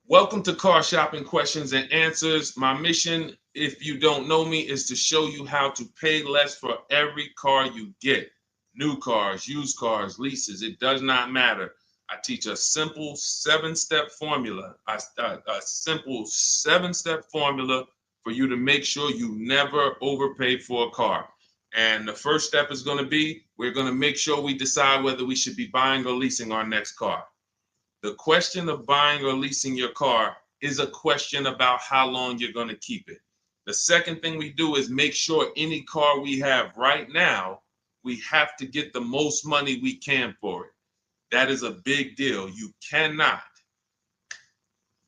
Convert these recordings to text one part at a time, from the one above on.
Welcome to Car Shopping Questions and Answers. My mission, if you don't know me, is to show you how to pay less for every car you get. New cars, used cars, leases, it does not matter. I teach a simple seven-step formula, a simple seven-step formula for you to make sure you never overpay for a car. And the first step is going to be, we're going to make sure we decide whether we should be buying or leasing our next car. The question of buying or leasing your car is a question about how long you're going to keep it. The second thing we do is make sure any car we have right now, we have to get the most money we can for it. That is a big deal. You cannot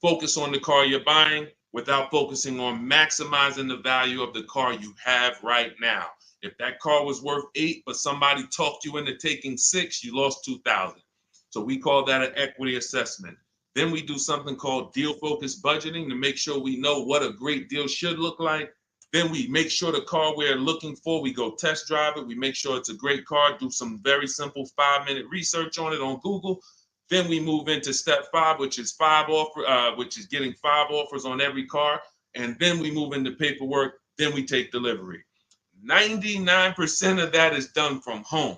focus on the car you're buying without focusing on maximizing the value of the car you have right now. If that car was worth 8, but somebody talked you into taking 6, you lost 2,000. So we call that an equity assessment. Then we do something called deal focused budgeting to make sure we know what a great deal should look like. Then we make sure the car we're looking for, we go test drive it. We make sure it's a great car, do some very simple 5-minute research on it on Google. Then we move into step 5, which is getting 5 offers on every car. And then we move into paperwork. Then we take delivery. 99% of that is done from home.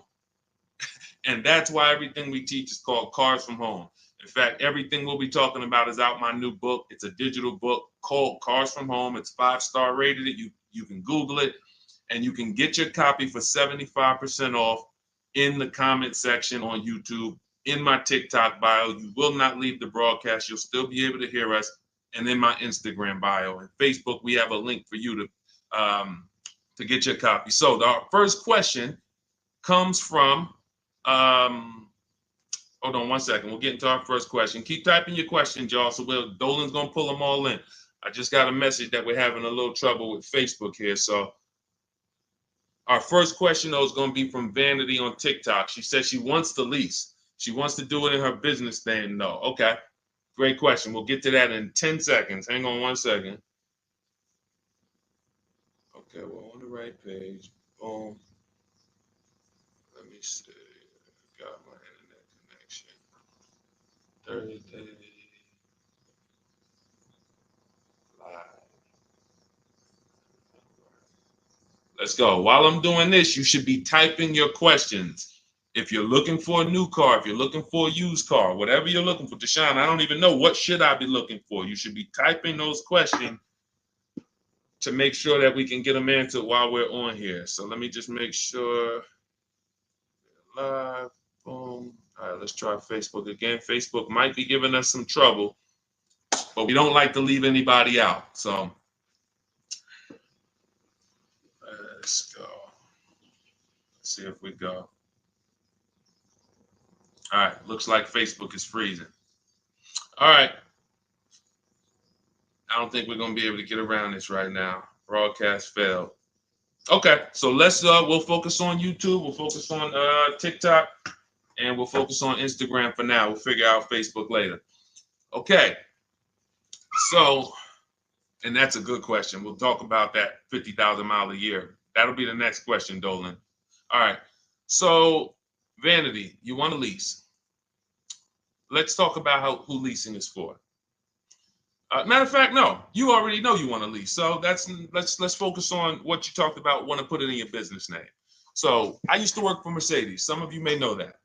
And that's why everything we teach is called Cars from Home. In fact, everything we'll be talking about is out my new book. It's a digital book called Cars from Home. It's 5-star rated. You can Google it, and you can get your copy for 75% off in the comment section on YouTube, in my TikTok bio. You will not leave the broadcast. You'll still be able to hear us. And in my Instagram bio and Facebook, we have a link for you to get your copy. So our first question comes from hold on one second. We'll get into our first question. Keep typing your questions, y'all. So Dolan's gonna pull them all in. I just got a message that we're having a little trouble with Facebook here. So our first question though is gonna be from Vanity on TikTok. She says she wants to lease. She wants to do it in her business name though. Okay, great question. We'll get to that in 10 seconds. Hang on one second. Okay, we're on the right page. Boom. Let me see. Got my internet connection. Thursday live. Let's go. While I'm doing this, you should be typing your questions. If you're looking for a new car, if you're looking for a used car, whatever you're looking for, Deshone, I don't even know what should I be looking for. You should be typing those questions to make sure that we can get them answered while we're on here. So let me just make sure. Live. Boom. All right, let's try Facebook again. Facebook might be giving us some trouble, but we don't like to leave anybody out. So let's go. Let's see if we go. All right, looks like Facebook is freezing. All right. I don't think we're going to be able to get around this right now. Broadcast failed. Okay, so we'll focus on YouTube. We'll focus on TikTok. And we'll focus on Instagram for now. We'll figure out Facebook later. Okay. So, and that's a good question. We'll talk about that 50,000 mile a year. That'll be the next question, Dolan. All right. So, Vanity, you want to lease. Let's talk about who leasing is for. Matter of fact, no, you already know you want to lease. So let's focus on what you talked about, want to put it in your business name. So I used to work for Mercedes. Some of you may know that.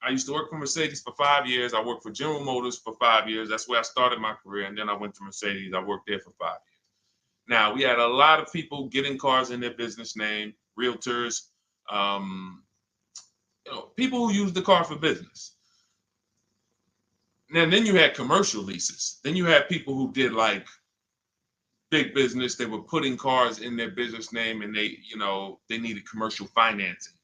I used to work for Mercedes for 5 years. I worked for General Motors for 5 years. That's where I started my career. And then I went to Mercedes. I worked there for 5 years. Now, we had a lot of people getting cars in their business name, realtors, people who use the car for business. And then you had commercial leases. Then you had people who did like big business. They were putting cars in their business name and they needed commercial financing.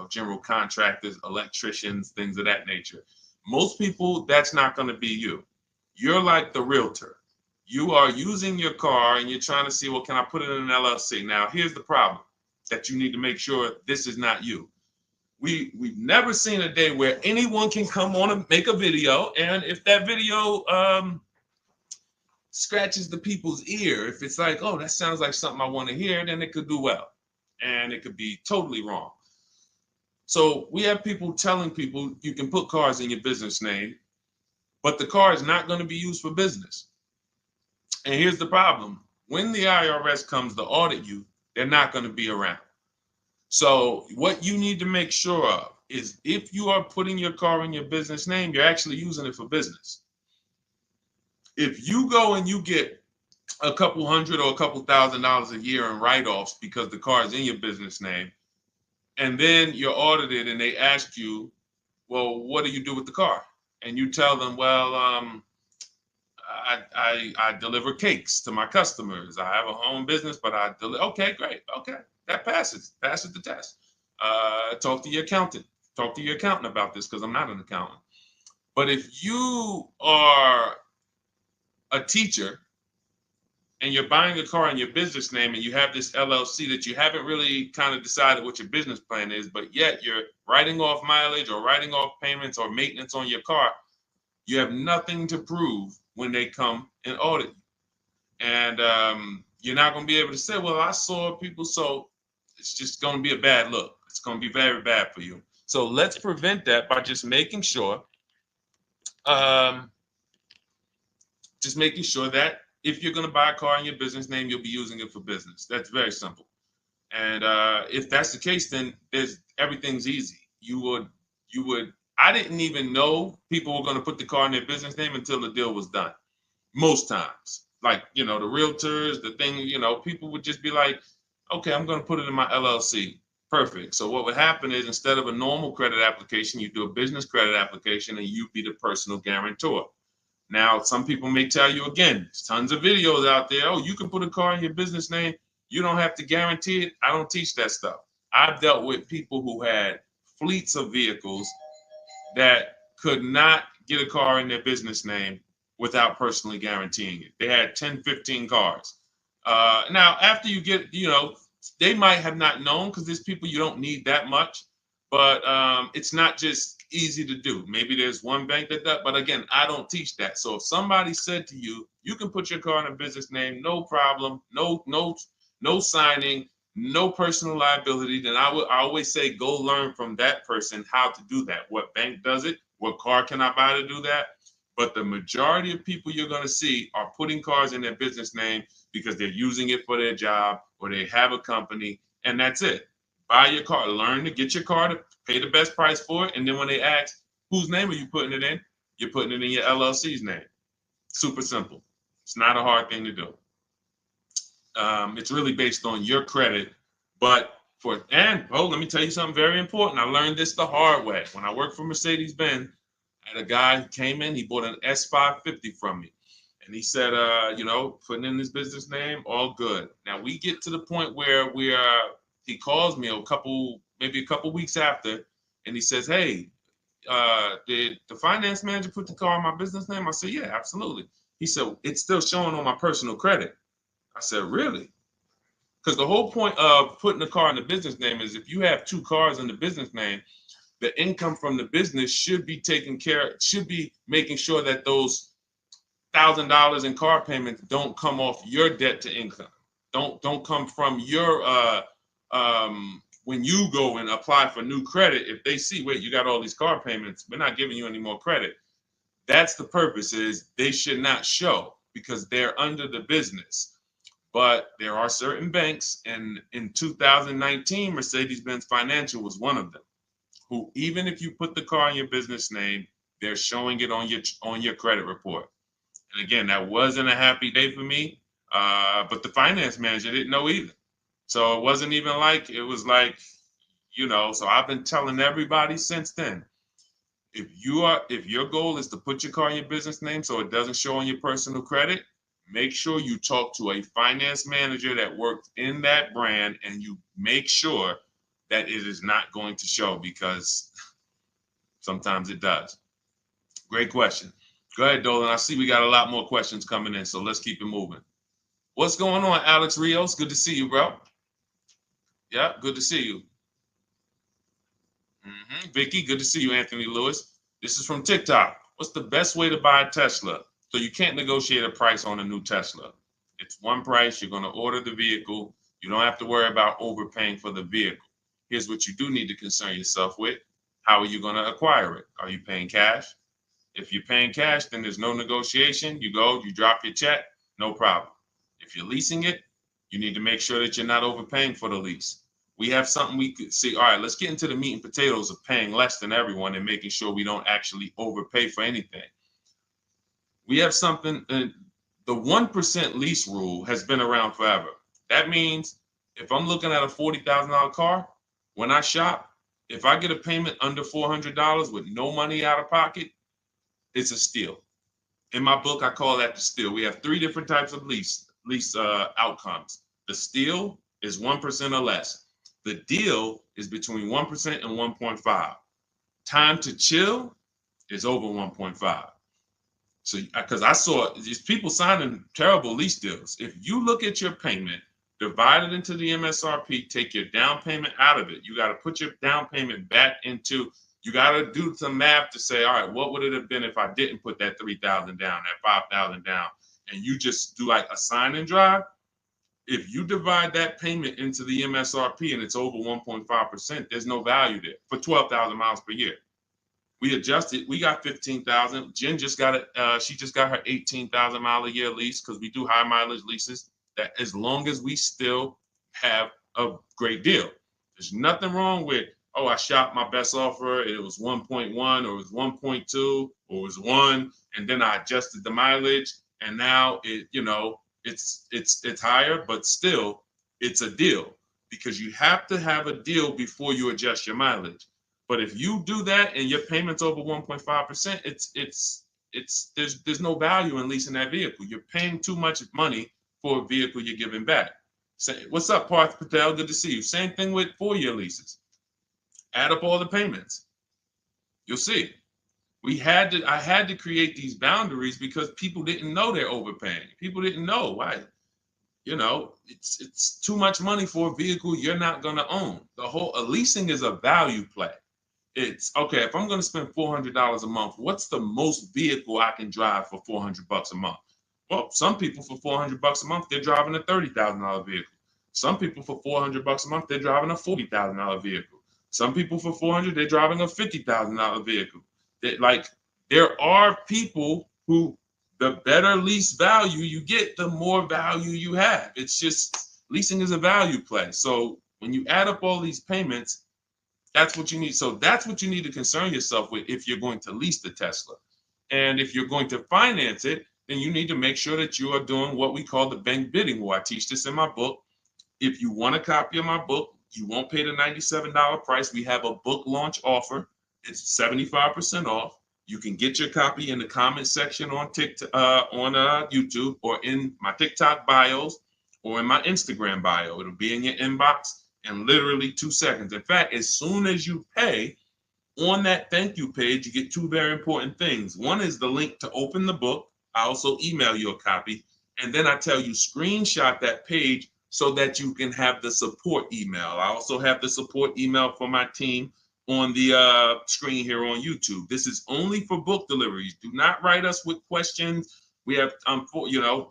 General contractors, electricians, things of that nature. Most people, that's not going to be you. You're like the realtor. You are using your car and you're trying to see, well, can I put it in an LLC? Now, here's the problem that you need to make sure this is not you. We've never seen a day where anyone can come on and make a video, and if that video scratches the people's ear, if it's like, oh, that sounds like something I want to hear, then it could do well, and it could be totally wrong. So we have people telling people you can put cars in your business name. but the car is not going to be used for business. And here's the problem. When the IRS comes to audit you, they're not going to be around. So what you need to make sure of is if you are putting your car in your business name, you're actually using it for business. If you go and you get a couple hundred or a couple $1,000s a year in write-offs because the car is in your business name, and then you're audited and they ask you, well, what do you do with the car? And you tell them, well, I deliver cakes to my customers. I have a home business, but I deliver. Okay, great. Okay, that passes the test. Talk to your accountant. Talk to your accountant about this because I'm not an accountant. But if you are a teacher and you're buying a car in your business name and you have this LLC that you haven't really kind of decided what your business plan is, but yet you're writing off mileage or writing off payments or maintenance on your car, you have nothing to prove when they come and audit you. And you're not going to be able to say, well, I saw people. So it's just going to be a bad look. It's going to be very bad for you. So let's prevent that by just making sure that if you're going to buy a car in your business name, you'll be using it for business. That's very simple. And if that's the case, then everything's easy. I didn't even know people were going to put the car in their business name until the deal was done. Most times, like, the realtors, the thing, people would just be like, okay, I'm going to put it in my LLC. Perfect. So what would happen is instead of a normal credit application, you do a business credit application and you be the personal guarantor. Now, some people may tell you, again, there's tons of videos out there. Oh, you can put a car in your business name. You don't have to guarantee it. I don't teach that stuff. I've dealt with people who had fleets of vehicles that could not get a car in their business name without personally guaranteeing it. They had 10, 15 cars. Now, after you get, they might have not known because there's people you don't need that much, but it's not just easy to do. Maybe there's one bank that does, but again, I don't teach that. So if somebody said to you, you can put your car in a business name, no problem, no signing, no personal liability, then I always say go learn from that person how to do that. What bank does it? What car can I buy to do that? But the majority of people you're going to see are putting cars in their business name because they're using it for their job or they have a company, and that's it. Buy your car, learn to get your car to pay the best price for it, and then when they ask, whose name are you putting it in? You're putting it in your LLC's name. Super simple. It's not a hard thing to do. It's really based on your credit, but let me tell you something very important. I learned this the hard way. When I worked for Mercedes-Benz, I had a guy who came in, he bought an S550 from me. And he said, putting in his business name, all good. Now we get to the point where he calls me maybe a couple weeks after, and he says, hey, did the finance manager put the car in my business name? I said, yeah, absolutely. He said, it's still showing on my personal credit. I said, really? Because the whole point of putting the car in the business name is if you have two cars in the business name, the income from the business should be making sure that those $1,000 in car payments don't come off your debt to income. Don't come from your when you go and apply for new credit. If they see, wait, you got all these car payments, we're not giving you any more credit. That's the purpose, is they should not show because they're under the business. But there are certain banks, and in 2019, Mercedes-Benz Financial was one of them, who even if you put the car in your business name, they're showing it on your credit report. And again, that wasn't a happy day for me, but the finance manager didn't know either. So it wasn't even like, it was like, so I've been telling everybody since then, if your goal is to put your car in your business name so it doesn't show on your personal credit, make sure you talk to a finance manager that works in that brand and you make sure that it is not going to show, because sometimes it does. Great question. Go ahead, Dolan. I see we got a lot more questions coming in, so let's keep it moving. What's going on, Alex Rios? Good to see you, bro. Yeah, good to see you. Vicky, good to see you, Anthony Lewis. This is from TikTok. What's the best way to buy a Tesla? So you can't negotiate a price on a new Tesla. It's one price. You're going to order the vehicle. You don't have to worry about overpaying for the vehicle. Here's what you do need to concern yourself with. How are you going to acquire it? Are you paying cash? If you're paying cash, then there's no negotiation. You go, you drop your check, no problem. If you're leasing it, you need to make sure that you're not overpaying for the lease. We have something we could see. All right, let's get into the meat and potatoes of paying less than everyone and making sure we don't actually overpay for anything. We have something, the 1% lease rule has been around forever. That means if I'm looking at a $40,000 car, when I shop, if I get a payment under $400 with no money out of pocket, it's a steal. In my book, I call that the steal. We have 3 different types of lease outcomes. The steal is 1% or less. The deal is between 1% and 1.5. Time to chill is over 1.5. So, because I saw these people signing terrible lease deals. If you look at your payment, divide it into the MSRP, take your down payment out of it. You got to put your down payment back into, you got to do some math to say, all right, what would it have been if I didn't put that 3,000 down, that 5,000 down, and you just do like a sign and drive? If you divide that payment into the MSRP and it's over 1.5%, there's no value there for 12,000 miles per year. We adjusted. We got 15,000. Jen just got it. She just got her 18,000 mile a year lease because we do high mileage leases. That as long as we still have a great deal, there's nothing wrong with, oh, I shopped my best offer. It was 1.1 or it was 1.2 or it was 1, and then I adjusted the mileage, and now it, it's higher, but still it's a deal because you have to have a deal before you adjust your mileage. But if you do that and your payment's over 1.5%, there's no value in leasing that vehicle. You're paying too much money for a vehicle you're giving back. Say, what's up, Parth Patel? Good to see you. Same thing with 4-year leases. Add up all the payments. You'll see. I had to create these boundaries because people didn't know they're overpaying. People didn't know why. It's too much money for a vehicle you're not going to own. Leasing is a value play. It's okay, if I'm going to spend $400 a month, what's the most vehicle I can drive for $400 a month? Well, some people for $400 a month, they're driving a $30,000 vehicle. Some people for $400 a month, they're driving a $40,000 vehicle. Some people for $400, they're driving a $50,000 vehicle. There are people who, the better lease value you get, the more value you have. It's just, leasing is a value play. So when you add up all these payments, that's what you need. So that's what you need to concern yourself with if you're going to lease the Tesla. And if you're going to finance it, then you need to make sure that you are doing what we call the bank bidding war. I teach this in my book. If you want a copy of my book, you won't pay the $97 price. We have a book launch offer. It's 75% off. You can get your copy in the comment section on TikTok, on YouTube, or in my TikTok bios, or in my Instagram bio. It'll be in your inbox in literally 2 seconds. In fact, as soon as you pay, on that thank you page, you get 2 very important things. One is the link to open the book. I also email you a copy. And then I tell you, screenshot that page so that you can have the support email. I also have the support email for my team on the screen here on YouTube. This is only for book deliveries. Do not write us with questions. We have,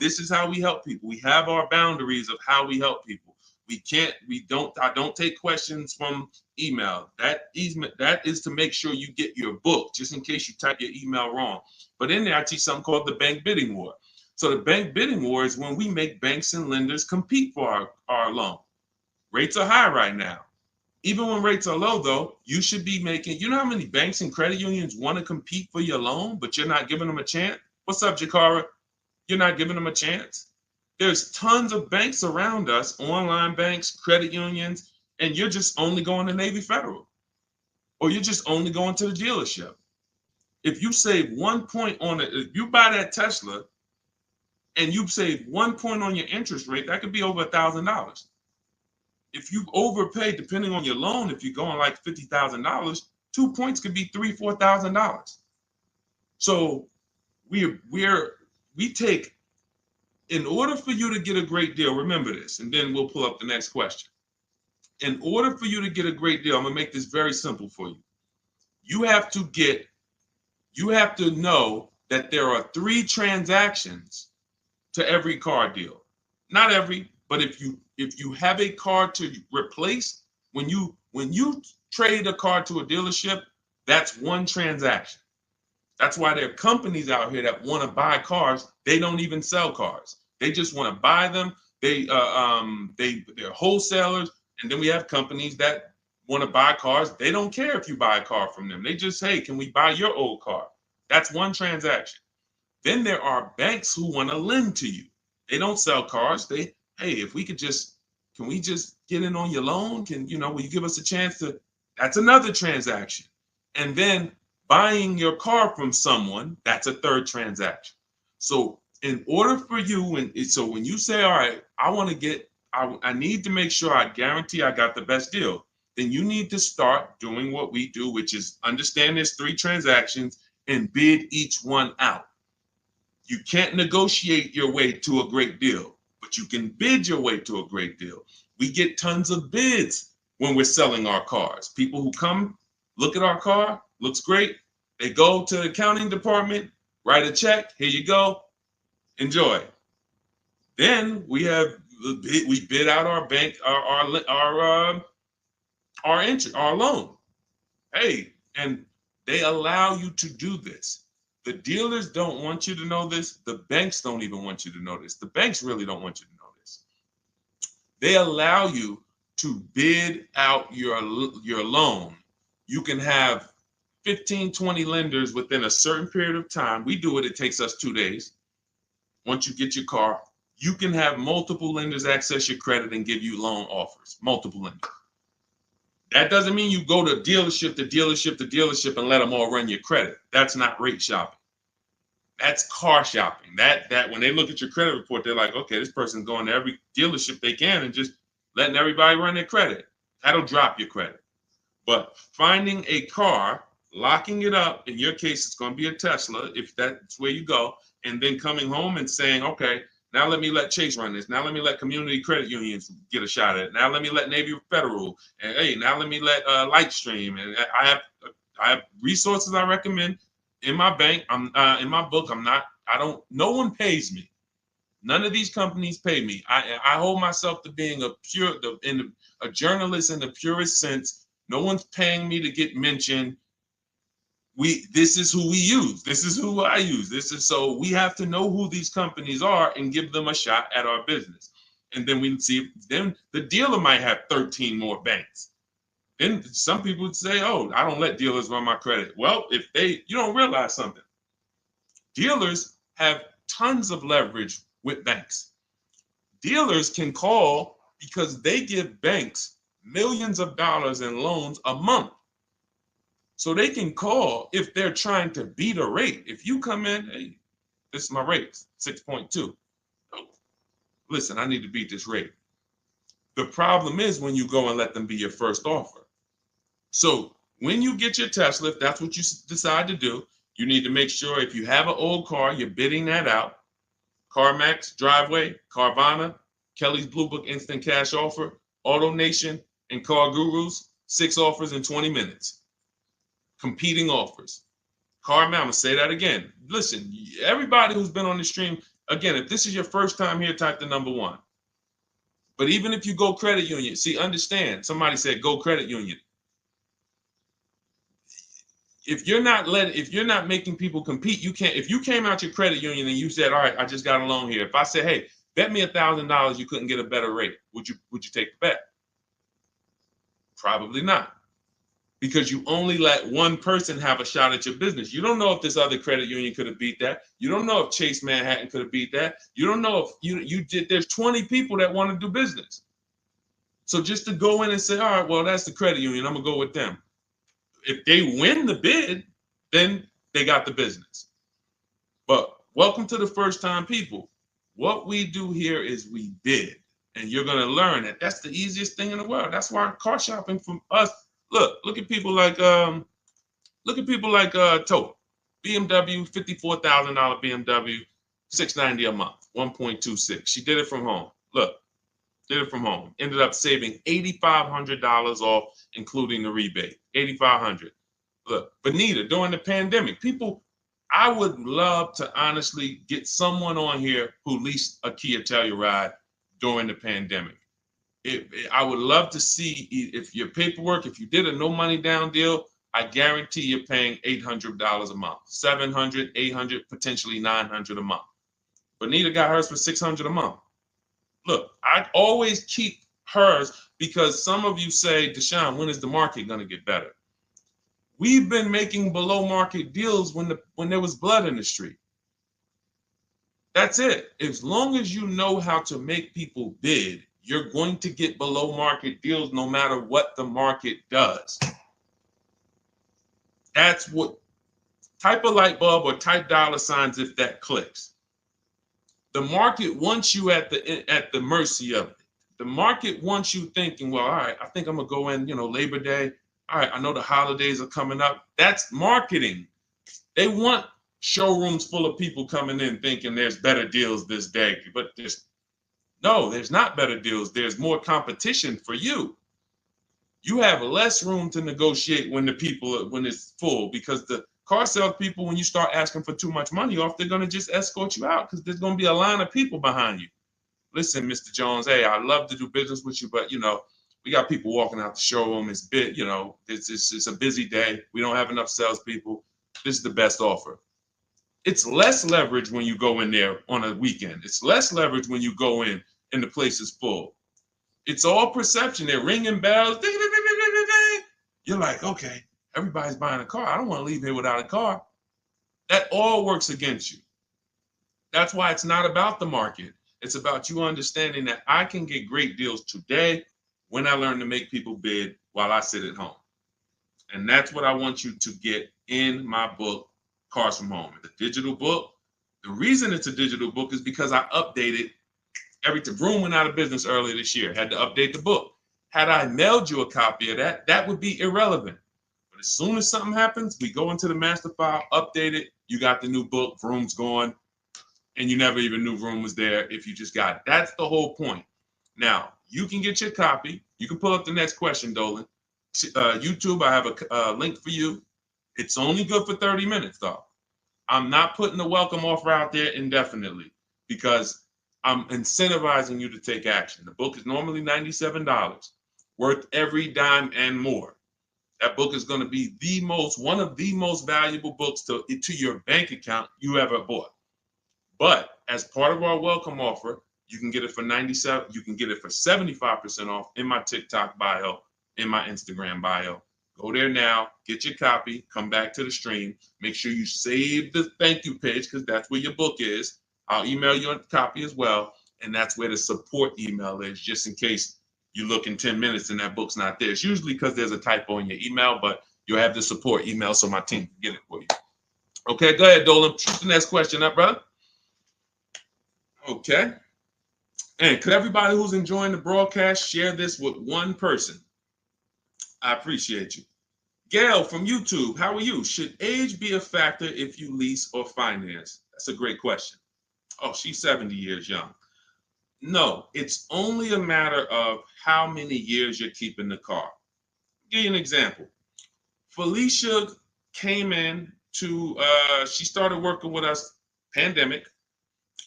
this is how we help people. We have our boundaries of how we help people. I don't take questions from email. That is to make sure you get your book, just in case you type your email wrong. But in there, I teach something called the bank bidding war. So the bank bidding war is when we make banks and lenders compete for our loan. Rates are high right now. Even when rates are low, though, you should be making, you know how many banks and credit unions want to compete for your loan, but you're not giving them a chance? What's up, Jakara? You're not giving them a chance? There's tons of banks around us, online banks, credit unions, and you're just only going to Navy Federal, or you're just only going to the dealership. If you save 1 point on it, if you buy that Tesla and you save 1 point on your interest rate, that could be over $1,000. If you overpay, depending on your loan, if you're going like $50,000, 2 points could be $3,000, $4,000. So we take, in order for you to get a great deal, remember this, and then we'll pull up the next question. In order for you to get a great deal, I'm gonna make this very simple for you. You have to know that there are 3 transactions to every car deal. Not every, but if you have a car to replace, when you trade a car to a dealership, that's 1 transaction. That's why there are companies out here that want to buy cars. They don't even sell cars. They just want to buy them. They're wholesalers, and then we have companies that want to buy cars. They don't care if you buy a car from them. They just, hey, can we buy your old car? That's one transaction. Then there are banks who want to lend to you. They don't sell cars. Hey, if we could just, can we just get in on your loan? Will you give us a chance to? That's another transaction. And then buying your car from someone, that's a third transaction. So in order for you, so when you say, all right, I need to make sure I guarantee I got the best deal, then you need to start doing what we do, which is understand there's 3 transactions and bid each one out. You can't negotiate your way to a great deal, but you can bid your way to a great deal. We get tons of bids when we're selling our cars. People who come, look at our car, looks great. They go to the accounting department, write a check. Here you go. Enjoy. Then we bid out our bank, our loan. Hey, and they allow you to do this. The dealers don't want you to know this. The banks don't even want you to know this. The banks really don't want you to know this. They allow you to bid out your loan. You can have 15, 20 lenders within a certain period of time. We do it. It takes us 2 days. Once you get your car, you can have multiple lenders access your credit and give you loan offers. Multiple lenders. That doesn't mean you go to dealership to dealership to dealership and let them all run your credit. That's not rate shopping. That's car shopping. That when they look at your credit report, they're like, okay, this person's going to every dealership they can and just letting everybody run their credit. That'll drop your credit. But finding a car, locking it up, in your case, it's going to be a Tesla, if that's where you go, and then coming home and saying, okay, now let me let Chase run this. Now let me let community credit unions get a shot at it. Now let me let Navy Federal. And hey, now let me let Lightstream. And I have resources I recommend in my bank. In my book. No one pays me. None of these companies pay me. I hold myself to being a journalist in the purest sense. No one's paying me to get mentioned. This is who we use. This is who I use. So we have to know who these companies are and give them a shot at our business. And then we see, then the dealer might have 13 more banks. Then some people would say, oh, I don't let dealers run my credit. Well, you don't realize something. Dealers have tons of leverage with banks. Dealers can call because they give banks millions of dollars in loans a month. So they can call if they're trying to beat a rate. If you come in, hey, this is my rate, 6.2. Oh, listen, I need to beat this rate. The problem is when you go and let them be your first offer. So when you get your Tesla, if that's what you decide to do, you need to make sure if you have an old car, you're bidding that out. CarMax, Driveway, Carvana, Kelly's Blue Book Instant Cash Offer, AutoNation, and Car Gurus, 6 offers in 20 minutes. Competing offers. CarMax, I'm going to say that again. Listen, everybody who's been on the stream, again, if this is your first time here, type the number 1. But even if you go credit union, see, understand, somebody said go credit union. If you're not making people compete, you can't. If you came out your credit union and you said, all right, I just got a loan here. If I said, hey, bet me $1,000 you couldn't get a better rate, would you take the bet? Probably not. Because you only let one person have a shot at your business. You don't know if this other credit union could have beat that. You don't know if Chase Manhattan could have beat that. You don't know if you did. There's 20 people that want to do business. So just to go in and say, all right, well, that's the credit union, I'm going to go with them. If they win the bid, then they got the business. But welcome to the first time people. What we do here is we bid. And you're going to learn that that's the easiest thing in the world. That's why car shopping from us. Look at people like Tote, BMW, $54,000 BMW, $690 a month, 1.26. She did it from home. Did it from home. Ended up saving $8,500 off, including the rebate. $8,500. Look, Benita, during the pandemic, I would love to honestly get someone on here who leased a Kia Telluride during the pandemic. I would love to see if your paperwork, if you did a no money down deal, I guarantee you're paying $800 a month, 700, 800, potentially 900 a month. Bonita got hers for 600 a month. Look, I always keep hers because some of you say, Deshone, when is the market going to get better? We've been making below market deals when there was blood in the street. That's it. As long as you know how to make people bid, you're going to get below market deals no matter what the market does. That's what, type a light bulb or type dollar signs if that clicks. The market wants you at the mercy of it. The market wants you thinking, well, all right, I think I'm gonna go in, Labor Day. All right, I know the holidays are coming up. That's marketing. They want showrooms full of people coming in thinking there's better deals this day, but there's not better deals. There's more competition for you. You have less room to negotiate when it's full, because the car sales people, when you start asking for too much money off, they're going to just escort you out because there's going to be a line of people behind you. Listen, Mr. Jones, hey, I'd love to do business with you, but we got people walking out the showroom. It's it's a busy day. We don't have enough salespeople. This is the best offer. It's less leverage when you go in there on a weekend. It's less leverage when you go in and the place is full. It's all perception. They're ringing bells. Ding, ding, ding, ding, ding, ding. You're like, okay, everybody's buying a car. I don't want to leave here without a car. That all works against you. That's why it's not about the market. It's about you understanding that I can get great deals today when I learn to make people bid while I sit at home. And that's what I want you to get in my book, Cars from Home. It's a digital book. The reason it's a digital book is because I updated Vroom went out of business earlier this year. Had to update the book. Had I mailed you a copy of that would be irrelevant. But as soon as something happens, we go into the master file, update it. You got the new book. Vroom's gone, and you never even knew Vroom was there if you just got it. That's the whole point. Now you can get your copy. You can pull up the next question, Dolan. YouTube, I have a link for you. It's only good for 30 minutes, though. I'm not putting the welcome offer out there indefinitely because I'm incentivizing you to take action. The book is normally $97, worth every dime and more. That book is going to be one of the most valuable books to your bank account you ever bought. But as part of our welcome offer, you can get it for $97. You can get it for 75% off in my TikTok bio, in my Instagram bio. Go there now, get your copy, come back to the stream. Make sure you save the thank you page because that's where your book is. I'll email you a copy as well. And that's where the support email is, just in case you look in 10 minutes and that book's not there. It's usually because there's a typo in your email, but you'll have the support email so my team can get it for you. Okay, go ahead, Dolan. Shoot the next question up, brother. Okay. And could everybody who's enjoying the broadcast share this with one person? I appreciate you. Gail from YouTube, how are you? Should age be a factor if you lease or finance? That's a great question. Oh, she's 70 years young. No, it's only a matter of how many years you're keeping the car. I'll give you an example. Felicia came in she started working with us, pandemic.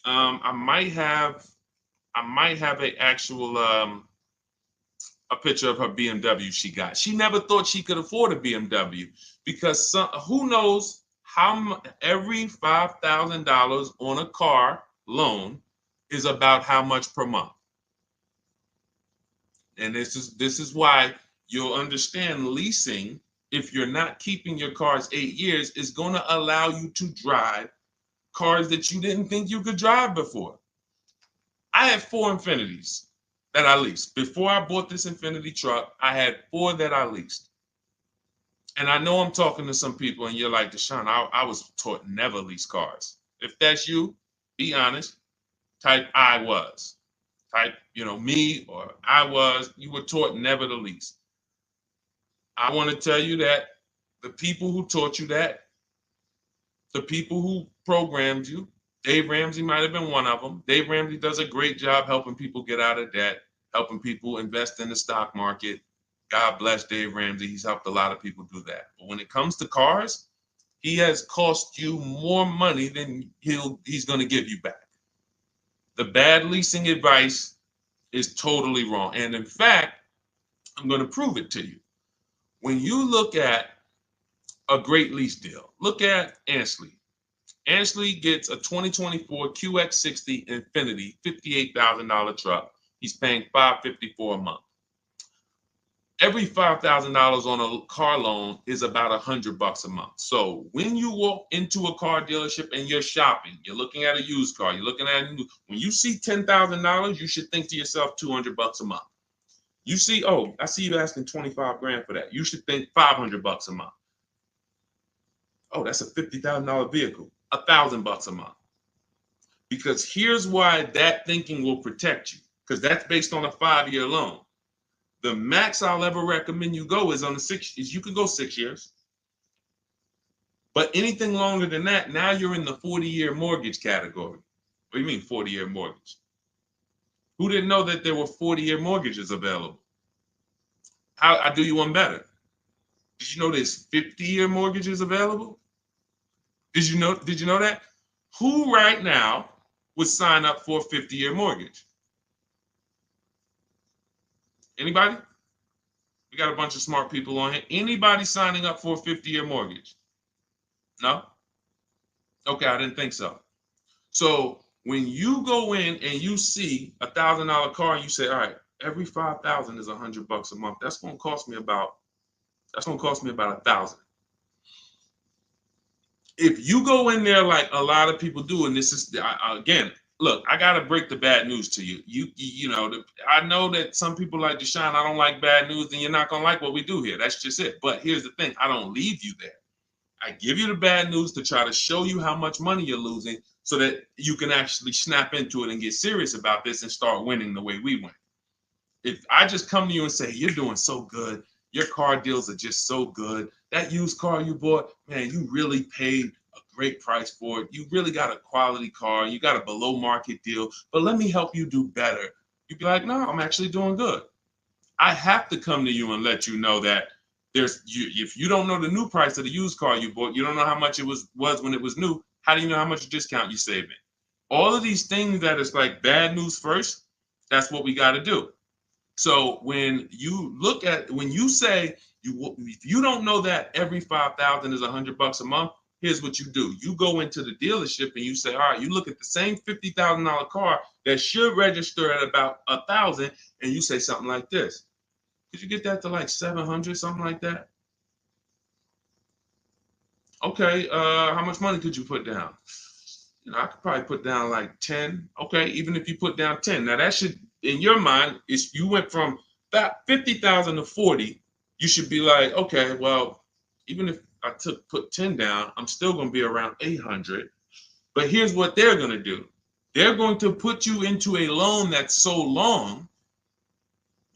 I might have a picture of her BMW she got. She never thought she could afford a BMW because who knows how every $5,000 on a car loan is about how much per month. And this is why you'll understand leasing, if you're not keeping your cars 8 years, is going to allow you to drive cars that you didn't think you could drive before. I had 4 Infinities that I leased. Before I bought this Infinity truck, I had 4 that I leased. And I know I'm talking to some people and you're like, Deshone, I was taught never lease cars. If that's you, be honest. Type I was. Type, me or I was. You were taught never to lease. I want to tell you that the people who taught you that, the people who programmed you, Dave Ramsey might have been one of them. Dave Ramsey does a great job helping people get out of debt, helping people invest in the stock market. God bless Dave Ramsey. He's helped a lot of people do that. But when it comes to cars, he has cost you more money than he's going to give you back. The bad leasing advice is totally wrong. And in fact, I'm going to prove it to you. When you look at a great lease deal. Look at Ansley. Ansley gets a 2024 QX60 Infinity $58,000 truck. He's paying $554 a month. Every $5,000 on a car loan is about $100 a month. So when you walk into a car dealership and you're shopping, you're looking at a used car, you're looking at a new, when you see $10,000, you should think to yourself $200 a month. You see, oh, I see you asking 25 grand for that. You should think $500 a month. Oh, that's a $50,000 vehicle, $1,000 a month. Because here's why that thinking will protect you, because that's based on a 5-year loan. The max I'll ever recommend you go is on the 6 years. You can go 6 years. But anything longer than that, now you're in the 40-year mortgage category. What do you mean 40-year mortgage? Who didn't know that there were 40-year mortgages available? I'll do you one better. Did you know there's 50-year mortgages available? Did you know that? Who right now would sign up for a 50-year mortgage? Anybody? We got a bunch of smart people on here. Anybody signing up for a 50-year mortgage? No? Okay, I didn't think so. So when you go in and you see $1,000 car and you say, all right, every 5,000 is $100 a month. That's gonna cost me about $1,000. If you go in there like a lot of people do, and this is again, look, I gotta break the bad news to you. I know that some people like Deshone, I don't like bad news, and you're not gonna like what we do here. That's just it. But here's the thing: I don't leave you there. I give you the bad news to try to show you how much money you're losing, so that you can actually snap into it and get serious about this and start winning the way we win. If I just come to you and say, you're doing so good, your car deals are just so good, that used car you bought, man, you really paid a great price for it. You really got a quality car. You got a below market deal, but let me help you do better. You'd be like, no, I'm actually doing good. I have to come to you and let you know that if you don't know the new price of the used car you bought, you don't know how much it was when it was new. How do you know how much discount you saving? All of these things that is like bad news first, that's what we got to do. So when you say if you don't know that every 5,000 is $100 a month, here's what you do. You go into the dealership and you say, all right, you look at the same $50,000 car that should register at about 1,000, and you say something like this. Could you get that to like 700, something like that? Okay, how much money could you put down? I could probably put down like 10. Okay, even if you put down 10. Now that should, in your mind, if you went from that 50,000 to 40, you should be like, okay, well, even if I put 10 down, I'm still going to be around 800. But here's what they're going to do. They're going to put you into a loan that's so long,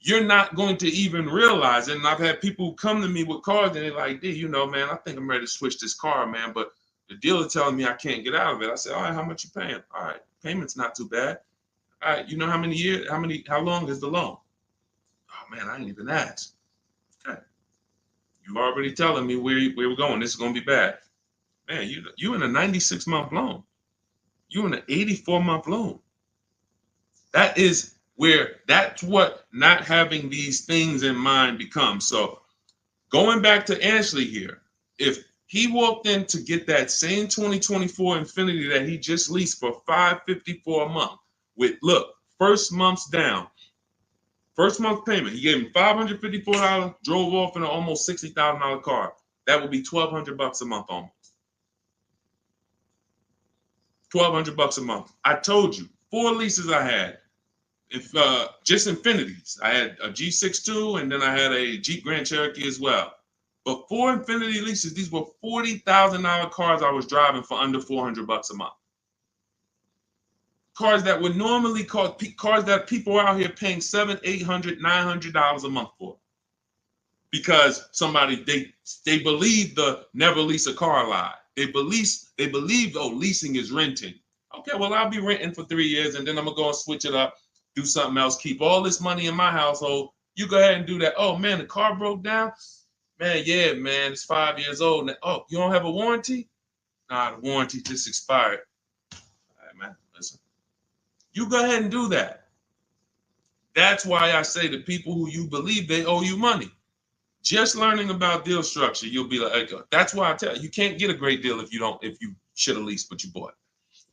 you're not going to even realize it. And I've had people come to me with cars and they're like, D, man, I think I'm ready to switch this car, man, but the dealer telling me I can't get out of it. I said, all right, how much you paying? All right, payment's not too bad. All right, you know how many years, how long is the loan? Oh man, I ain't even asked. Okay. You already telling me where we're going. This is gonna be bad. Man, you in a 96-month loan. You in an 84-month loan. That's what not having these things in mind becomes. So going back to Ashley here, if he walked in to get that same 2024 Infinity that he just leased for $554 a month with, look, first month's down, first month payment, he gave him $554, drove off in an almost $60,000 car. That would be $1,200 a month almost. $1,200 a month. I told you, 4 leases I had. Just Infinities. I had a G62 and then I had a Jeep Grand Cherokee as well. But 4 Infinity leases, these were $40,000 cars I was driving for under $400 a month. Cars that would normally cost, cars that people are out here paying $700, $800, $900 a month for. Because they believe the never lease a car lie. They believe, oh, leasing is renting. Okay, well, I'll be renting for 3 years and then I'm gonna go and switch it up, do something else, keep all this money in my household. You go ahead and do that. Oh man, the car broke down. Man, yeah, man, it's 5 years old. Now, oh, you don't have a warranty? Nah, the warranty just expired. All right, man, listen. You go ahead and do that. That's why I say to people who you believe they owe you money. Just learning about deal structure, you'll be like, that's why I tell you, you can't get a great deal if you should have leased what you bought.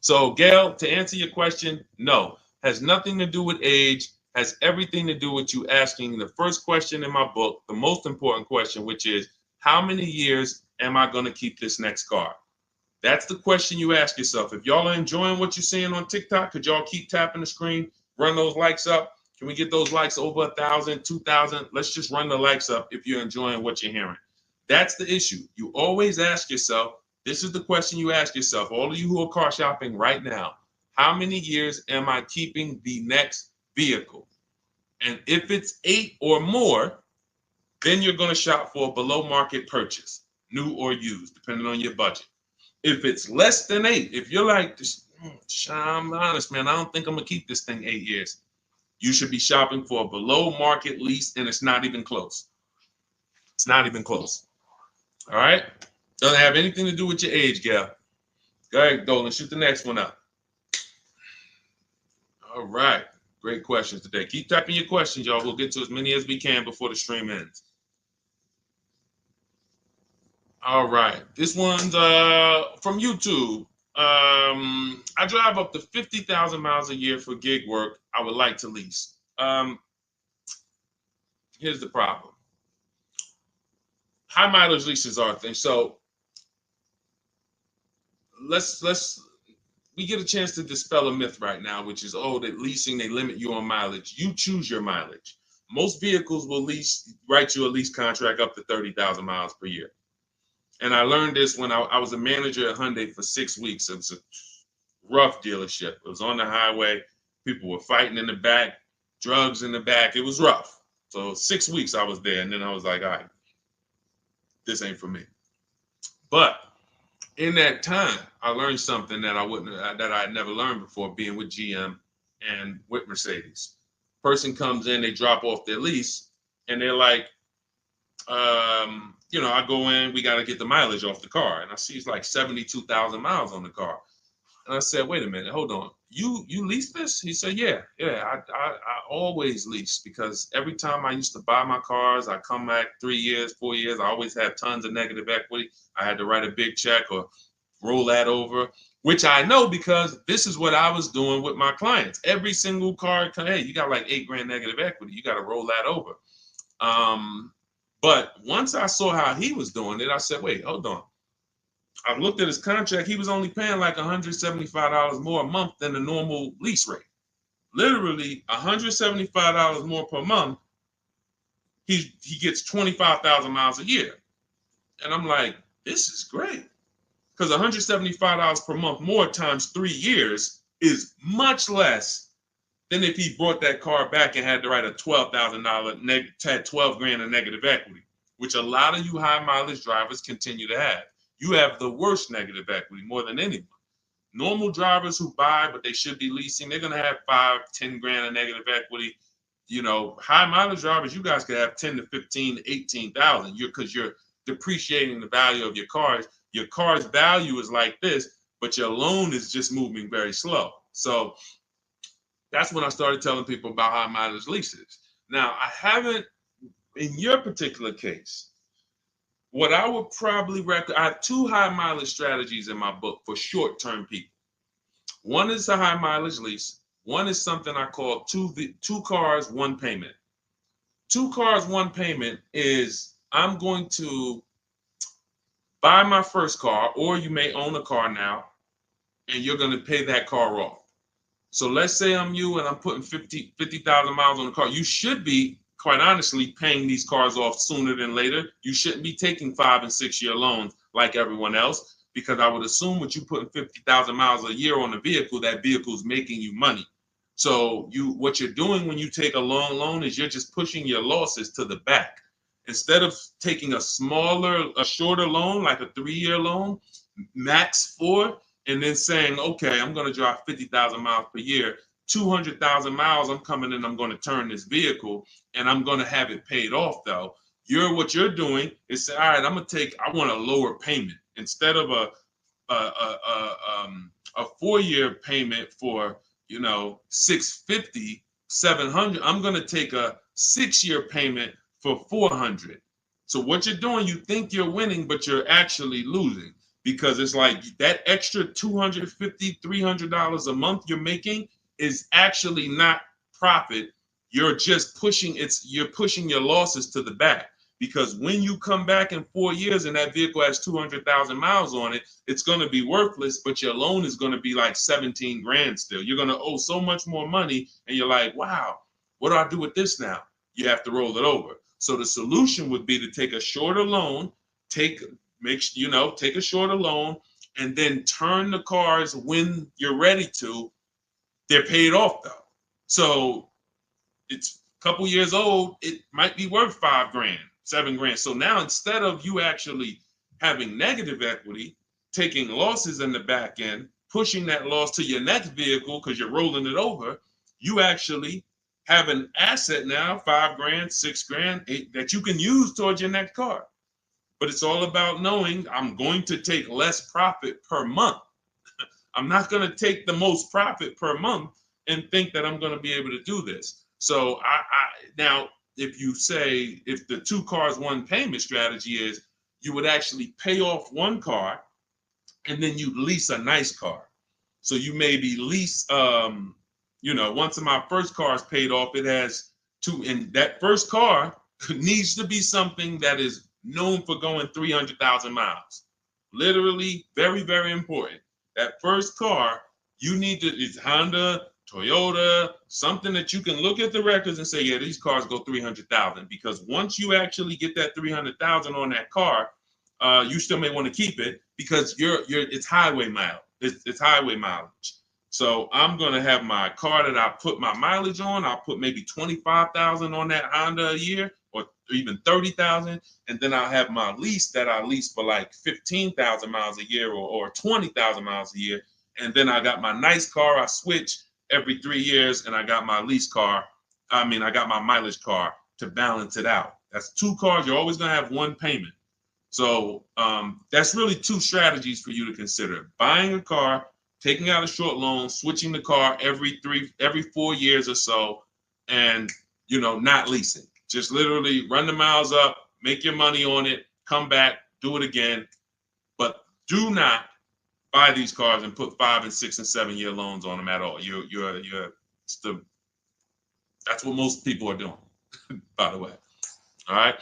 So, Gail, to answer your question, no, has nothing to do with age, has everything to do with you asking the first question in my book, the most important question, which is, how many years am I going to keep this next car? That's the question you ask yourself. If y'all are enjoying what you're seeing on TikTok, could y'all keep tapping the screen, run those likes up? Can we get those likes over 1,000, 2,000? Let's just run the likes up if you're enjoying what you're hearing. That's the issue. You always ask yourself, this is the question you ask yourself, all of you who are car shopping right now, how many years am I keeping the next vehicle? And if it's 8 or more, then you're going to shop for a below market purchase, new or used, depending on your budget. If it's less than 8, if you're like, I'm honest, man, I don't think I'm going to keep this thing 8 years. You should be shopping for a below market lease, and it's not even close. It's not even close. All right? Doesn't have anything to do with your age, Gail. Go ahead, Dolan, shoot the next one up. All right. Great questions today. Keep typing your questions, y'all. We'll get to as many as we can before the stream ends. All right. This one's from YouTube. I drive up to 50,000 miles a year for gig work. I would like to lease. Here's the problem. High mileage leases are a thing. So we get a chance to dispel a myth right now, which is, oh, that leasing, they limit you on mileage. You choose your mileage. Most vehicles will write you a lease contract up to 30,000 miles per year. And I learned this when I was a manager at Hyundai for 6 weeks. It was a rough dealership. It was on the highway. People were fighting in the back, drugs in the back. It was rough. So 6 weeks I was there, and then I was like, all right, this ain't for me. But in that time, I learned something that I had never learned before, being with GM and with Mercedes. Person comes in, they drop off their lease, and they're like, I go in, we got to get the mileage off the car. And I see it's like 72,000 miles on the car. And I said, wait a minute, hold on. You lease this? He said, yeah, I always lease, because every time I used to buy my cars, I come back 3 years, 4 years, I always had tons of negative equity. I had to write a big check or roll that over, which I know because this is what I was doing with my clients. Every single car, hey, you got like $8,000 negative equity. You got to roll that over. But once I saw how he was doing it, I said, wait, hold on. I looked at his contract. He was only paying like $175 more a month than the normal lease rate. Literally $175 more per month. He gets 25,000 miles a year. And I'm like, this is great. Because $175 per month more times 3 years is much less than if he brought that car back and had to write a $12,000 had $12,000 in negative equity, which a lot of you high mileage drivers continue to have. You have the worst negative equity more than anyone. Normal drivers who buy, but they should be leasing, they're going to have $5,000-10,000 in negative equity. High mileage drivers, you guys could have 10 to 15, 18,000 because you're depreciating the value of your cars. Your car's value is like this, but your loan is just moving very slow. So that's when I started telling people about high mileage leases. Now, I haven't, in your particular case, what I would probably recommend, I have 2 high mileage strategies in my book for short-term people. One is a high mileage lease. One is something I call two cars, one payment. 2 cars, one payment is I'm going to buy my first car, or you may own a car now, and you're going to pay that car off. So let's say I'm you and I'm putting 50,000 miles on the car. You should be, quite honestly, paying these cars off sooner than later. You shouldn't be taking 5- and 6-year loans like everyone else, because I would assume with you putting 50,000 miles a year on a vehicle, that vehicle is making you money. So what you're doing when you take a long loan is you're just pushing your losses to the back. Instead of taking a shorter loan, like a 3-year loan, max 4, and then saying, okay, I'm going to drive 50,000 miles per year, 200,000 miles, I'm coming in, I'm going to turn this vehicle, and I'm going to have it paid off, though. What you're doing is say, all right, I want a lower payment. Instead of a 4-year payment for, $650, $700, I'm going to take a 6-year payment for $400. So what you're doing, you think you're winning, but you're actually losing, because it's like that extra $250, $300 a month you're making is actually not profit. You're just you're pushing your losses to the back, because when you come back in 4 years and that vehicle has 200,000 miles on it, it's going to be worthless, but your loan is going to be like 17 grand still. You're going to owe so much more money, and you're like, wow, what do I do with this now? You have to roll it over. So the solution would be to take a shorter loan, take a shorter loan, and then turn the cars when you're ready to. They're paid off though. So it's a couple years old, it might be worth 5 grand, 7 grand. So now instead of you actually having negative equity, taking losses in the back end, pushing that loss to your next vehicle because you're rolling it over, you actually have an asset now, 5 grand, 6 grand, 8, that you can use towards your next car. But it's all about knowing I'm going to take less profit per month. I'm not going to take the most profit per month and think that I'm going to be able to do this. So now, if you say, if the 2 cars, 1 payment strategy is, you would actually pay off 1 car and then you lease a nice car. So you maybe lease, once my first car is paid off, it has 2, and that first car needs to be something that is known for going 300,000 miles. Literally, very, very important. That first car, you need to, it's Honda, Toyota, something that you can look at the records and say, yeah, these cars go 300,000. Because once you actually get that 300,000 on that car, you still may want to keep it, because it's highway mileage. It's highway mileage. So I'm gonna have my car that I put my mileage on. I'll put maybe 25,000 on that Honda a year, or even 30,000, and then I'll have my lease that I lease for like 15,000 miles a year, or 20,000 miles a year. And then I got my nice car I switch every 3 years, and I got my lease car. I got my mileage car to balance it out. That's 2 cars. You're always gonna have 1 payment. So that's really 2 strategies for you to consider: buying a car, taking out a short loan, switching the car every 4 years or so, and not leasing. Just literally run the miles up, make your money on it, come back, do it again. But do not buy these cars and put 5 and 6 and 7 year loans on them at all. That's what most people are doing, by the way. All right.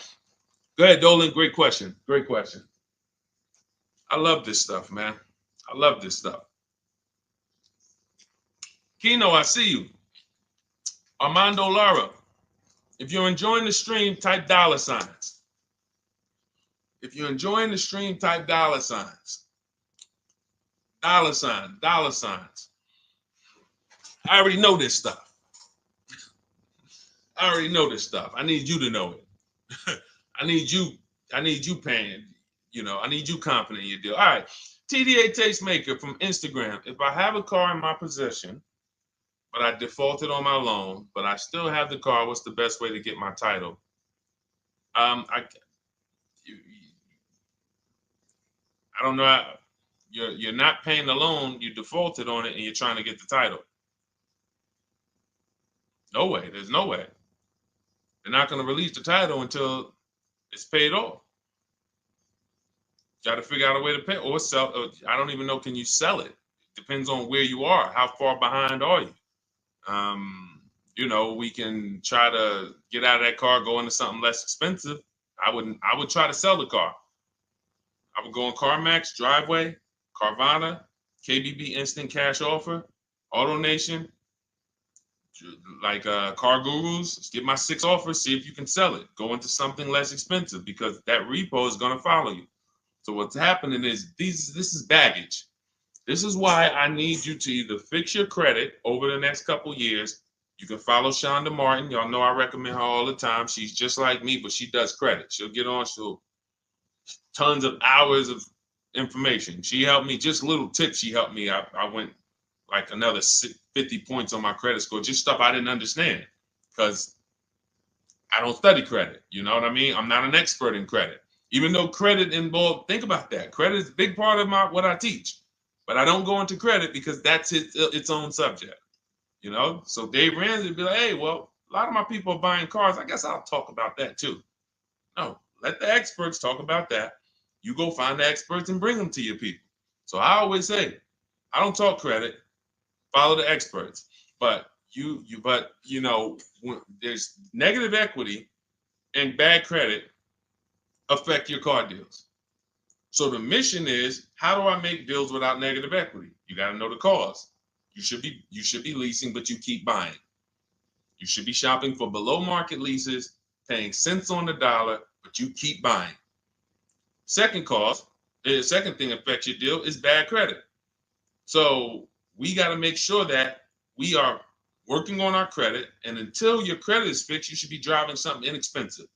Go ahead, Dolan. Great question. Great question. I love this stuff, man. I love this stuff. Kino, I see you. Armando Lara, if you're enjoying the stream, type $signs. If you're enjoying the stream, type $signs. $signs. I already know this stuff. I already know this stuff. I need you to know it. I need you paying, I need you confident in your deal. All right. TDA Tastemaker from Instagram. If I have a car in my possession, but I defaulted on my loan, but I still have the car, what's the best way to get my title? I don't know. You're not paying the loan, you defaulted on it, and you're trying to get the title. No way. There's no way. They're not going to release the title until it's paid off. Got to figure out a way to pay or sell. I don't even know. Can you sell it? Depends on where you are. How far behind are you? We can try to get out of that car, go into something less expensive. I would try to sell the car. I would go on CarMax, Driveway, Carvana, KBB Instant Cash Offer, AutoNation, like Car Gurus. Get my 6 offers, see if you can sell it. Go into something less expensive, because that repo is going to follow you. So what's happening is this is baggage. This is why I need you to either fix your credit over the next couple years. You can follow Shonda Martin. Y'all know I recommend her all the time. She's just like me, but she does credit. She'll get on, tons of hours of information. She helped me, just little tips she helped me. I went like another 50 points on my credit score, just stuff I didn't understand, because I don't study credit. You know what I mean? I'm not an expert in credit. Even though credit involved, think about that. Credit is a big part of what I teach. But I don't go into credit because that's its own subject. So Dave Ramsey would be like, hey, well, a lot of my people are buying cars. I guess I'll talk about that too. No, let the experts talk about that. You go find the experts and bring them to your people. So I always say, I don't talk credit, follow the experts. But when there's negative equity and bad credit affect your car deals. So the mission is, how do I make deals without negative equity? You got to know the cause. You should be leasing, but you keep buying. You should be shopping for below market leases, paying cents on the dollar, but you keep buying. Second cause, the second thing affects your deal is bad credit. So we got to make sure that we are working on our credit, and until your credit is fixed, you should be driving something inexpensive.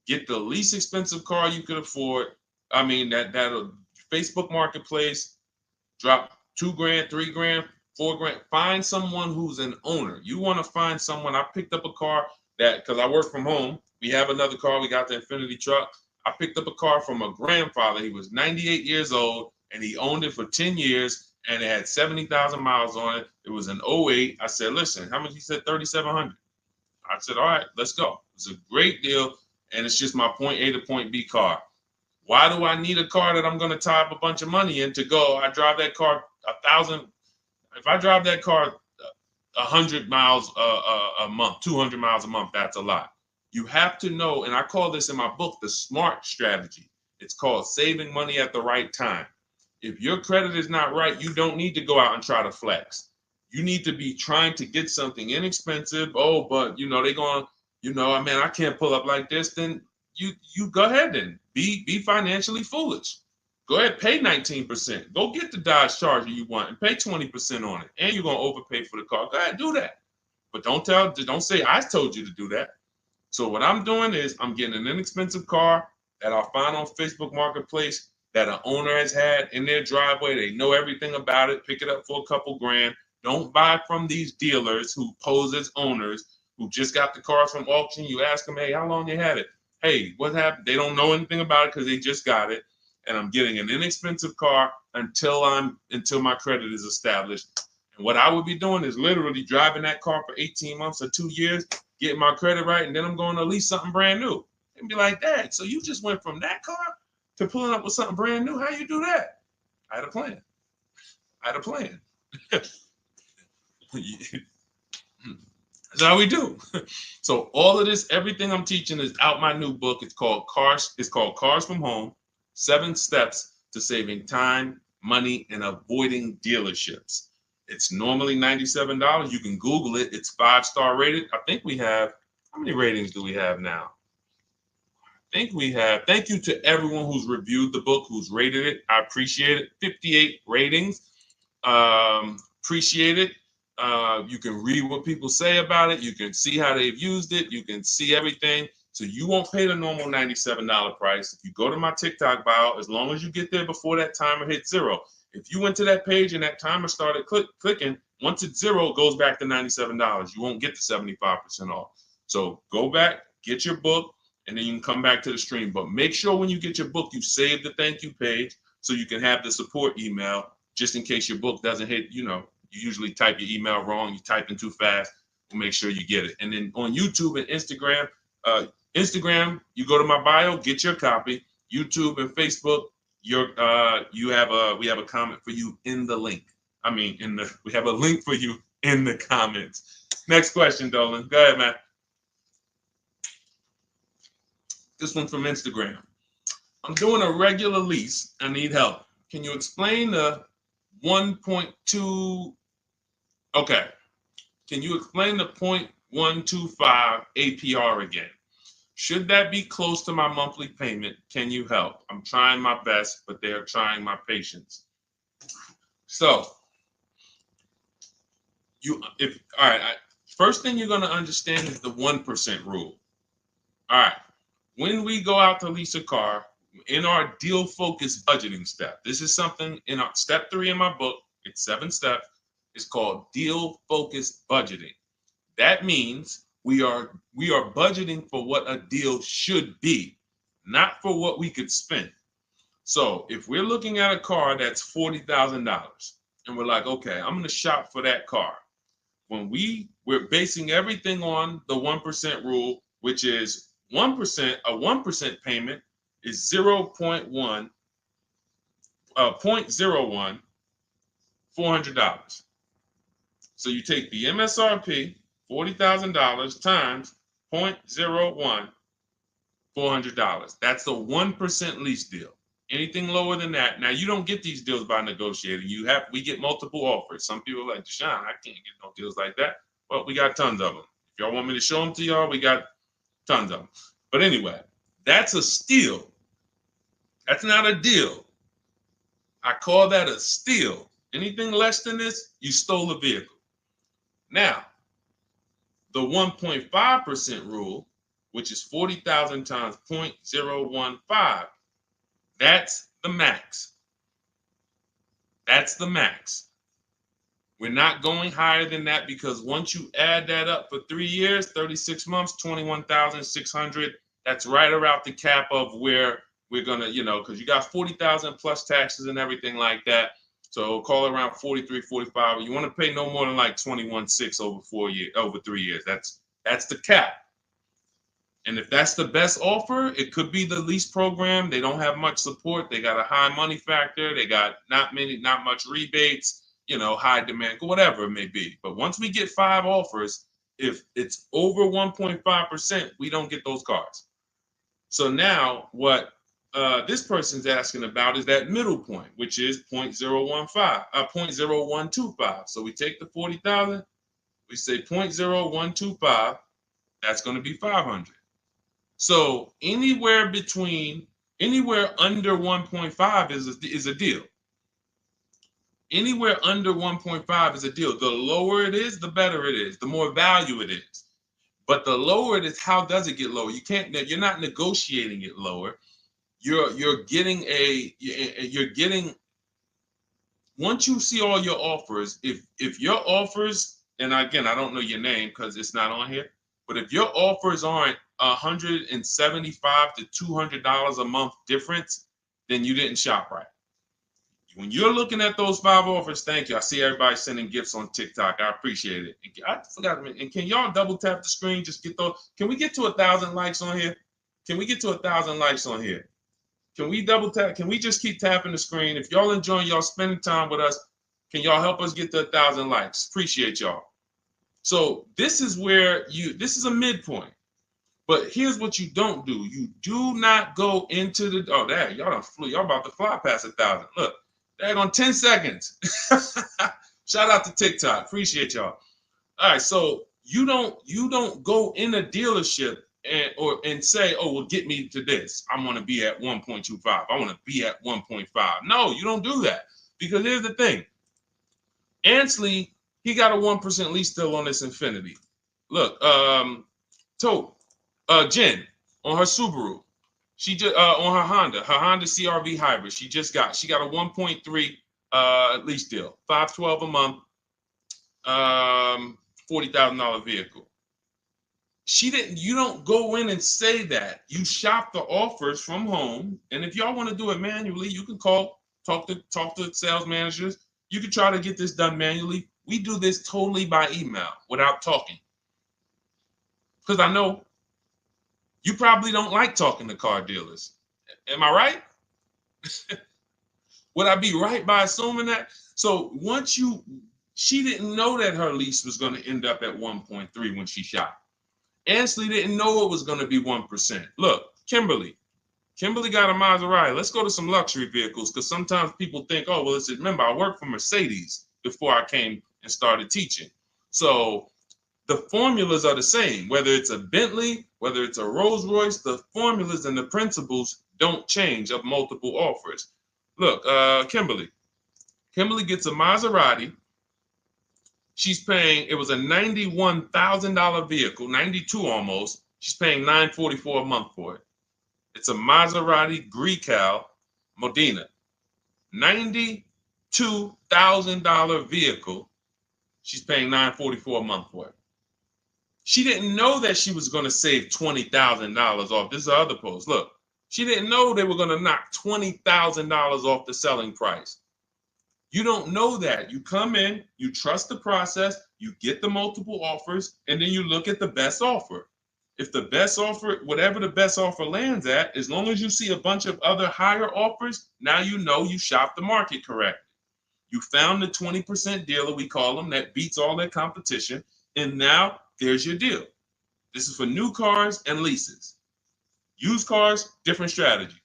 Get the least expensive car you could afford. I mean, that'll Facebook Marketplace, drop $2,000, $3,000, $4,000. Find someone who's an owner. You want to find someone. I picked up a car because I work from home. We have another car. We got the Infinity truck. I picked up a car from a grandfather. He was 98 years old, and he owned it for 10 years, and it had 70,000 miles on it. It was an '08. I said, listen, how much? He said, $3,700. I said, all right, let's go. It's a great deal, and it's just my point A to point B car. Why do I need a car that I'm going to tie up a bunch of money in to go? I drive that car 1,000. If I drive that car 100 miles a month, 200 miles a month, that's a lot. You have to know, and I call this in my book, the SMART strategy. It's called saving money at the right time. If your credit is not right, you don't need to go out and try to flex. You need to be trying to get something inexpensive. Oh, but they're going, man, I can't pull up like this. Then you go ahead and be financially foolish. Go ahead, pay 19%. Go get the Dodge Charger you want and pay 20% on it. And you're gonna overpay for the car. Go ahead, do that. But don't say I told you to do that. So what I'm doing is I'm getting an inexpensive car that I'll find on Facebook Marketplace that an owner has had in their driveway. They know everything about it. Pick it up for a couple grand. Don't buy from these dealers who pose as owners who just got the cars from auction. You ask them, hey, how long you had it? Hey, what happened? They don't know anything about it because they just got it. And I'm getting an inexpensive car until my credit is established. And what I would be doing is literally driving that car for 18 months or 2 years, getting my credit right, and then I'm going to lease something brand new. And be like, Dad, so you just went from that car to pulling up with something brand new? How you do that? I had a plan. That's how we do. So all of this, everything I'm teaching is out my new book. It's called Cars from Home, 7 Steps to Saving Time, Money, and Avoiding Dealerships. It's normally $97. You can Google it. It's 5-star rated. I think we have, how many ratings do we have now? I think we have, thank you to everyone who's reviewed the book, who's rated it. I appreciate it. 58 ratings. Appreciate it. You can read what people say about it. You can see how they've used it. You can see everything. So you won't pay the normal $97 price. If you go to my TikTok bio, as long as you get there before that timer hits 0. If you went to that page and that timer started clicking, once it's 0, it goes back to $97. You won't get the 75% off. So go back, get your book, and then you can come back to the stream. But make sure when you get your book, you save the thank you page so you can have the support email just in case your book doesn't hit, you usually type your email wrong, you type in too fast. We'll make sure you get it. And then on YouTube and Instagram, you go to my bio, get your copy. YouTube and Facebook, we have a comment for you in the link. We have a link for you in the comments. Next question, Dolan. Go ahead, man. This one from Instagram. I'm doing a regular lease. I need help. Can you explain the 1.2? Okay. Can you explain the 0.125 APR again? Should that be close to my monthly payment? Can you help? I'm trying my best, but they're trying my patience. So, first thing you're going to understand is the 1% rule. All right. When we go out to lease a car, in our deal focused budgeting step, this is something in our step 3 in my book. It's 7 steps. It's called deal focused budgeting. That means we are budgeting for what a deal should be, not for what we could spend. So if we're looking at a car that's $40,000 and we're like, okay, I'm going to shop for that car. When we're basing everything on the 1% rule, which is 1%, a 1% payment is 0.01, 0.01, $400. So you take the MSRP, $40,000 times 0.01, $400. That's the 1% lease deal. Anything lower than that, now you don't get these deals by negotiating. We get multiple offers. Some people are like, Deshone, I can't get no deals like that. Well, we got tons of them. If y'all want me to show them to y'all, we got tons of them. But anyway, that's a steal. That's not a deal. I call that a steal. Anything less than this, you stole a vehicle. Now, the 1.5% rule, which is 40,000 times 0.015, that's the max. That's the max. We're not going higher than that because once you add that up for 3 years, 36 months, 21,600, that's right around the cap of where we're gonna, because you got 40,000 plus taxes and everything like that. So call it around 43, 45. You want to pay no more than like 21.6 over 3 years. That's the cap. And if that's the best offer, it could be the lease program. They don't have much support. They got a high money factor. They got not much rebates, high demand, whatever it may be. But once we get 5 offers, if it's over 1.5%, we don't get those cars. So now what this person's asking about is that middle point, which is 0.0125. So we take the 40,000, we say 0.0125, that's going to be 500. So anywhere under 1.5 is a deal. Anywhere under 1.5 is a deal. The lower it is, the better it is, the more value it is. But the lower it is, how does it get lower? You're not negotiating it lower. You're getting once you see all your offers, if your offers, and again, I don't know your name because it's not on here, but if your offers aren't $175 to $200 a month difference, then you didn't shop right. When you're looking at those 5 offers, thank you. I see everybody sending gifts on TikTok. I appreciate it. I forgot. And can y'all double tap the screen? Just get those. Can we get to 1,000 likes on here? Can we get to 1,000 likes on here? Can we double tap? Can we just keep tapping the screen? If y'all enjoying y'all spending time with us, can y'all help us get to 1,000 likes? Appreciate y'all. So this is where this is a midpoint. But here's what you don't do. You do not go into the, y'all done flew. Y'all about to fly past 1,000. Look, on 10 seconds. Shout out to TikTok. Appreciate y'all. All right, so you don't go in a dealership and say, oh, well, get me to this. I want to be at 1.25. I want to be at 1.5. No, you don't do that. Because here's the thing. Ansley, he got a 1% lease deal on this Infiniti. Look, Jen on her Subaru. She just on her Honda CRV hybrid. She got a 1.3 lease deal, $512 a month, $40,000 vehicle. You don't go in and say that. You shop the offers from home, and if y'all want to do it manually, you can talk to sales managers. You can try to get this done manually. We do this totally by email without talking, because I know you probably don't like talking to car dealers. Am I right? Would I be right by assuming that? So she didn't know that her lease was going to end up at 1.3 when she shopped. Ansley didn't know it was going to be 1%. Look, Kimberly got a Maserati. Let's go to some luxury vehicles, because sometimes people think, oh, well, remember, I worked for Mercedes before I came and started teaching. So the formulas are the same, whether it's a Bentley, whether it's a Rolls Royce, the formulas and the principles don't change of multiple offers. Look, Kimberly gets a Maserati. She's paying, it was a $91,000 vehicle, 92 almost. She's paying $944 a month for it. It's a Maserati Grecal Modena, $92,000 vehicle. She's paying $944 a month for it. She didn't know that she was going to save $20,000 off. This is the other post. Look, she didn't know they were going to knock $20,000 off the selling price. You don't know that. You come in, you trust the process, you get the multiple offers, and then you look at the best offer. If the best offer, whatever the best offer lands at, as long as you see a bunch of other higher offers, now you know you shopped the market correctly. You found the 20% dealer, we call them, that beats all their competition, and now there's your deal. This is for new cars and leases. Used cars, different strategy.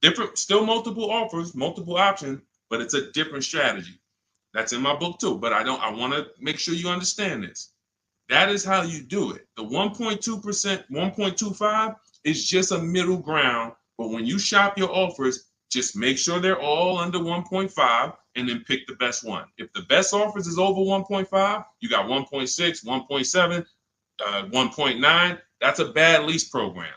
Different, still multiple offers, multiple options, but it's a different strategy. That's in my book too, but I want to make sure you understand this. That is how you do it. The 1.2%, 1.25 is just a middle ground, but when you shop your offers, just make sure they're all under 1.5 and then pick the best one. If the best offers is over 1.5, you got 1.6, 1.7, 1.9. That's a bad lease program.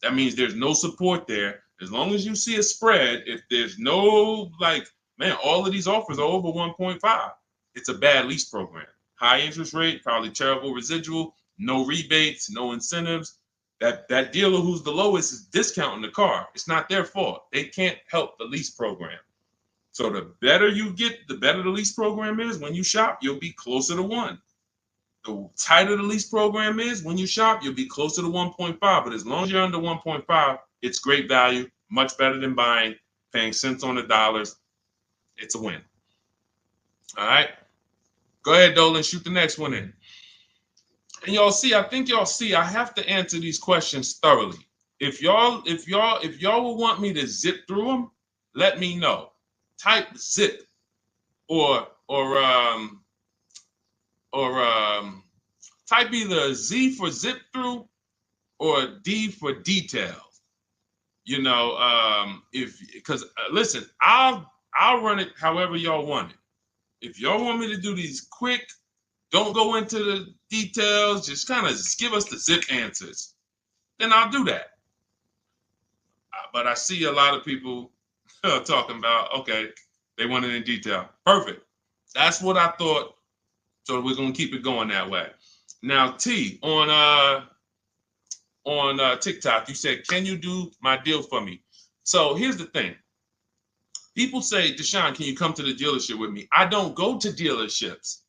That means there's no support there. As long as you see a spread, if there's no, like, man, all of these offers are over 1.5, it's a bad lease program. High interest rate, probably terrible residual, no rebates, no incentives. That dealer who's the lowest is discounting the car. It's not their fault. They can't help the lease program. So the better you get, the better the lease program is. When you shop, you'll be closer to 1. The tighter the lease program is, when you shop, you'll be closer to 1.5. But as long as you're under 1.5, it's great value, much better than buying, paying cents on the dollars. It's a win. All right. Go ahead, Dolan, shoot the next one in. And I think y'all see, I have to answer these questions thoroughly. If y'all will want me to zip through them, let me know. Type zip or type either Z for zip through or D for details. You know, because listen, I'll run it however y'all want it. If y'all want me to do these quick, don't go into the details, just kind of give us the zip answers, then I'll do that. But I see a lot of people talking about, okay, they want it in detail. Perfect. That's what I thought. So we're gonna keep it going that way. Now, T, on TikTok, you said, "Can you do my deal for me?" So here's the thing. People say, "Deshone, can you come to the dealership with me?" I don't go to dealerships.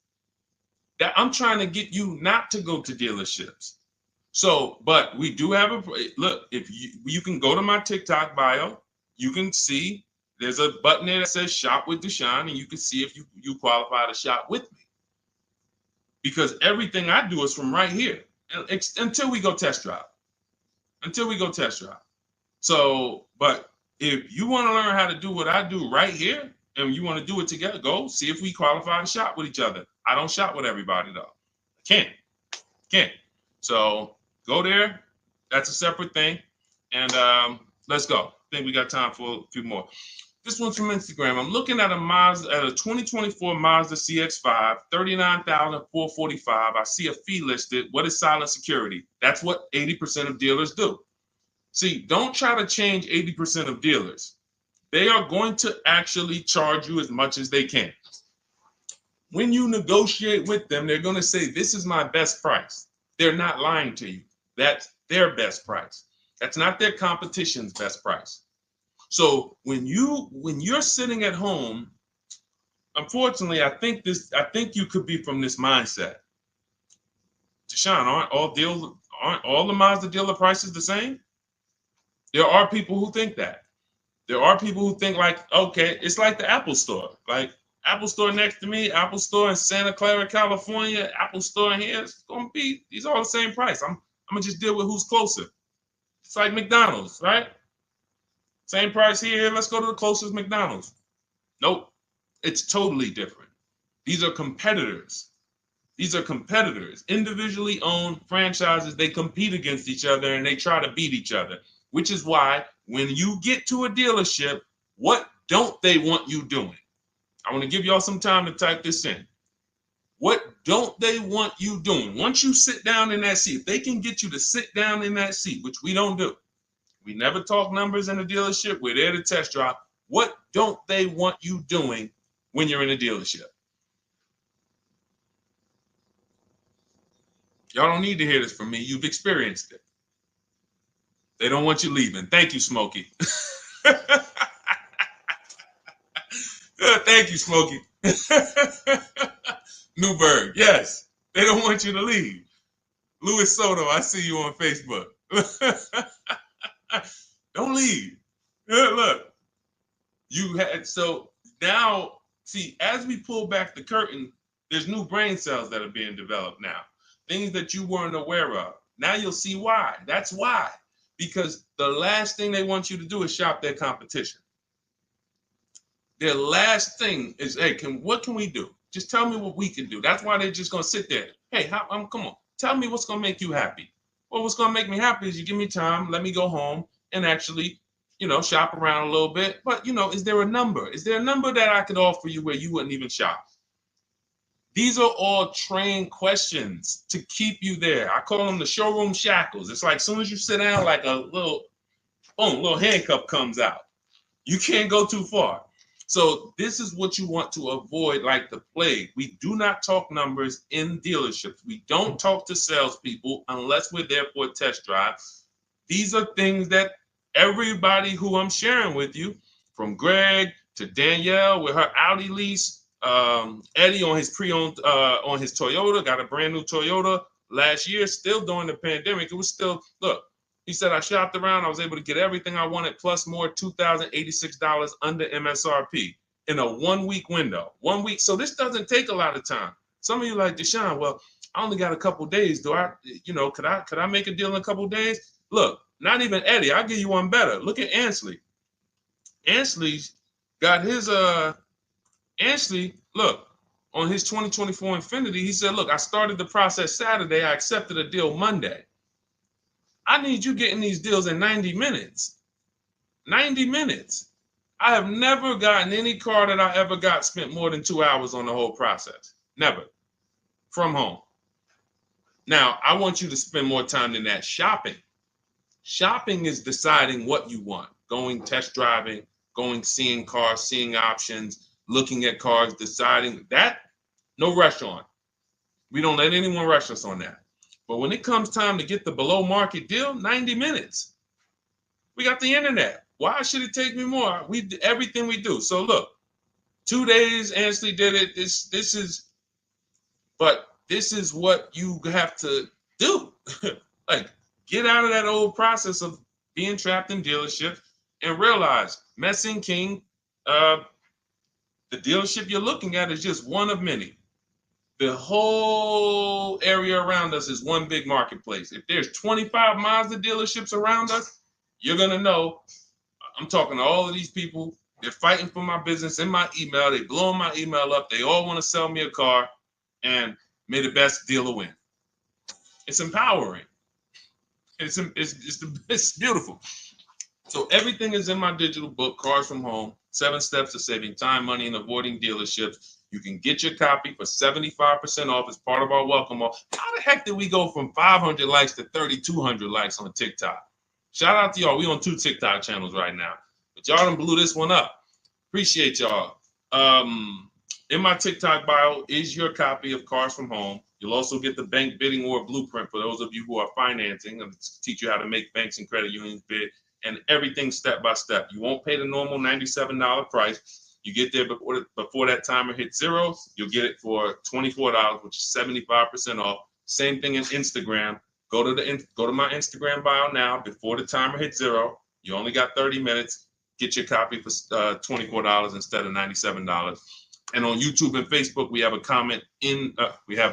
That I'm trying to get you not to go to dealerships. So, but we do have a look. If you can go to my TikTok bio, you can see there's a button there that says "Shop with Deshone," and you can see if you qualify to shop with me. Because everything I do is from right here until we go test drive. Until we go test drive. So, but if you want to learn how to do what I do right here, and you want to do it together, go see if we qualify to shop with each other. I don't shop with everybody though. I can't. So go there. That's a separate thing. And let's go. I think we got time for a few more. This one's from Instagram. I'm looking at a 2024 Mazda CX-5, $39,445. I see a fee listed. What is silent security? That's what 80% of dealers do. See, don't try to change 80% of dealers. They are going to actually charge you as much as they can. When you negotiate with them, they're going to say, "This is my best price." They're not lying to you. That's their best price. That's not their competition's best price. So when you're sitting at home, unfortunately, I think you could be from this mindset. Deshone, aren't all the Mazda dealer prices the same? There are people who think that. There are people who think like, okay, it's like the Apple Store. Like Apple Store next to me, Apple Store in Santa Clara, California, Apple Store in here, it's gonna be, these are all the same price. I'm gonna just deal with who's closer. It's like McDonald's, right? Same price here, let's go to the closest McDonald's. Nope, it's totally different. These are competitors. These are competitors, individually owned franchises. They compete against each other and they try to beat each other, which is why when you get to a dealership, what don't they want you doing? I want to give y'all some time to type this in. What don't they want you doing? Once you sit down in that seat, if they can get you to sit down in that seat, which we don't do. We never talk numbers in a dealership. We're there to test drive. What don't they want you doing when you're in a dealership? Y'all don't need to hear this from me. You've experienced it. They don't want you leaving. Thank you, Smokey. Thank you, Smokey. Newberg, yes. They don't want you to leave. Luis Soto, I see you on Facebook. Don't leave. Look, you had, so now, see, as we pull back the curtain, there's new brain cells that are being developed now, things that you weren't aware of. Now you'll see why. That's why. Because the last thing they want you to do is shop their competition. Their last thing is, hey, what can we do? Just tell me what we can do. That's why they're just gonna sit there. Hey, come on, tell me what's gonna make you happy. Well, what's gonna make me happy is you give me time, let me go home and actually, shop around a little bit. But is there a number? Is there a number that I could offer you where you wouldn't even shop? These are all trained questions to keep you there. I call them the showroom shackles. It's like as soon as you sit down, like a little, boom, little handcuff comes out. You can't go too far. So this is what you want to avoid like the plague. We do not talk numbers in dealerships. We don't talk to salespeople unless we're there for a test drive. These are things that everybody who I'm sharing with you, from Greg to Danielle with her Audi lease, Eddie on his pre-owned, on his Toyota, got a brand new Toyota last year, still during the pandemic. It was still, look, he said, I shopped around. I was able to get everything I wanted, plus more, $2,086 under MSRP in a 1 week window. 1 week. So this doesn't take a lot of time. Some of you like, Deshone, well, I only got a couple days. Could I make a deal in a couple days? Look, not even Eddie. I'll give you one better. Look at Ansley. Ansley's got his, Ansley, look, on his 2024 Infiniti, he said, look, I started the process Saturday. I accepted a deal Monday. I need you getting these deals in 90 minutes. 90 minutes. I have never gotten any car that I ever got spent more than 2 hours on the whole process. Never. From home. Now, I want you to spend more time than that shopping. Shopping is deciding what you want. Going test driving, going seeing cars, seeing options, looking at cars, deciding that. No rush on. We don't let anyone rush us on that. But when it comes time to get the below market deal, 90 minutes. We got the internet. Why should it take me more? We do everything we do. So look, 2 days, Ansley did it. This is what you have to do. Like, get out of that old process of being trapped in dealership and realize, Messing King, the dealership you're looking at is just one of many. The whole area around us is one big marketplace. If there's 25 Mazda dealerships around us, you're going to know. I'm talking to all of these people. They're fighting for my business in my email. They blowing my email up. They all want to sell me a car, and may the best dealer win. It's empowering. It's beautiful. So everything is in my digital book, Cars from Home, 7 Steps to Saving Time, Money, and Avoiding Dealerships. You can get your copy for 75% off as part of our welcome offer. How the heck did we go from 500 likes to 3,200 likes on TikTok? Shout out to y'all. We on 2 TikTok channels right now. But y'all done blew this one up. Appreciate y'all. In my TikTok bio is your copy of Cars from Home. You'll also get the bank bidding war blueprint for those of you who are financing, and teach you how to make banks and credit unions bid, and everything step by step. You won't pay the normal $97 price. You get there before that timer hits 0. You'll get it for $24, which is 75% off. Same thing in Instagram. Go to my Instagram bio now. Before the timer hits 0, you only got 30 minutes. Get your copy for $24 instead of $97. And on YouTube and Facebook, we have a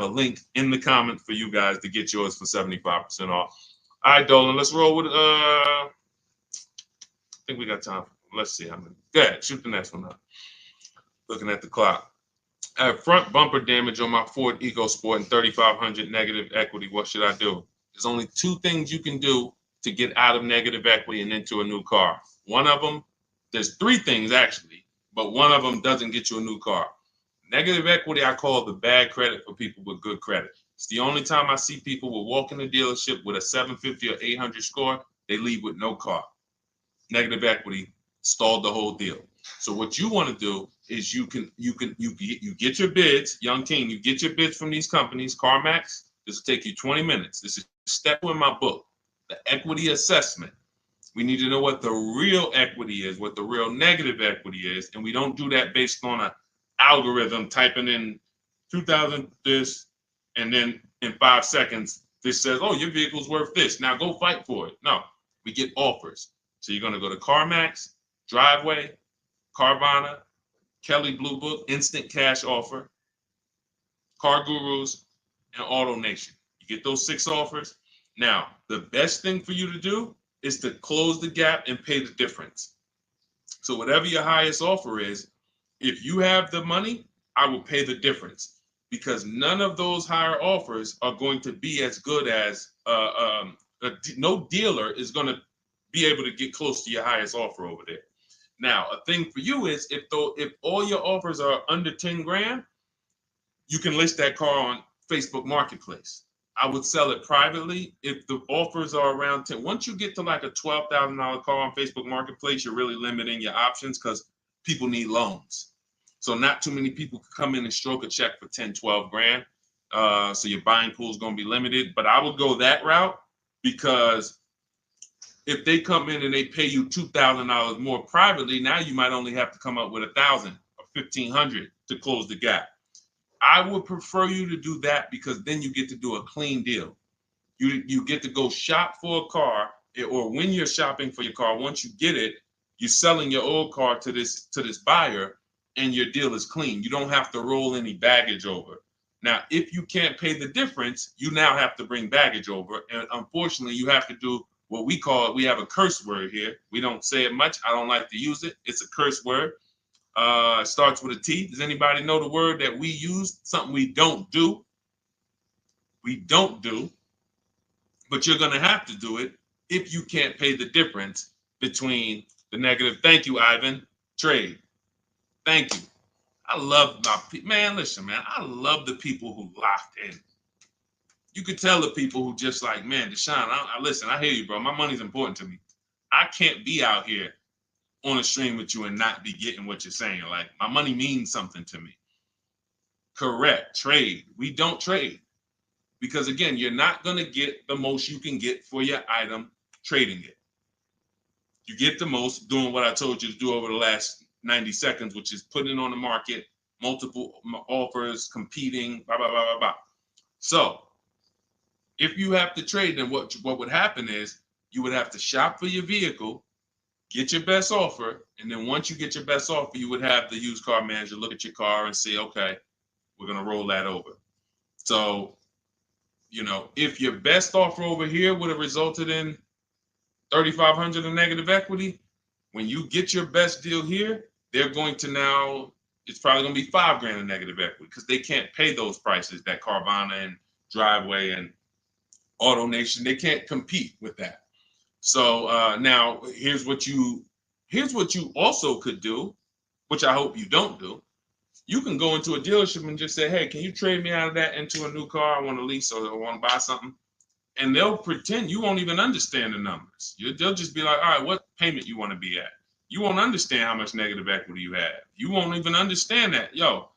link in the comment for you guys to get yours for 75% off. All right, Dolan, let's roll with I think we got time. Let's see how many. Go ahead, shoot the next one up. Looking at the clock. I have front bumper damage on my Ford EcoSport and 3,500 negative equity. What should I do? There's only 2 things you can do to get out of negative equity and into a new car. One of them, there's 3 things actually, but one of them doesn't get you a new car. Negative equity, I call the bad credit for people with good credit. It's the only time I see people will walk in the dealership with a 750 or 800 score, they leave with no car. Negative equity stalled the whole deal. So what you want to do is you get your bids, Young King, you get your bids from these companies, CarMax. This will take you 20 minutes. This is step 2 in my book, the equity assessment. We need to know what the real equity is, what the real negative equity is, and we don't do that based on an algorithm typing in 2,000 this, and then in 5 seconds This says, oh, your vehicle's worth this. Now go fight for it. No, we get offers. So you're going to go to CarMax, Driveway, Carvana, Kelly Blue Book, Instant Cash Offer, Car Gurus, and Auto Nation. You get those 6 offers. Now, the best thing for you to do is to close the gap and pay the difference. So whatever your highest offer is, if you have the money, I will pay the difference, because none of those higher offers are going to be as good as no dealer is going to be able to get close to your highest offer over there. Now, a thing for you is if all your offers are under 10 grand, you can list that car on Facebook Marketplace. I would sell it privately if the offers are around 10. Once you get to like a $12,000 car on Facebook Marketplace, you're really limiting your options because people need loans. So not too many people can come in and stroke a check for 10, 12 grand. So your buying pool is going to be limited. But I would go that route, because if they come in and they pay you $2,000 more privately, now you might only have to come up with $1,000 or $1,500 to close the gap. I would prefer you to do that, because then you get to do a clean deal. You get to go shop for a car, or when you're shopping for your car, once you get it, you're selling your old car to this buyer, and your deal is clean. You don't have to roll any baggage over. Now, if you can't pay the difference, you now have to bring baggage over. And unfortunately, you have to do what we have a curse word here. We don't say it much. I don't like to use it. It's a curse word. It starts with a T. Does anybody know the word that we use? Something we don't do. We don't do. But you're going to have to do it if you can't pay the difference between the negative. Thank you, Ivan. Trade. Thank you. I love my people. Man, listen, man. I love the people who locked in. You could tell the people who just like, man, Deshone, listen, I hear you, bro. My money's important to me. I can't be out here on a stream with you and not be getting what you're saying. Like, my money means something to me. Correct. Trade. We don't trade, because again, you're not going to get the most you can get for your item trading it. You get the most doing what I told you to do over the last 90 seconds, which is putting it on the market, multiple offers, competing, blah, blah, blah, blah, blah. So if you have to trade, then what would happen is you would have to shop for your vehicle, get your best offer, and then once you get your best offer, you would have the used car manager look at your car and say, okay, we're going to roll that over. So, you know, if your best offer over here would have resulted in $3,500 in negative equity, when you get your best deal here, they're going to now, it's probably going to be $5 grand in negative equity, because they can't pay those prices that Carvana and Driveway and Auto Nation, they can't compete with that. So now here's what you also could do, which I hope you don't do. You can go into a dealership and just say, hey, can you trade me out of that into a new car? I want to lease or I want to buy something. And they'll pretend you won't even understand the numbers. They'll just be like, all right, what payment you want to be at? You won't understand how much negative equity you have. You won't even understand that. Yo,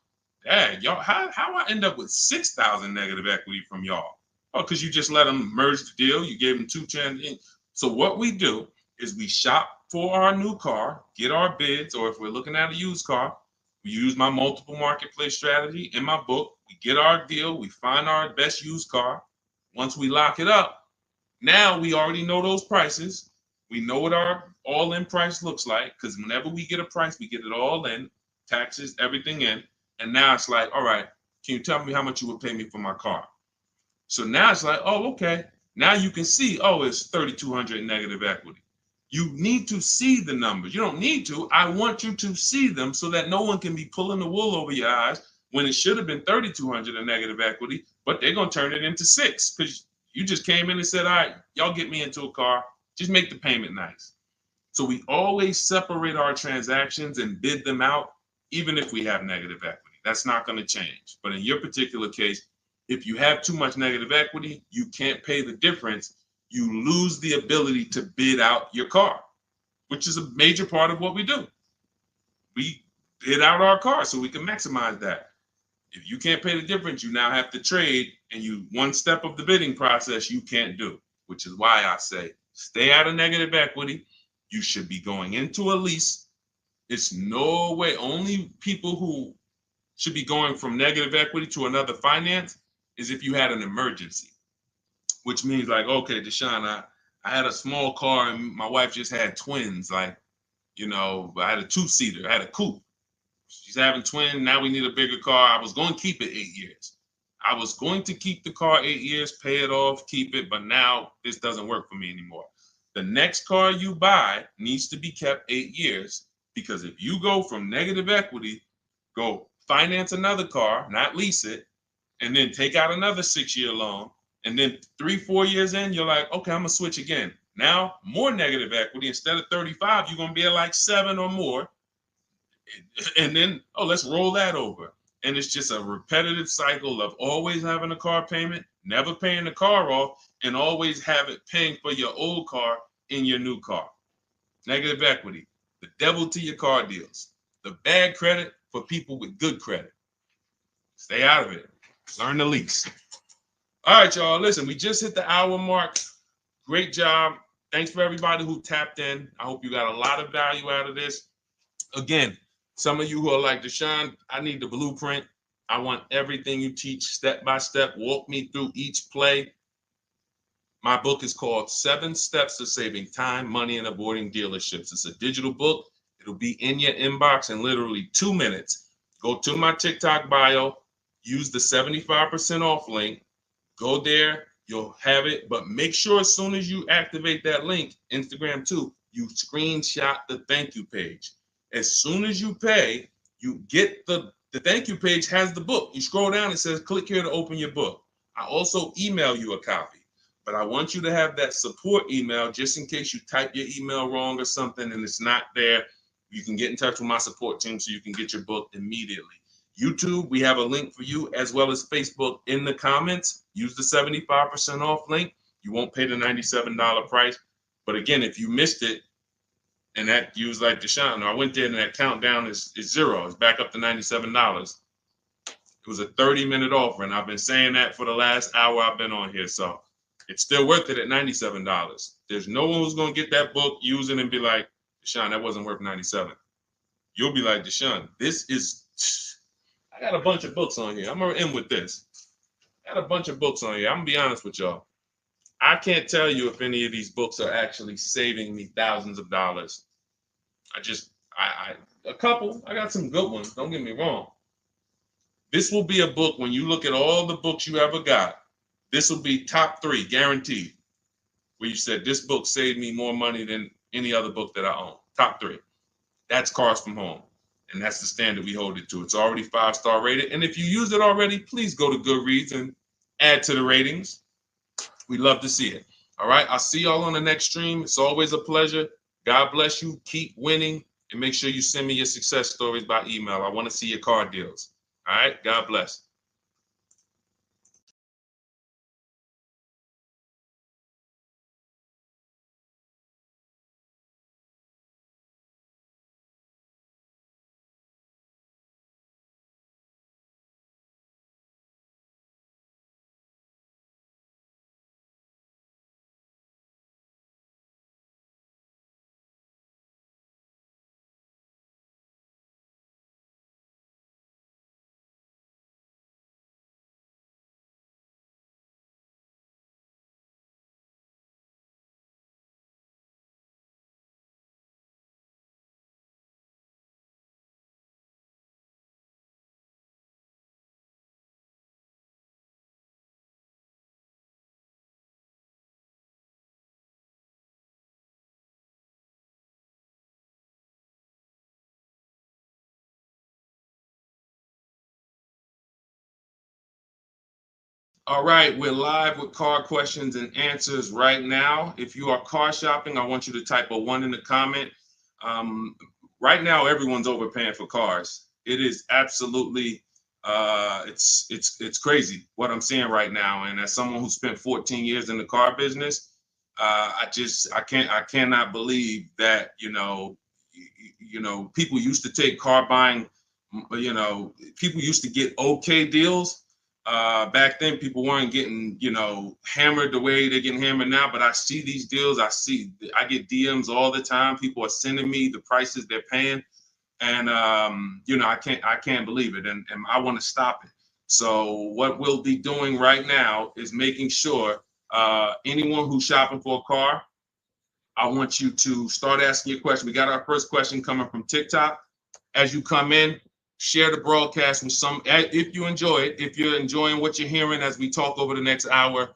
dad, y'all, how I end up with 6,000 negative equity from y'all? Oh, because you just let them merge the deal. You gave them 2 chances. So what we do is we shop for our new car, get our bids, or if we're looking at a used car, we use my multiple marketplace strategy in my book. We get our deal. We find our best used car. Once we lock it up, now we already know those prices. We know what our all-in price looks like, because whenever we get a price, we get it all in, taxes, everything in. And now it's like, all right, can you tell me how much you would pay me for my car? So now it's like, oh, okay. Now you can see, oh, it's 3,200 in negative equity. You need to see the numbers. You don't need to. I want you to see them so that no one can be pulling the wool over your eyes when it should have been 3,200 in negative equity, but they're going to turn it into 6 because you just came in and said, all right, y'all get me into a car. Just make the payment nice. So we always separate our transactions and bid them out, even if we have negative equity. That's not going to change. But in your particular case, if you have too much negative equity, you can't pay the difference. You lose the ability to bid out your car, which is a major part of what we do. We bid out our car so we can maximize that. If you can't pay the difference, you now have to trade, and one step of the bidding process you can't do, which is why I say stay out of negative equity. You should be going into a lease. It's no way. Only people who should be going from negative equity to another finance is if you had an emergency. which means like, okay, Deshone, I had a small car and my wife just had twins. Like, you know, I had a two-seater, I had a coupe. She's having twins. Now we need a bigger car. I was going to keep it 8 years. I was going to keep the car 8 years, pay it off, keep it, but now this doesn't work for me anymore. The next car you buy needs to be kept 8 years, because if you go from negative equity, go finance another car, not lease it, and then take out another 6-year loan, and then 3-4 years in, you're like, okay, I'm gonna switch again. Now more negative equity. Instead of 35, you're gonna be at like 7 or more. And then, oh, let's roll that over. And it's just a repetitive cycle of always having a car payment, never paying the car off, and always have it paying for your old car in your new car. Negative equity, the devil to your car deals. The bad credit for people with good credit. Stay out of it. Learn the lease. All right, y'all. Listen, we just hit the hour mark. Great job. Thanks for everybody who tapped in. I hope you got a lot of value out of this. Again, some of you who are like, Deshone, I need the blueprint. I want everything you teach step by step. Walk me through each play. My book is called 7 Steps to Saving Time, Money, and Avoiding Dealerships. It's a digital book. It'll be in your inbox in literally 2 minutes. Go to my TikTok bio, use the 75% off link. Go there, you'll have it. But make sure as soon as you activate that link, Instagram too, you screenshot the thank you page. As soon as you pay, you get the thank you page has the book. You scroll down, it says click here to open your book. I also email you a copy, but I want you to have that support email just in case you type your email wrong or something and it's not there. You can get in touch with my support team so you can get your book immediately. YouTube, we have a link for you, as well as Facebook in the comments. Use the 75% off link. You won't pay the $97 price. But again, if you missed it, and that you was like, Deshone, I went there and that countdown is 0. It's back up to $97. It was a 30-minute offer, and I've been saying that for the last hour I've been on here. So it's still worth it at $97. There's no one who's going to get that book, use it, and be like, Deshone, that wasn't worth $97. You'll be like, Deshone, this is, I got a bunch of books on here. I'm going to end with this. I got a bunch of books on here. I'm going to be honest with y'all. I can't tell you if any of these books are actually saving me thousands of dollars. A couple. I got some good ones. Don't get me wrong. This will be a book, when you look at all the books you ever got, this will be top 3, guaranteed. Where you said, this book saved me more money than any other book that I own. Top 3. That's Cars from Home. And that's the standard we hold it to. It's already 5-star rated. And if you use it already, please go to Goodreads and add to the ratings. We'd love to see it. All right. I'll see y'all on the next stream. It's always a pleasure. God bless you. Keep winning. And make sure you send me your success stories by email. I want to see your car deals. All right. God bless. All right, we're live with car questions and answers right now. If you are car shopping, I want you to type a 1 in the comment. Right now, everyone's overpaying for cars. It is absolutely, it's crazy what I'm seeing right now. And as someone who spent 14 years in the car business, I cannot believe that people used to take car buying. People used to get okay deals. Back then, people weren't getting, hammered the way they're getting hammered now. But I see these deals. I get DMs all the time. People are sending me the prices they're paying, and I can't believe it, and I want to stop it. So what we'll be doing right now is making sure Anyone who's shopping for a car, I want you to start asking your question. We got our first question coming from TikTok. As you come in, share the broadcast with some, if you enjoy it, if you're enjoying what you're hearing as we talk over the next hour,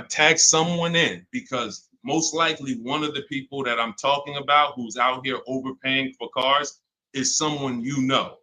tag someone in, because most likely one of the people that I'm talking about who's out here overpaying for cars is someone you know.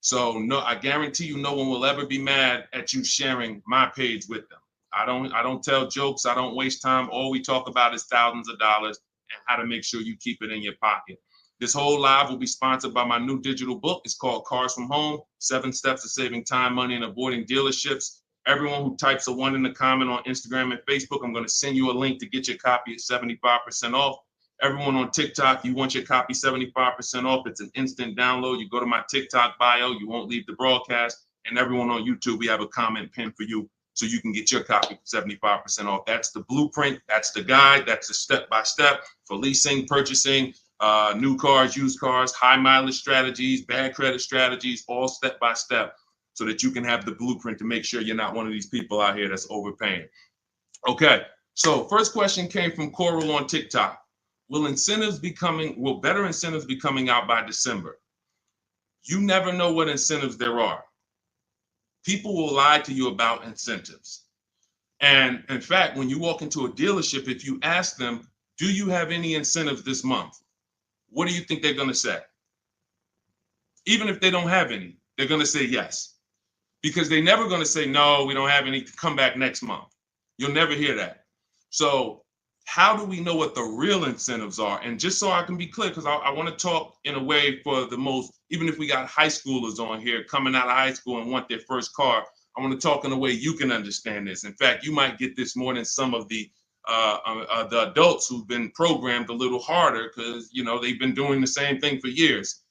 So no, I guarantee you no one will ever be mad at you sharing my page with them. I don't tell jokes. I don't waste time. All we talk about is thousands of dollars and how to make sure you keep it in your pocket. This whole live will be sponsored by my new digital book. It's called Cars from Home, 7 Steps to Saving Time, Money, and Avoiding Dealerships. Everyone who types a 1 in the comment on Instagram and Facebook, I'm going to send you a link to get your copy at 75% off. Everyone on TikTok, you want your copy 75% off. It's an instant download. You go to my TikTok bio, you won't leave the broadcast. And everyone on YouTube, we have a comment pin for you so you can get your copy for 75% off. That's the blueprint. That's the guide. That's the step-by-step for leasing, purchasing, new cars, used cars, high mileage strategies, bad credit strategies, all step-by-step so that you can have the blueprint to make sure you're not one of these people out here that's overpaying. Okay, so first question came from Coral on TikTok. Will better incentives be coming out by December? You never know what incentives there are. People will lie to you about incentives. And in fact, when you walk into a dealership, if you ask them, do you have any incentives this month? What do you think they're going to say? Even if they don't have any, they're going to say yes. Because they're never going to say, no, we don't have any, come back next month. You'll never hear that. So how do we know what the real incentives are? And just so I can be clear, because I want to talk in a way for the most, even if we got high schoolers on here coming out of high school and want their first car, I want to talk in a way you can understand this. In fact, you might get this more than some of the adults who've been programmed a little harder because, you know, they've been doing the same thing for years.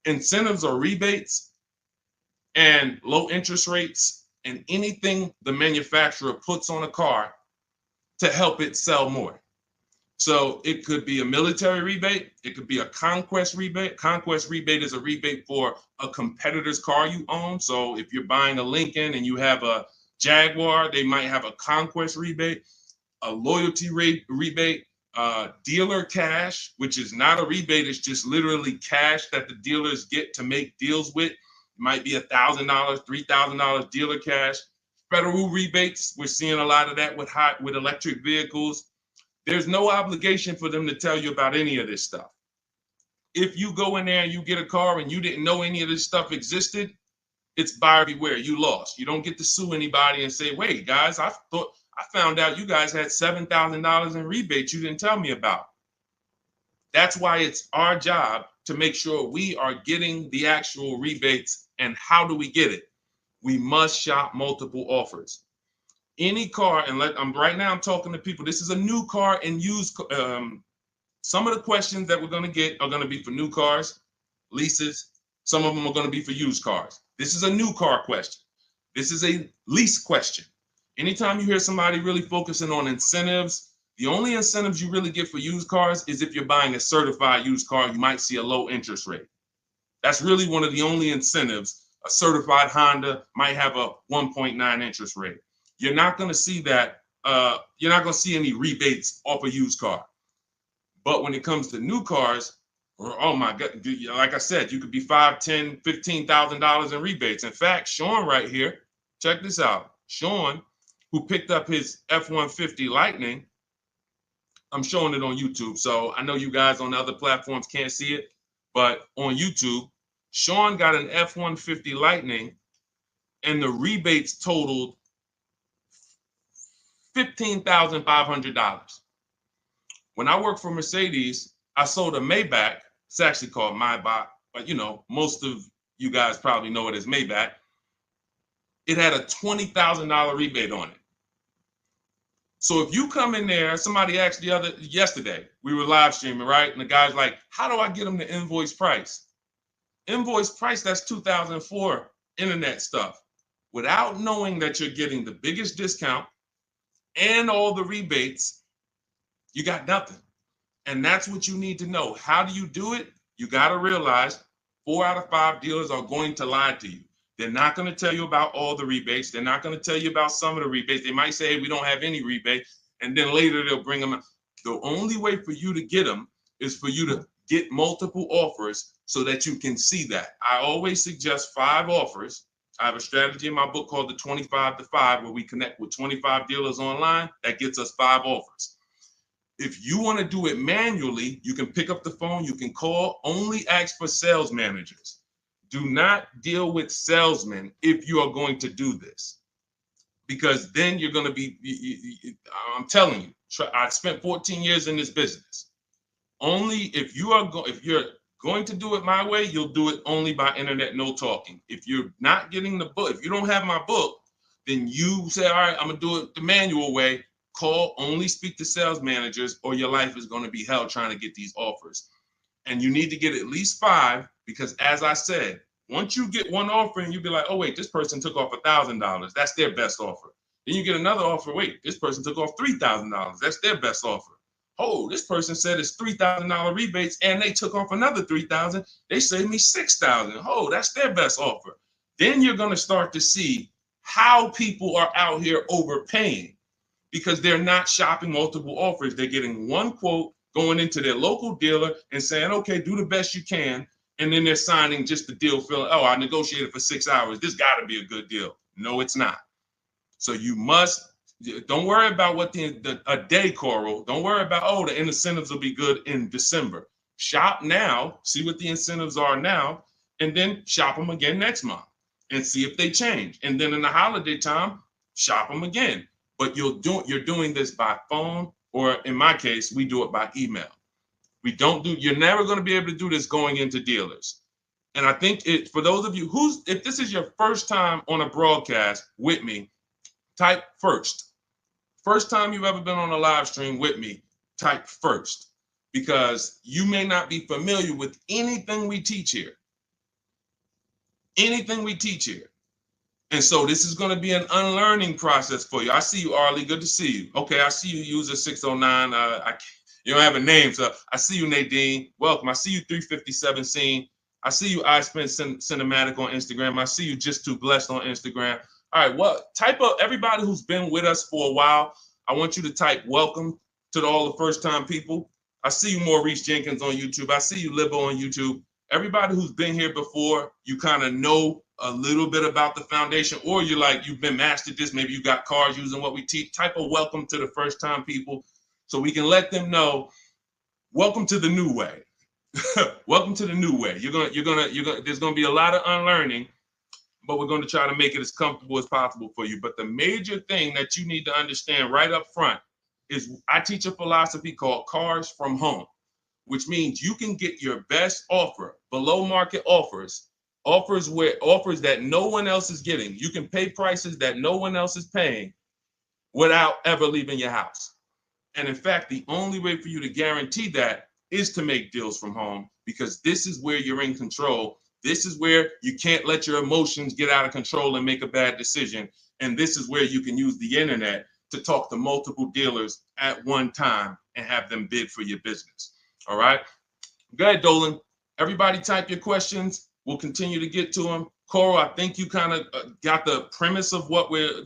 Incentives or rebates and low interest rates and anything the manufacturer puts on a car to help it sell more. So it could be a military rebate. It could be a conquest rebate. Conquest rebate is a rebate for a competitor's car you own. So if you're buying a Lincoln and you have a Jaguar, they might have a conquest rebate, a loyalty rebate, dealer cash, which is not a rebate. It's just literally cash that the dealers get to make deals with. It might be $1,000, $3,000 dealer cash. Federal rebates, we're seeing a lot of that with electric vehicles. There's no obligation for them to tell you about any of this stuff. If you go in there and you get a car and you didn't know any of this stuff existed, it's buyer beware. You lost. You don't get to sue anybody and say, wait, guys, I found out you guys had $7,000 in rebates you didn't tell me about. That's why it's our job to make sure we are getting the actual rebates. And how do we get it? We must shop multiple offers. Any car, and right now I'm talking to people. This is a new car and used. Some of the questions that we're going to get are going to be for new cars, leases. Some of them are going to be for used cars. This is a new car question. This is a lease question. Anytime you hear somebody really focusing on incentives, the only incentives you really get for used cars is if you're buying a certified used car, you might see a low interest rate. That's really one of the only incentives. A certified Honda might have a 1.9 interest rate. You're not going to see that. You're not going to see any rebates off a used car. But when it comes to new cars, oh my God, like I said, you could be $5,000, $10,000, $15,000 in rebates. In fact, Sean right here, check this out. Sean, who picked up his F-150 Lightning, I'm showing it on YouTube. So I know you guys on the other platforms can't see it, but on YouTube, Sean got an F-150 Lightning and the rebates totaled $15,500. When I worked for Mercedes, I sold a Maybach. It's actually called Maybach, but you know, most of you guys probably know it as Maybach. It had a $20,000 rebate on it. So if you come in there, somebody asked yesterday, we were live streaming, right? And the guy's like, how do I get them the invoice price? Invoice price, that's 2004 internet stuff. Without knowing that you're getting the biggest discount and all the rebates, you got nothing. And that's what you need to know. How do you do it? You got to realize 4 out of 5 dealers are going to lie to you. They're not going to tell you about all the rebates. They're not going to tell you about some of the rebates. They might say, hey, we don't have any rebate. And then later they'll bring them. The only way for you to get them is for you to get multiple offers so that you can see that. I always suggest 5 offers. I have a strategy in my book called the 25 to 5, where we connect with 25 dealers online. That gets us 5 offers. If you want to do it manually, you can pick up the phone, you can call, only ask for sales managers. Do not deal with salesmen if you are going to do this, because then you're going to be, I'm telling you, I spent 14 years in this business. Only if you're going to do it my way, you'll do it only by internet, no talking. If you're not getting the book, if you don't have my book, then you say, all right, I'm going to do it the manual way. Call, only speak to sales managers, or your life is going to be hell trying to get these offers. And you need to get at least 5, because as I said, once you get one offer and you be like, oh, wait, this person took off $1,000. That's their best offer. Then you get another offer. Wait, this person took off $3,000. That's their best offer. Oh, this person said it's $3,000 rebates and they took off another $3,000. They saved me $6,000. Oh, that's their best offer. Then you're going to start to see how people are out here overpaying, because they're not shopping multiple offers. They're getting one quote, going into their local dealer and saying, okay, do the best you can. And then they're signing just the deal, feeling, oh, I negotiated for 6 hours. This got to be a good deal. No, it's not. So you must, don't worry about what a day, Coral. Don't worry about, oh, the incentives will be good in December. Shop now, see what the incentives are now, and then shop them again next month and see if they change. And then in the holiday time, shop them again. But you're doing this by phone, or in my case, we do it by email. You're never going to be able to do this going into dealers. And I think for those of you if this is your first time on a broadcast with me, type first. First time you've ever been on a live stream with me, type first, because you may not be familiar with anything we teach here. Anything we teach here. And so this is going to be an unlearning process for you. I see you, Arlie. Good to see you. Okay, I see you, user 609. You don't have a name, so I see you, Nadine. Welcome. I see you, 357 Scene. I see you, I Spent Cinematic on Instagram. I see you, Just Too Blessed on Instagram. All right, well, type up everybody who's been with us for a while. I want you to type welcome to all the first-time people. I see you, Maurice Jenkins on YouTube. I see you, Libo on YouTube. Everybody who's been here before, you kind of know a little bit about the foundation, or you've been mastered this. Maybe you got cars using what we teach. Type a welcome to the first-time people, so we can let them know, welcome to the new way. Welcome to the new way. There's gonna be a lot of unlearning, but we're going to try to make it as comfortable as possible for you. But the major thing that you need to understand right up front is I teach a philosophy called cars from home, which means you can get your best offer, below market offers that no one else is getting. You can pay prices that no one else is paying without ever leaving your house. And in fact, the only way for you to guarantee that is to make deals from home, because this is where you're in control. This is where you can't let your emotions get out of control and make a bad decision. And this is where you can use the internet to talk to multiple dealers at one time and have them bid for your business. All right. Go ahead, Dolan. Everybody type your questions. We'll continue to get to them. Coral, I think you kind of got the premise of what we're,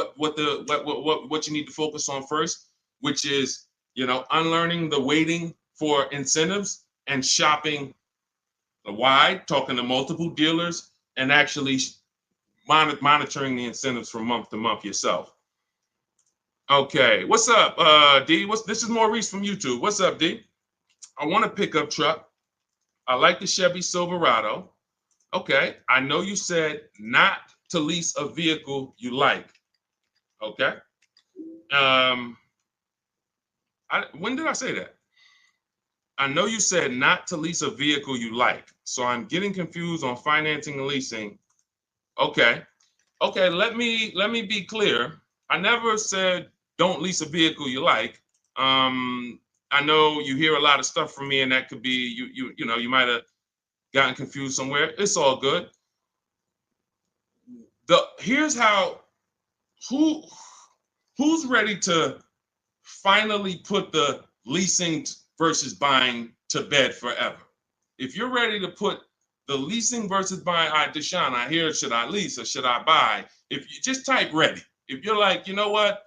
what you need to focus on first, which is, unlearning the waiting for incentives and shopping wide, talking to multiple dealers, and actually monitoring the incentives from month to month yourself. Okay, what's up, D? This is Maurice from YouTube. What's up, D? I want a pickup truck. I like the Chevy Silverado. Okay, I know you said not to lease a vehicle you like. Okay. When did I say that? I know you said not to lease a vehicle you like. So I'm getting confused on financing and leasing. Okay. Okay, let me be clear. I never said don't lease a vehicle you like. I know you hear a lot of stuff from me, and that could be you might have gotten confused somewhere. It's all good. Here's how who's ready to finally put the leasing versus buying to bed forever. If you're ready to put The leasing versus buying. All right, Deshone, I hear, should I lease or should I buy? If you just type ready. If you're like, you know what?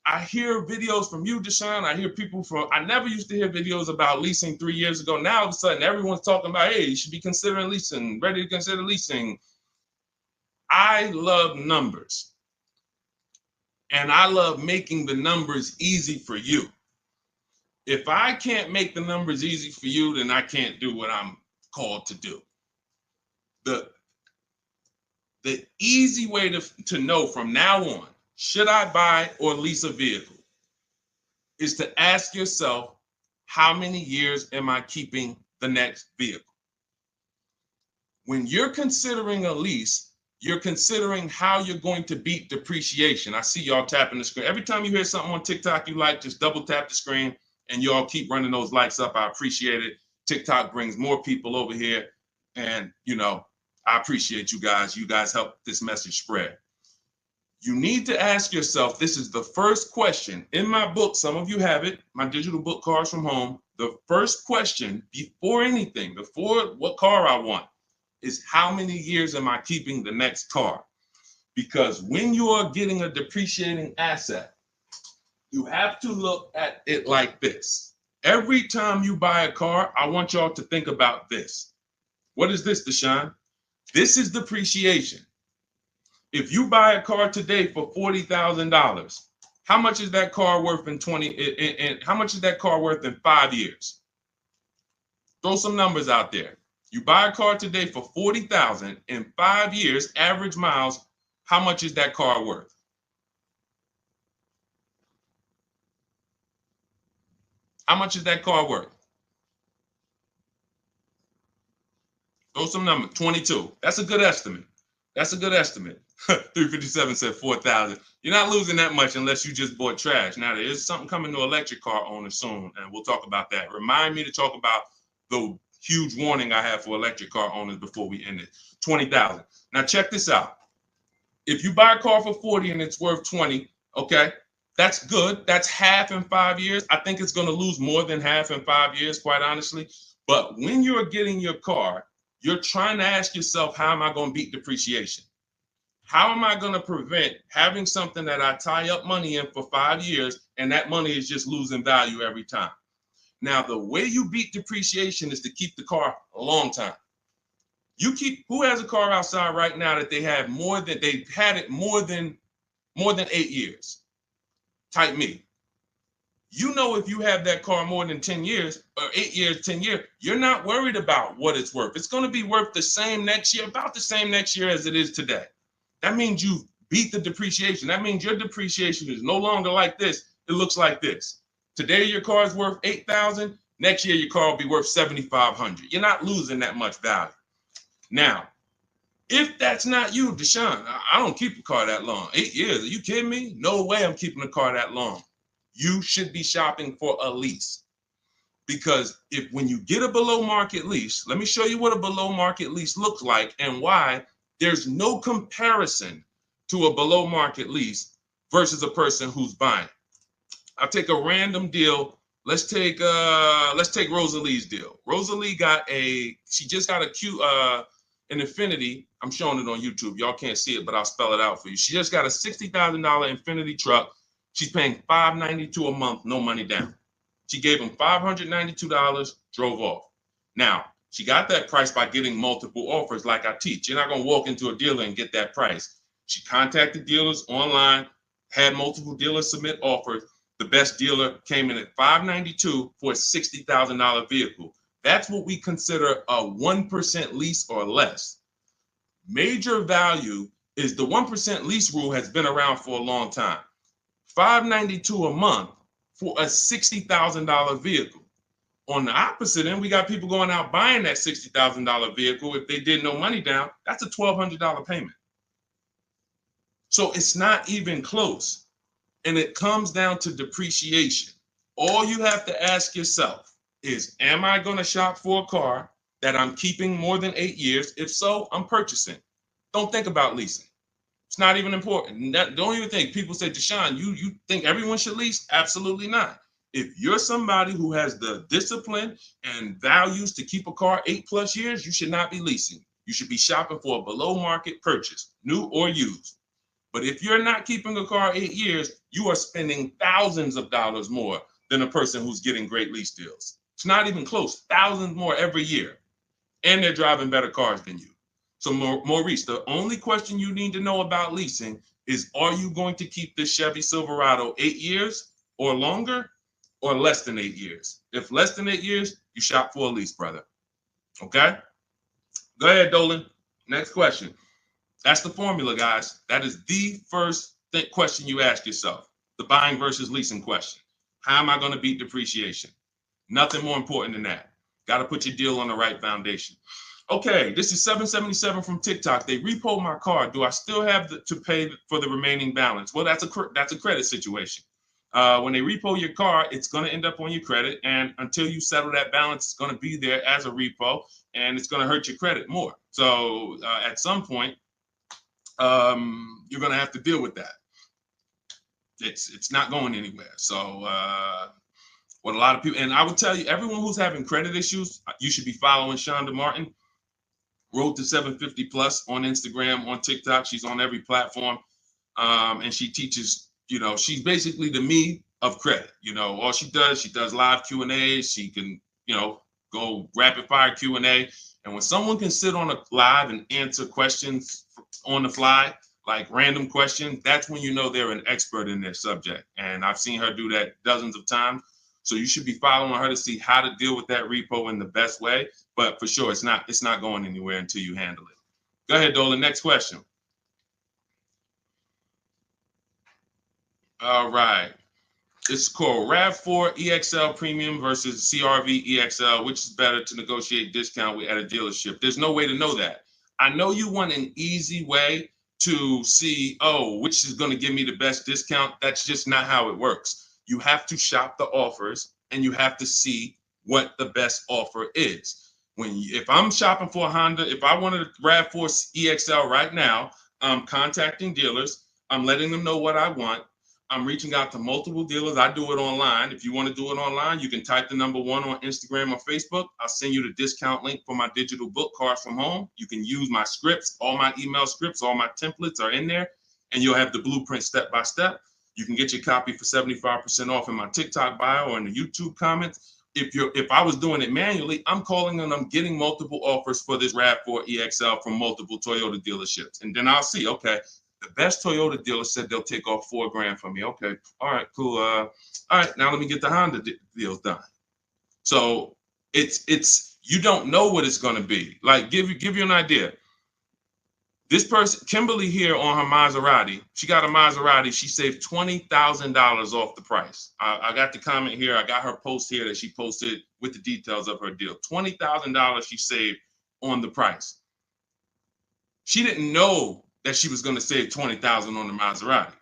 I hear videos from you, Deshone. I hear people from, I never used to hear videos about leasing 3 years ago. Now all of a sudden everyone's talking about, hey, you should be considering leasing, ready to consider leasing. I love numbers. And I love making the numbers easy for you. If I can't make the numbers easy for you, then I can't do what I'm called to do. The easy way to know from now on, should I buy or lease a vehicle, is to ask yourself, how many years am I keeping the next vehicle? When you're considering a lease, you're considering how you're going to beat depreciation. I see y'all tapping the screen. Every time you hear something on TikTok you like, just double tap the screen and y'all keep running those likes up. I appreciate it. TikTok brings more people over here. And, you know, I appreciate you guys. You guys help this message spread. You need to ask yourself, this is the first question. In my book, some of you have it, my digital book, Cars from Home. The first question before anything, before what car I want, is how many years am I keeping the next car? Because when you are getting a depreciating asset, you have to look at it like this. Every time you buy a car, I want y'all to think about this. What is this, Deshone? This is depreciation. If you buy a car today for $40,000, how much is that car worth in how much is that car worth in 5 years? Throw some numbers out there. You buy a car today for $40,000 in 5 years, average miles, how much is that car worth? How much is that car worth? Throw some numbers. 22. That's a good estimate. That's a good estimate. 357 said 4,000. You're not losing that much unless you just bought trash. Now, there is something coming to electric car owners soon, and we'll talk about that. Remind me to talk about the huge warning I have for electric car owners before we end it. 20,000. Now, check this out. If you buy a car for 40 and it's worth 20, okay, that's good. That's half in 5 years. I think it's going to lose more than half in 5 years, quite honestly. But when you're getting your car, you're trying to ask yourself, how am I going to beat depreciation? How am I going to prevent having something that I tie up money in for 5 years and that money is just losing value every time? Now, the way you beat depreciation is to keep the car a long time. Who has a car outside right now that they've had it more than 8 years? Type me. You know, if you have that car more than 10 years or 8 years, 10 years, you're not worried about what it's worth. It's going to be worth the same next year, about the same next year as it is today. That means you beat the depreciation. That means your depreciation is no longer like this. It looks like this. Today, your car is worth $8,000. Next year, your car will be worth $7,500. You're not losing that much value. Now, if that's not you, Deshone, I don't keep a car that long. 8 years, are you kidding me? No way I'm keeping a car that long. You should be shopping for a lease. Because when you get a below market lease, let me show you what a below market lease looks like and why there's no comparison to a below market lease versus a person who's buying. I'll take a random deal. Let's take Rosalie's deal. Rosalie she just got an Infiniti. I'm showing it on YouTube. Y'all can't see it, but I'll spell it out for you. She just got a $60,000 Infiniti truck. She's paying $592 a month, no money down. She gave him $592, drove off. Now, she got that price by getting multiple offers like I teach. You're not going to walk into a dealer and get that price. She contacted dealers online, had multiple dealers submit offers. The best dealer came in at $592 for a $60,000 vehicle. That's what we consider a 1% lease or less. Major value is the 1% lease rule has been around for a long time. $592 a month for a $60,000 vehicle. On the opposite end, we got people going out buying that $60,000 vehicle. If they did no money down, that's a $1,200 payment. So it's not even close. And it comes down to depreciation. All you have to ask yourself is, am I going to shop for a car that I'm keeping more than 8 years? If so, I'm purchasing. Don't think about leasing. It's not even important. Don't even think. People say, Deshone, you think everyone should lease? Absolutely not. If you're somebody who has the discipline and values to keep a car 8+ years, you should not be leasing. You should be shopping for a below market purchase, new or used. But if you're not keeping a car 8 years, you are spending thousands of dollars more than a person who's getting great lease deals. It's not even close, thousands more every year. And they're driving better cars than you. So Maurice, the only question you need to know about leasing is, are you going to keep this Chevy Silverado 8 years or longer, or less than 8 years? If less than 8 years, you shop for a lease, brother. Okay? Go ahead, Dolan. Next question. That's the formula, guys. That is the first question you ask yourself. The buying versus leasing question. How am I going to beat depreciation? Nothing more important than that. Got to put your deal on the right foundation. Okay, this is 777 from TikTok. They repoed my car. Do I still have to pay for the remaining balance? Well, that's a credit situation. When they repo your car, it's going to end up on your credit, and until you settle that balance, it's going to be there as a repo, and it's going to hurt your credit more. So at some point, you're going to have to deal with that. It's not going anywhere. So what a lot of people, and I would tell you, everyone who's having credit issues, you should be following Shonda Martin, Road to 750 Plus on Instagram, on TikTok. She's on every platform, and she teaches. She's basically the me of credit. All she does live Q&As. She can, go rapid fire Q&A. And when someone can sit on a live and answer questions on the fly, like random questions, that's when you know they're an expert in their subject. And I've seen her do that dozens of times. So you should be following her to see how to deal with that repo in the best way. But for sure, it's not going anywhere until you handle it. Go ahead, Dolan. Next question. All right. This is called RAV4 EXL Premium versus CRV EXL. Which is better to negotiate discount with at a dealership? There's no way to know that. I know you want an easy way to see, which is going to give me the best discount. That's just not how it works. You have to shop the offers, and you have to see what the best offer is. If I'm shopping for a Honda, if I wanted a RAV4 EXL right now, I'm contacting dealers. I'm letting them know what I want. I'm reaching out to multiple dealers. I do it online. If you want to do it online, you can type the number 1 on Instagram or Facebook. I'll send you the discount link for my digital book, Cars from Home. You can use my scripts. All my email scripts, all my templates are in there, and you'll have the blueprint step by step. You can get your copy for 75% off in my TikTok bio or in the YouTube comments. If I was doing it manually, I'm calling and I'm getting multiple offers for this RAV4 EXL from multiple Toyota dealerships. And then I'll see, okay, the best Toyota dealer said they'll take off $4,000 from me. Okay, all right, cool. All right, now let me get the Honda deals done. So it's you don't know what it's going to be. Like give you an idea. This person, Kimberly here on her Maserati, she got a Maserati. She saved $20,000 off the price. I got the comment here. I got her post here that she posted with the details of her deal. $20,000 she saved on the price. She didn't know that she was going to save $20,000 on the Maserati.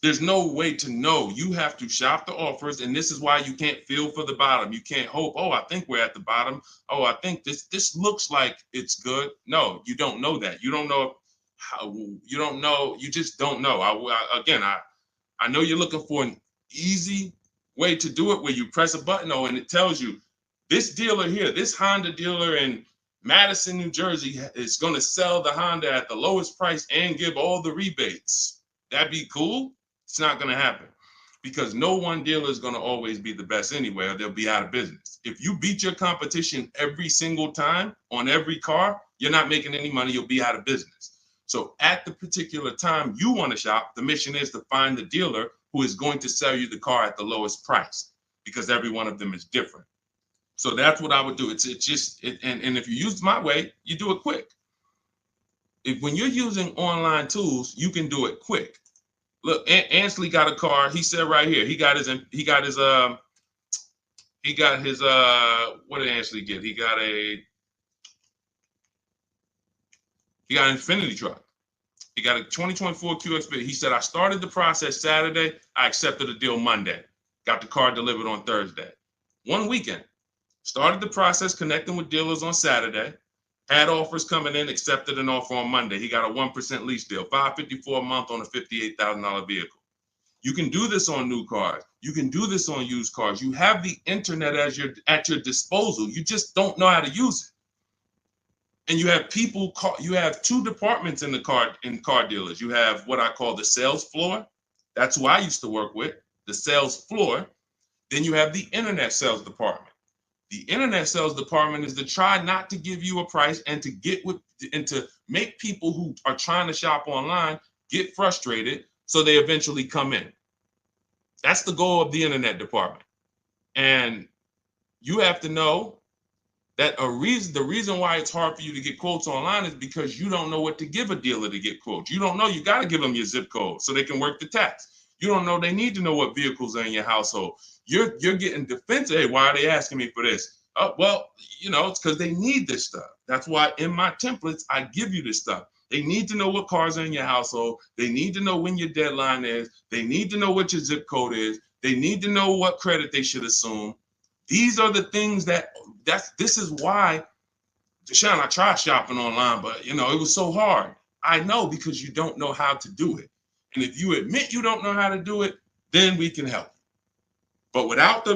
There's no way to know. You have to shop the offers, and this is why you can't feel for the bottom. You can't hope, I think we're at the bottom. I think this looks like it's good. No, you don't know that. You don't know how. You don't know. You just don't know. I know you're looking for an easy way to do it where you press a button, and it tells you this dealer here, this Honda dealer in Madison, New Jersey, is going to sell the Honda at the lowest price and give all the rebates. That'd be cool. It's not going to happen because no one dealer is going to always be the best anyway, or they'll be out of business. If you beat your competition every single time on every car, you're not making any money. You'll be out of business. So at the particular time you want to shop, the mission is to find the dealer who is going to sell you the car at the lowest price, because every one of them is different. So that's what I would do. And if you use my way, you do it quick. When you're using online tools, you can do it quick. Look, Ansley got a car. He said right here, he got his what did Ansley get? He got an Infinity truck. He got a 2024 QX. He said, I started the process Saturday. I accepted a deal Monday. Got the car delivered on Thursday. One weekend. Started the process connecting with dealers on Saturday. Had offers coming in, accepted an offer on Monday. He got a 1% lease deal, $554 a month on a $58,000 vehicle. You can do this on new cars. You can do this on used cars. You have the internet as at your disposal. You just don't know how to use it. And you have people you have two departments in car dealers. You have what I call the sales floor. That's who I used to work with, the sales floor. Then you have the internet sales department. The internet sales department is to try not to give you a price and to make people who are trying to shop online get frustrated so they eventually come in. That's the goal of the internet department. And you have to know that the reason why it's hard for you to get quotes online is because you don't know what to give a dealer to get quotes. You don't know. You got to give them your zip code so they can work the tax. You don't know. They need to know what vehicles are in your household. You're getting defensive. Hey, why are they asking me for this? Well, it's because they need this stuff. That's why in my templates, I give you this stuff. They need to know what cars are in your household. They need to know when your deadline is. They need to know what your zip code is. They need to know what credit they should assume. These are the things this is why, Deshone, I tried shopping online, but it was so hard. I know, because you don't know how to do it. And if you admit you don't know how to do it, then we can help. But without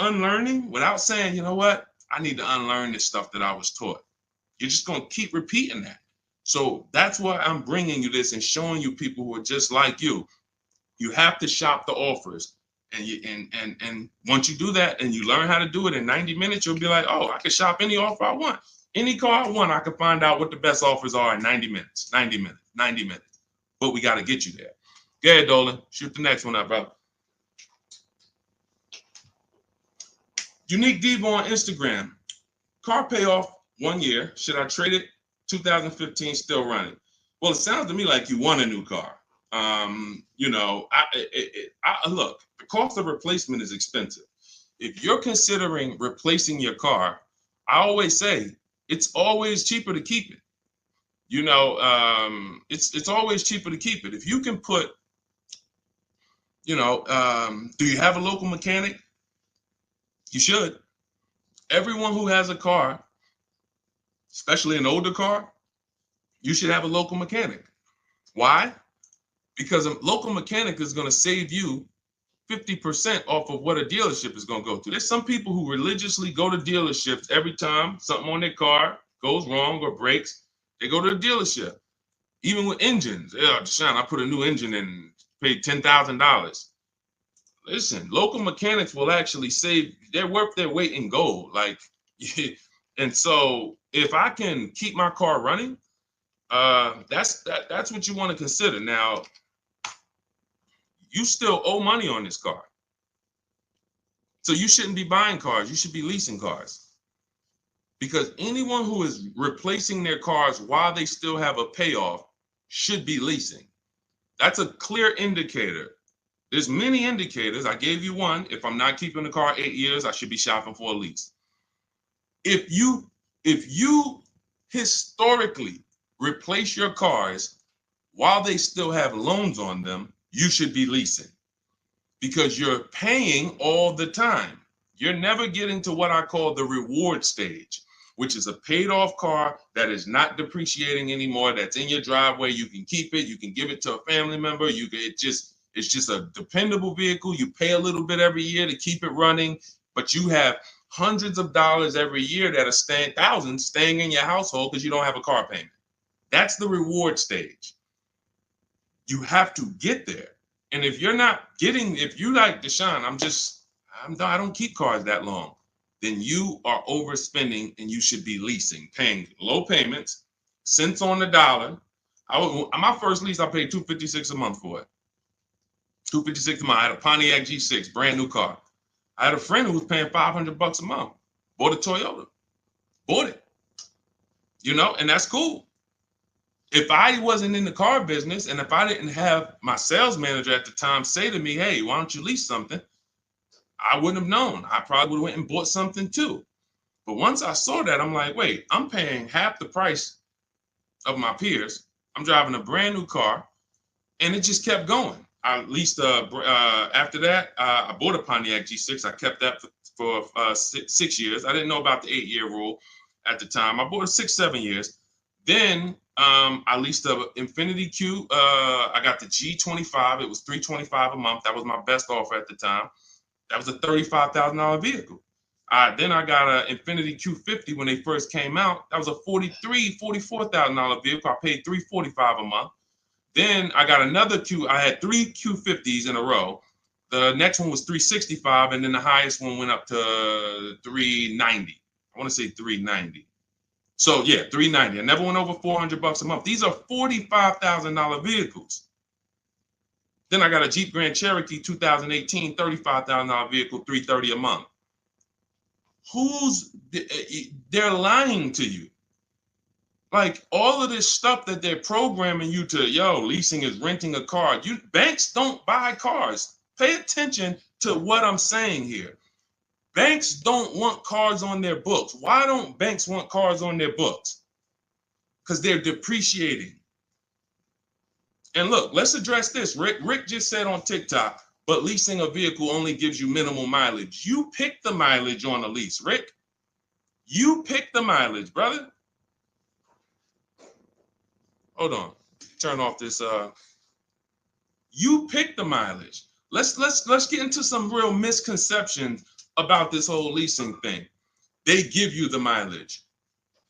unlearning, without saying, you know what, I need to unlearn this stuff that I was taught, you're just going to keep repeating that. So that's why I'm bringing you this and showing you people who are just like you. You have to shop the offers. And once you do that and you learn how to do it in 90 minutes, you'll be like, oh, I can shop any offer I want. Any car I want, I can find out what the best offers are in 90 minutes. But we got to get you there. Go ahead, Dolan. Shoot the next one up, bro. Unique Devo on Instagram. Car payoff 1 year. Should I trade it? 2015 still running. Well, it sounds to me like you want a new car. Look, the cost of replacement is expensive. If you're considering replacing your car, I always say it's always cheaper to keep it. It's always cheaper to keep it. If you can put, do you have a local mechanic? You should. Everyone who has a car, especially an older car, you should have a local mechanic. Why? Because a local mechanic is going to save you 50% off of what a dealership is going to go through. There's some people who religiously go to dealerships every time something on their car goes wrong or breaks. They go to the dealership. Even with engines. Yeah, Deshone, I put a new engine in and paid $10,000. Listen, local mechanics will actually save. They're worth their weight in gold. And so if I can keep my car running, that's what you want to consider. Now, you still owe money on this car. So you shouldn't be buying cars. You should be leasing cars. Because anyone who is replacing their cars while they still have a payoff should be leasing. That's a clear indicator. There's many indicators. I gave you one. If I'm not keeping the car 8 years, I should be shopping for a lease. If you historically replace your cars while they still have loans on them, you should be leasing, because you're paying all the time. You're never getting to what I call the reward stage, which is a paid off car that is not depreciating anymore, that's in your driveway. You can keep it. You can give it to a family member. It's just a dependable vehicle. You pay a little bit every year to keep it running, but you have hundreds of dollars every year that are thousands staying in your household because you don't have a car payment. That's the reward stage. You have to get there. And if you're like Deshone, I don't keep cars that long, then you are overspending and you should be leasing, paying low payments, cents on the dollar. My first lease, I paid $256 a month for it. $256 a month. I had a Pontiac G6, brand new car. I had a friend who was paying $500 a month. Bought a Toyota. Bought it. And that's cool. If I wasn't in the car business and if I didn't have my sales manager at the time say to me, hey, why don't you lease something? I wouldn't have known. I probably would have went and bought something too. But once I saw that, I'm like, wait, I'm paying half the price of my peers. I'm driving a brand new car, and it just kept going. I leased after that, I bought a Pontiac G6. I kept that for 6 years. I didn't know about the 8-year rule at the time. I bought it 6, 7 years. Then I leased a Infiniti Q. I got the G25. It was $325 a month. That was my best offer at the time. That was a $35,000 vehicle. Then I got an Infiniti Q50 when they first came out. That was a $44,000 vehicle. I paid $345 a month. Then I got another Q. I had 3 Q50s in a row. The next one was $365, and then the highest one went up to $390. I want to say $390. So yeah, $390. I never went over $400 a month. These are $45,000 vehicles. Then I got a Jeep Grand Cherokee 2018, $35,000 vehicle, $330 a month. They're lying to you. Like all of this stuff that they're programming you to, leasing is renting a car. Banks don't buy cars. Pay attention to what I'm saying here. Banks don't want cars on their books. Why don't banks want cars on their books? Because they're depreciating. And look, let's address this. Rick just said on TikTok, but leasing a vehicle only gives you minimal mileage. You pick the mileage on a lease, Rick. You pick the mileage, brother. Hold on. Turn off this. You pick the mileage. Let's get into some real misconceptions about this whole leasing thing. They give you the mileage.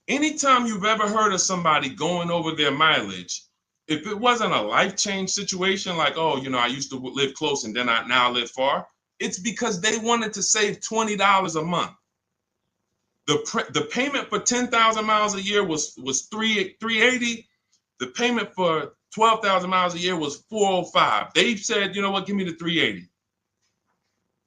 Anytime you've ever heard of somebody going over their mileage, if it wasn't a life change situation, like, I used to live close and then I now live far, it's because they wanted to save $20 a month. The payment for 10,000 miles a year was $380. The payment for 12,000 miles a year was $405. They said, you know what, give me the $380.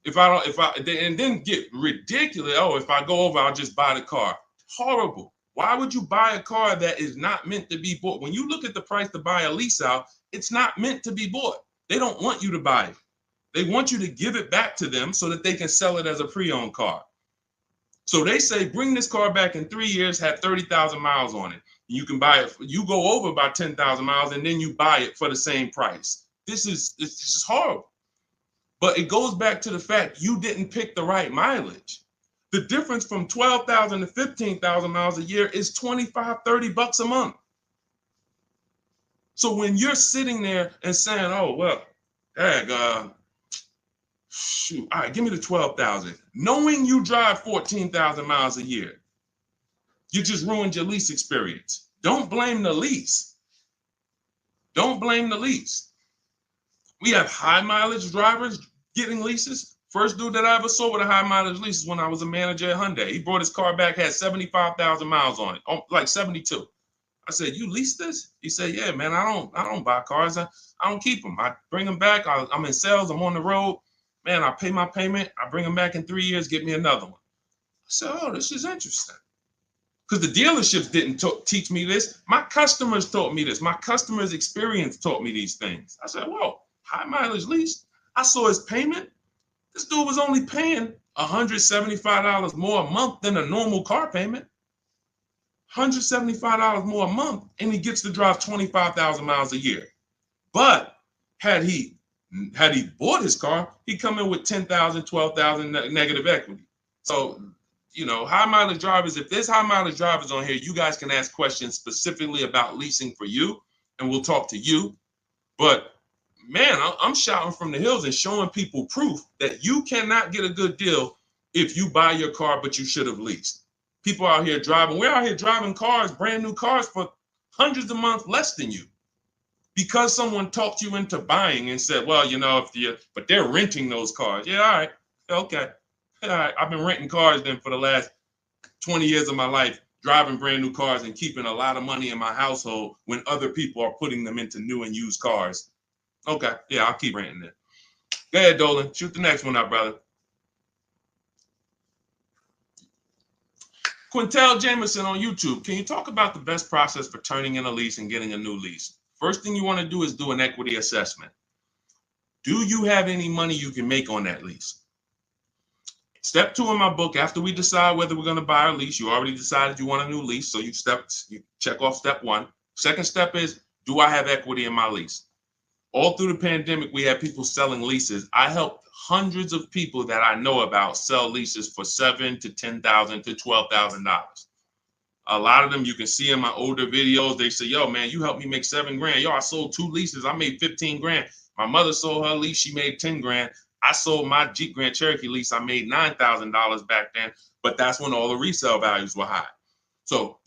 And then get ridiculous. If I go over, I'll just buy the car. Horrible. Why would you buy a car that is not meant to be bought? When you look at the price to buy a lease out, it's not meant to be bought. They don't want you to buy it. They want you to give it back to them so that they can sell it as a pre-owned car. So they say, bring this car back in 3 years, have 30,000 miles on it. You can buy it. You go over by 10,000 miles and then you buy it for the same price. It's just horrible. But it goes back to the fact you didn't pick the right mileage. The difference from 12,000 to 15,000 miles a year is $25, $30 a month. So when you're sitting there and saying, shoot, all right, give me the 12,000. Knowing you drive 14,000 miles a year, you just ruined your lease experience. Don't blame the lease. Don't blame the lease. We have high mileage drivers getting leases. First dude that I ever saw with a high mileage lease is when I was a manager at Hyundai. He brought his car back, had 75,000 miles on it, like 72. I said, you lease this? He said, yeah, man, I don't buy cars. I don't keep them. I bring them back. I'm in sales. I'm on the road. Man, I pay my payment. I bring them back in 3 years, get me another one. I said, this is interesting. Because the dealerships didn't teach me this. My customers taught me this. My customers' experience taught me these things. I said, whoa, high mileage lease. I saw his payment. This dude was only paying $175 more a month than a normal car payment. $175 more a month, and he gets to drive 25,000 miles a year. But had he bought his car, he'd come in with 10,000, 12,000 negative equity. So, high mileage drivers, if there's high mileage drivers on here, you guys can ask questions specifically about leasing for you, and we'll talk to you. But man, I'm shouting from the hills and showing people proof that you cannot get a good deal if you buy your car, but you should have leased. People out here driving, we're out here driving cars, brand new cars for hundreds a month less than you. Because someone talked you into buying and said, well, but they're renting those cars. Yeah, all right, okay. All right, I've been renting cars then for the last 20 years of my life, driving brand new cars and keeping a lot of money in my household when other people are putting them into new and used cars. Okay, yeah, I'll keep renting it. Go ahead, Dolan. Shoot the next one up, brother. Quintel Jameson on YouTube. Can you talk about the best process for turning in a lease and getting a new lease? First thing you want to do is do an equity assessment. Do you have any money you can make on that lease? Step 2 in my book, after we decide whether we're going to buy a lease, you already decided you want a new lease, so you check off step 1. Second step is, do I have equity in my lease? All through the pandemic, we had people selling leases. I helped hundreds of people that I know about sell leases for $7,000 to $10,000 to $12,000. A lot of them you can see in my older videos. They say, yo, man, you helped me make 7 grand. Yo, I sold 2 leases. I made 15 grand. My mother sold her lease. She made 10 grand. I sold my Jeep Grand Cherokee lease. I made $9,000 back then. But that's when all the resale values were high. So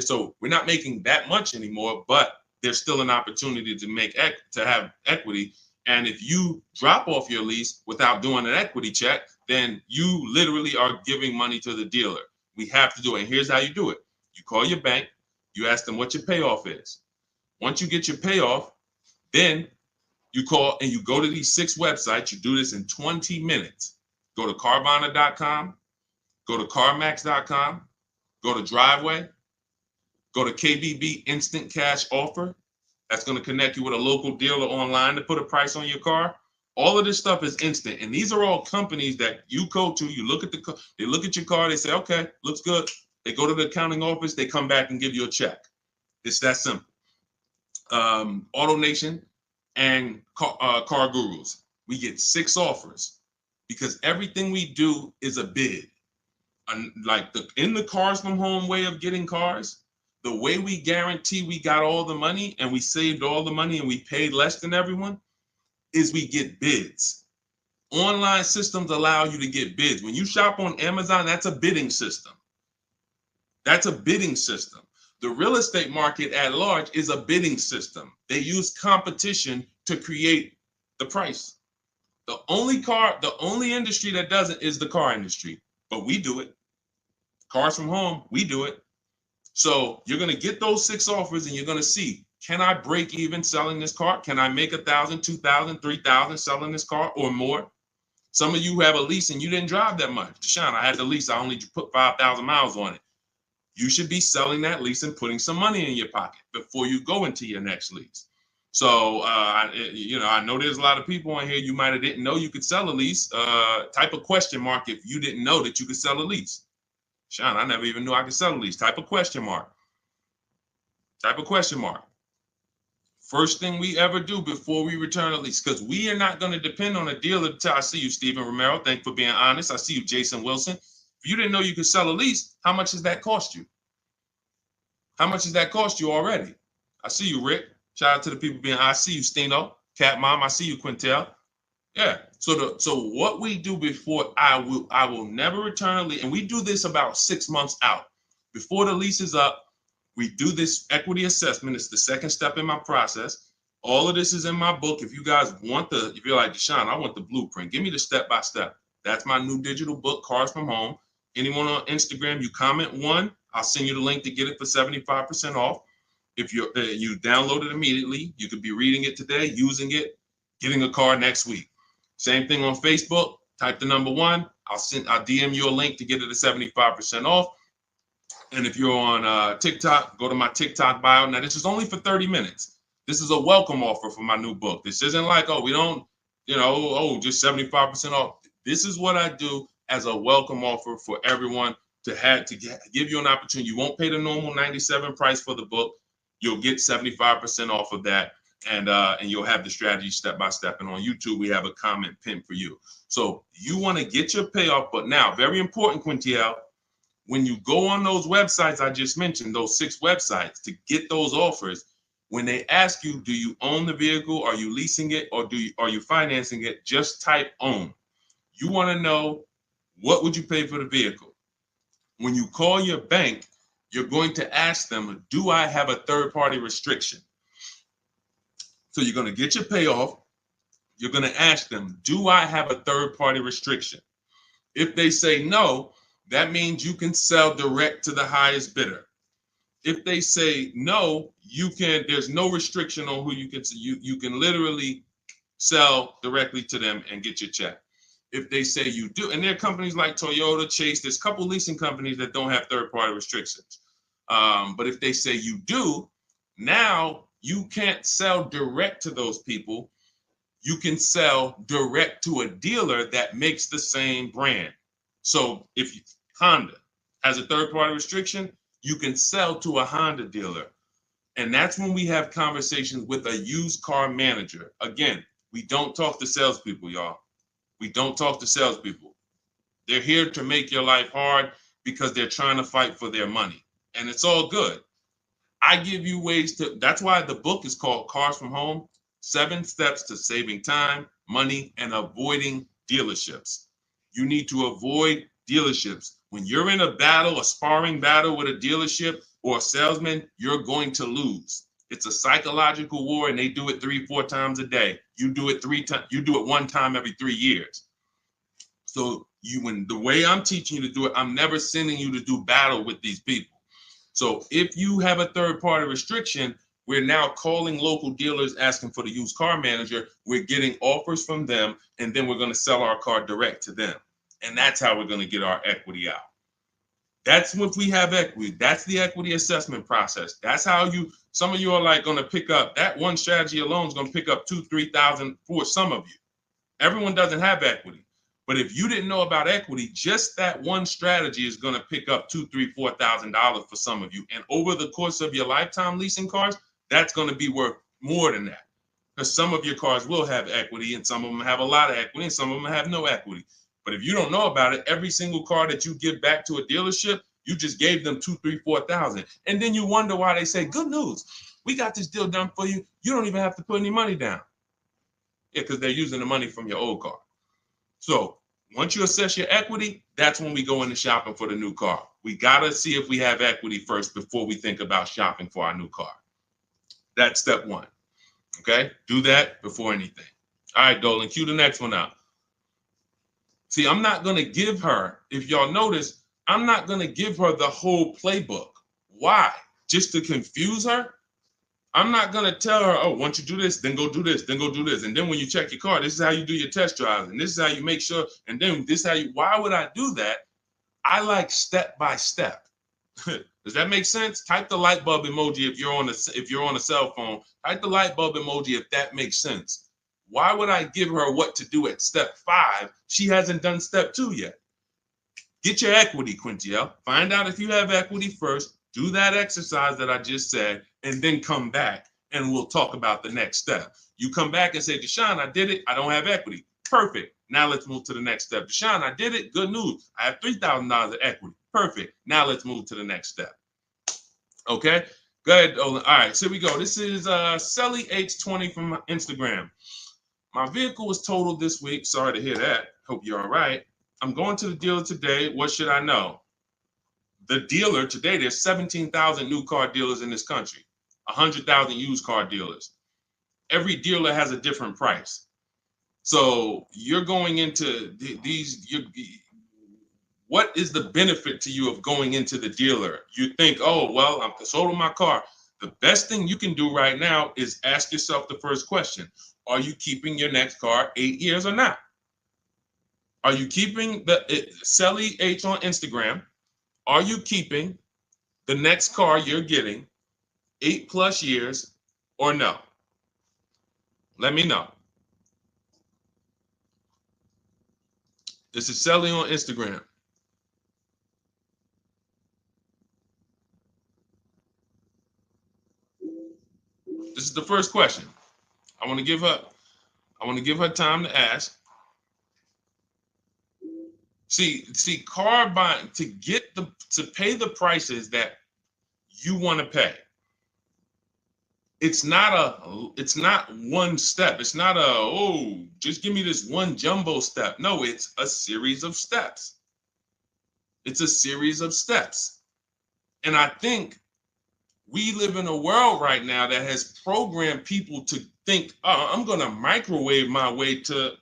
so we're not making that much anymore, but there's still an opportunity to have equity. And if you drop off your lease without doing an equity check, then you literally are giving money to the dealer. We have to do it. And here's how you do it. You call your bank, you ask them what your payoff is. Once you get your payoff, then you call and you go to these 6 websites. You do this in 20 minutes. Go to Carvana.com, go to CarMax.com, go to Driveway, go to KBB Instant Cash Offer. That's going to connect you with a local dealer online to put a price on your car. All of this stuff is instant. And these are all companies that you go to, you look at they look at your car, they say, okay, looks good. They go to the accounting office, they come back and give you a check. It's that simple. AutoNation and Car Gurus, we get 6 offers because everything we do is a bid. Like in the Cars from Home way of getting cars, the way we guarantee we got all the money and we saved all the money and we paid less than everyone is we get bids. Online systems allow you to get bids. When you shop on Amazon, that's a bidding system. That's a bidding system. The real estate market at large is a bidding system. They use competition to create the price. The only industry that doesn't is the car industry, but we do it. Cars from Home, we do it. So you're going to get those 6 offers and you're going to see, can I break even selling this car? Can I make 1,000, 2,000, 3,000 selling this car or more? Some of you have a lease and you didn't drive that much. Deshone, I had the lease. I only put 5,000 miles on it. You should be selling that lease and putting some money in your pocket before you go into your next lease. So, I know there's a lot of people on here. You might have didn't know you could sell a lease. Type a question mark if you didn't know that you could sell a lease. Sean, I never even knew I could sell a lease. Type a question mark. Type a question mark. First thing we ever do before we return a lease, because we are not going to depend on a dealer. I see you, Stephen Romero. Thank you for being honest. I see you, Jason Wilson. If you didn't know you could sell a lease, how much does that cost you? How much does that cost you already? I see you, Rick. Shout out to the people being. I see you, Stino, Cat Mom. I see you, Quintel. Yeah. So what we do before I will never return a lease, and we do this about 6 months out before the lease is up. We do this equity assessment. It's the second step in my process. All of this is in my book. If you guys want if you're like, Deshone, I want the blueprint. Give me the step-by-step. That's my new digital book, Cars from Home. Anyone on Instagram, you comment 1, I'll send you the link to get it for 75% off. If you download it immediately, you could be reading it today, using it, getting a car next week. Same thing on Facebook. Type the number 1. I'll DM you a link to get it at 75% off. And if you're on TikTok, go to my TikTok bio. Now, this is only for 30 minutes. This is a welcome offer for my new book. This isn't like, oh, we don't, just 75% off. This is what I do as a welcome offer for everyone to give you an opportunity. You won't pay the normal $97 price for the book. You'll get 75% off of that. And you'll have the strategy step by step. And on YouTube, we have a comment pinned for you. So you want to get your payoff. But now, very important, Quintiel, when you go on those websites I just mentioned, those 6 websites to get those offers, when they ask you, do you own the vehicle? Are you leasing it? Or are you financing it? Just type own. You want to know, what would you pay for the vehicle? When you call your bank, you're going to ask them, do I have a third-party restriction? So you're going to get your payoff. You're going to ask them, do I have a third-party restriction? If they say no, that means you can sell direct to the highest bidder. If they say no, there's no restriction on who you can sell. You can literally sell directly to them and get your check. If they say you do, and there are companies like Toyota, Chase, there's a couple leasing companies that don't have third-party restrictions. But if they say you do, now you can't sell direct to those people. You can sell direct to a dealer that makes the same brand. So if Honda has a third-party restriction, you can sell to a Honda dealer. And that's when we have conversations with a used car manager. Again, we don't talk to salespeople, y'all. We don't talk to salespeople. They're here to make your life hard because they're trying to fight for their money. and it's all good. I give you ways to, that's why the book is called Cars from Home, 7 Steps to Saving Time, Money, and Avoiding Dealerships. You need to avoid dealerships. When you're in a battle, a sparring battle with a dealership or a salesman, you're going to lose. It's a psychological war, and they do it 3-4 times a day. You do it 3 times, you do it 1 time every 3 years. So when the way I'm teaching you to do it, I'm never sending you to do battle with these people. So if you have a third-party restriction, we're now calling local dealers asking for the used car manager. We're getting offers from them, and then we're going to sell our car direct to them. And that's how we're going to get our equity out. That's if we have equity. That's the equity assessment process. That's how some of you are like going to pick up, that one strategy alone is going to pick up $2,000-$3,000 for some of you. Everyone doesn't have equity. But if you didn't know about equity, just that one strategy is going to pick up $2,000, $3,000, $4,000 for some of you. And over the course of your lifetime leasing cars, that's going to be worth more than that. Because some of your cars will have equity, and some of them have a lot of equity, and some of them have no equity. But if you don't know about it, every single car that you give back to a dealership, you just gave them $2,000, $3,000, $4,000. And then you wonder why they say, good news, we got this deal done for you. You don't even have to put any money down. Yeah, because they're using the money from your old car. So once you assess your equity, that's when we go into shopping for the new car. We got to see if we have equity first before we think about shopping for our new car. That's step 1. Okay? Do that before anything. All right, Dolan, cue the next one out. See, I'm not going to give her, if y'all notice, I'm not going to give her the whole playbook. Why? Just to confuse her? I'm not going to tell her, oh, once you do this, then go do this, then go do this. And then when you check your car, this is how you do your test drives. And this is how you make sure. And then this is how you, why would I do that? I like step by step. Does that make sense? Type the light bulb emoji if you're on a cell phone. Type the light bulb emoji if that makes sense. Why would I give her what to do at step 5? She hasn't done step 2 yet. Get your equity, Quintiel. Find out if you have equity first. Do that exercise that I just said, and then come back and we'll talk about the next step. You come back and say, Deshone, I did it. I don't have equity. Perfect. Now let's move to the next step. Deshone, I did it. Good news. I have $3,000 of equity. Perfect. Now let's move to the next step. Okay. Go ahead, Olin. All right. So here we go. This is Selly H20 from Instagram. My vehicle was totaled this week. Sorry to hear that. Hope you're all right. I'm going to the dealer today. What should I know? The dealer today, there's 17,000 new car dealers in this country, 100,000 used car dealers. Every dealer has a different price. So you're going into what is the benefit to you of going into the dealer? You think, oh, well, I'm sold on my car. The best thing you can do right now is ask yourself the first question. Are you keeping your next car 8 years or not? Are you keeping Selly H on Instagram? Are you keeping the next car you're getting 8+ years or no? Let me know. This is Selly on Instagram. This is the first question. I want to give her time to ask. See, car buying, to pay the prices that you want to pay. It's not one step. It's not just give me this one jumbo step. No, it's a series of steps. It's a series of steps. And I think we live in a world right now that has programmed people to think, oh, I'm going to microwave my way to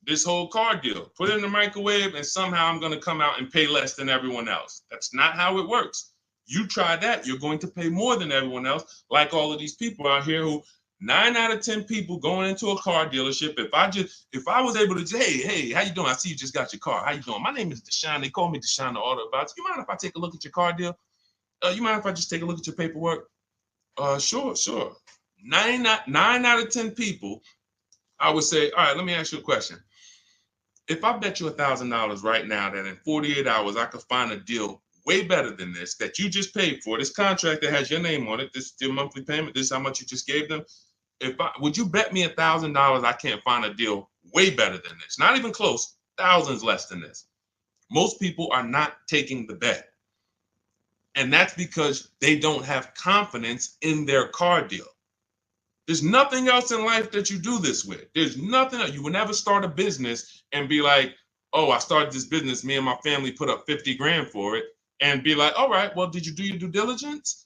this whole car deal. Put it in the microwave and somehow I'm going to come out and pay less than everyone else. That's not how it works. You try that, you're going to pay more than everyone else, like all of these people out here who 9 out of 10 people going into a car dealership. If I was able to say, hey, how you doing? I see you just got your car. How you doing? My name is Deshone. They call me Deshone the Auto Advisor. You mind if I take a look at your car deal? You mind if I just take a look at your paperwork? Sure. 9 out of 10 people, I would say, all right, let me ask you a question. If I bet you $1,000 right now that in 48 hours I could find a deal way better than this that you just paid for, this contract that has your name on it, this is your monthly payment, this is how much you just gave them. Would you bet me $1,000 I can't find a deal way better than this? Not even close, thousands less than this. Most people are not taking the bet. And that's because they don't have confidence in their car deal. There's nothing else in life that you do this with. There's nothing else. You will never start a business and be like, oh, I started this business. Me and my family put up 50 grand for it, and be like, all right, well, did you do your due diligence?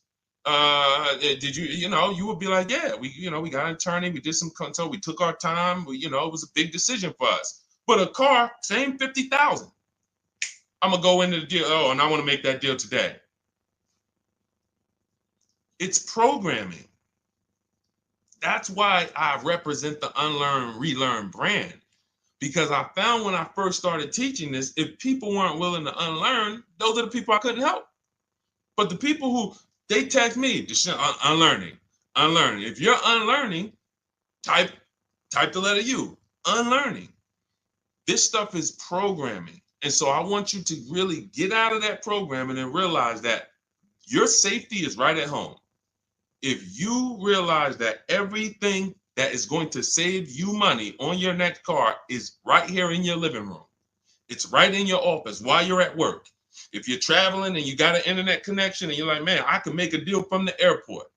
Did you, you would be like, yeah, we got an attorney. We did some consult. We took our time. It was a big decision for us. But a car, same 50,000. I'm going to go into the deal. Oh, and I want to make that deal today. It's programming. That's why I represent the unlearn, relearn brand, because I found when I first started teaching this, if people weren't willing to unlearn, those are the people I couldn't help. But the people who, they text me, unlearning. If you're unlearning, type the letter U, unlearning. This stuff is programming. And so I want you to really get out of that programming and realize that your safety is right at home. If you realize that everything that is going to save you money on your next car is right here in your living room, it's right in your office while you're at work. If you're traveling and you got an internet connection and you're like, man, I can make a deal from the airport.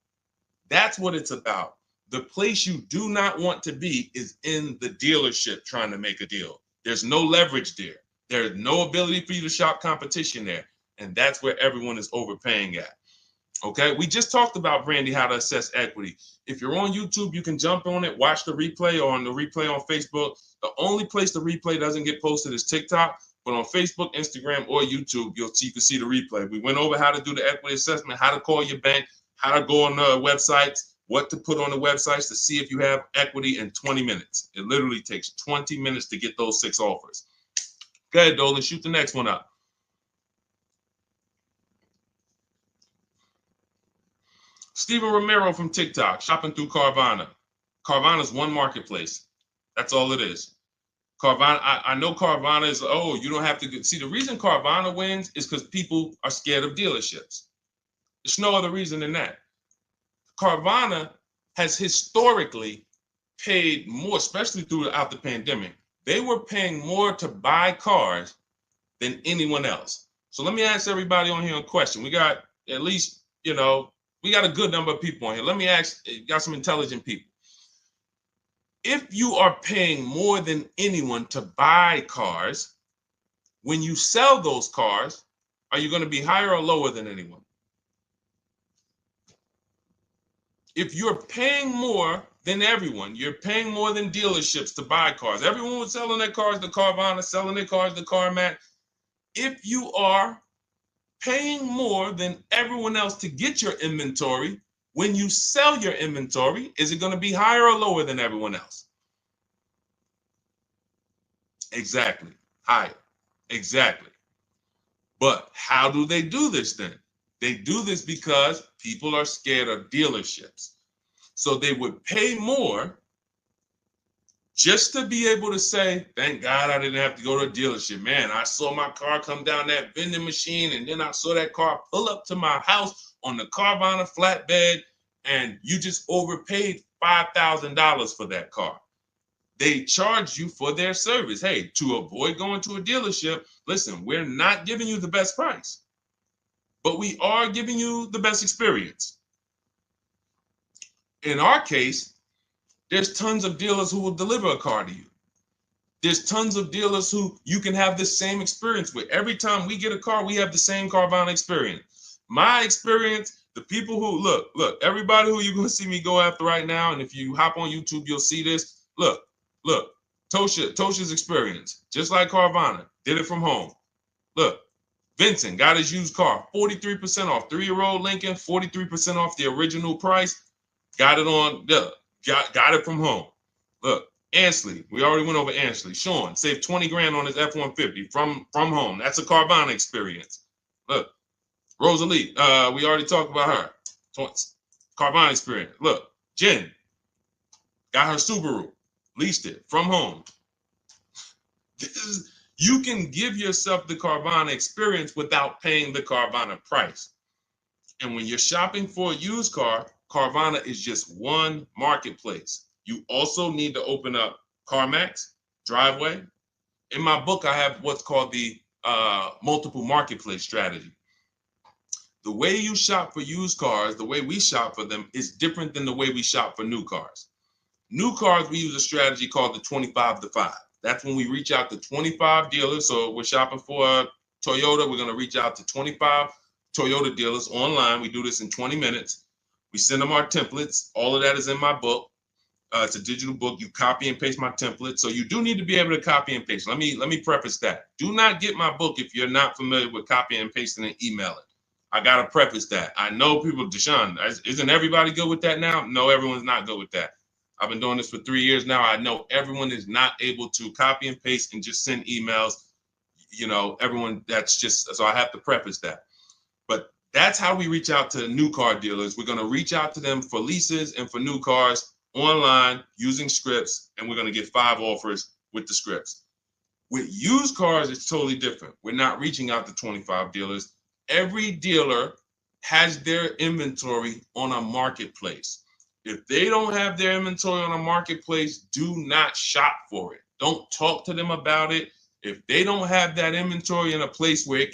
That's what it's about. The place you do not want to be is in the dealership trying to make a deal. There's no leverage there. There's no ability for you to shop competition there. And that's where everyone is overpaying at. Okay, we just talked about, Brandy, how to assess equity. If you're on YouTube, you can jump on it, watch the replay, or on the replay on Facebook. The only place the replay doesn't get posted is TikTok, but on Facebook, Instagram, or YouTube, you can see the replay. We went over how to do the equity assessment, how to call your bank, how to go on the websites, what to put on the websites to see if you have equity in 20 minutes. It literally takes 20 minutes to get those 6 offers. Go ahead, Dolan, shoot the next one up. Steven Romero from TikTok, shopping through Carvana. Carvana is one marketplace. That's all it is. Carvana, I know Carvana is, oh, you don't have to see, the reason Carvana wins is because people are scared of dealerships. There's no other reason than that. Carvana has historically paid more, especially throughout the pandemic. They were paying more to buy cars than anyone else. So let me ask everybody on here a question. We got at least, we got a good number of people on here. Let me ask, got some intelligent people. If you are paying more than anyone to buy cars, when you sell those cars, are you going to be higher or lower than anyone? If you're paying more than everyone, you're paying more than dealerships to buy cars. Everyone was selling their cars to Carvana, selling their cars to CarMax. If you are paying more than everyone else to get your inventory, when you sell your inventory, is it going to be higher or lower than everyone else? Exactly. Higher. Exactly. But how do they do this then? They do this because people are scared of dealerships. So they would pay more just to be able to say, thank God I didn't have to go to a dealership. Man, I saw my car come down that vending machine, and then I saw that car pull up to my house on the Carvana flatbed, and you just overpaid $5,000 for that car. They charge you for their service. Hey, to avoid going to a dealership, listen, we're not giving you the best price, but we are giving you the best experience. In our case, there's tons of dealers who will deliver a car to you. There's tons of dealers who you can have the same experience with. Every time we get a car, we have the same Carvana experience. My experience, the people who, look, everybody who you're going to see me go after right now, and if you hop on YouTube, you'll see this. Look, Tosha's experience, just like Carvana, did it from home. Look, Vincent got his used car, 43% off, 3-year-old Lincoln, 43% off the original price. Got it on, got it from home. Look, Ansley, we already went over Ansley. Sean saved 20 grand on his F-150 from home. That's a Carvana experience. Look, Rosalie, we already talked about her. Carvana experience. Look, Jen got her Subaru, leased it from home. You can give yourself the Carvana experience without paying the Carvana price. And when you're shopping for a used car, Carvana is just one marketplace. You also need to open up CarMax, Driveway. In my book, I have what's called the multiple marketplace strategy. The way you shop for used cars, the way we shop for them, is different than the way we shop for new cars. New cars, we use a strategy called the 25 to 5. That's when we reach out to 25 dealers. So we're shopping for a Toyota. We're going to reach out to 25 Toyota dealers online. We do this in 20 minutes. We send them our templates. All of that is in my book. It's a digital book. You copy and paste my template. So you do need to be able to copy and paste. Let me preface that. Do not get my book if you're not familiar with copying and pasting and emailing. I got to preface that. I know people, Deshone, isn't everybody good with that now? No, everyone's not good with that. I've been doing this for 3 years now. I know everyone is not able to copy and paste and just send emails. You know, everyone, that's just, so I have to preface that. But that's how we reach out to new car dealers. We're going to reach out to them for leases and for new cars online using scripts, and we're going to get 5 offers with the scripts. With used cars, it's totally different. We're not reaching out to 25 dealers. Every dealer has their inventory on a marketplace. If they don't have their inventory on a marketplace, do not shop for it. Don't talk to them about it. If they don't have that inventory in a place where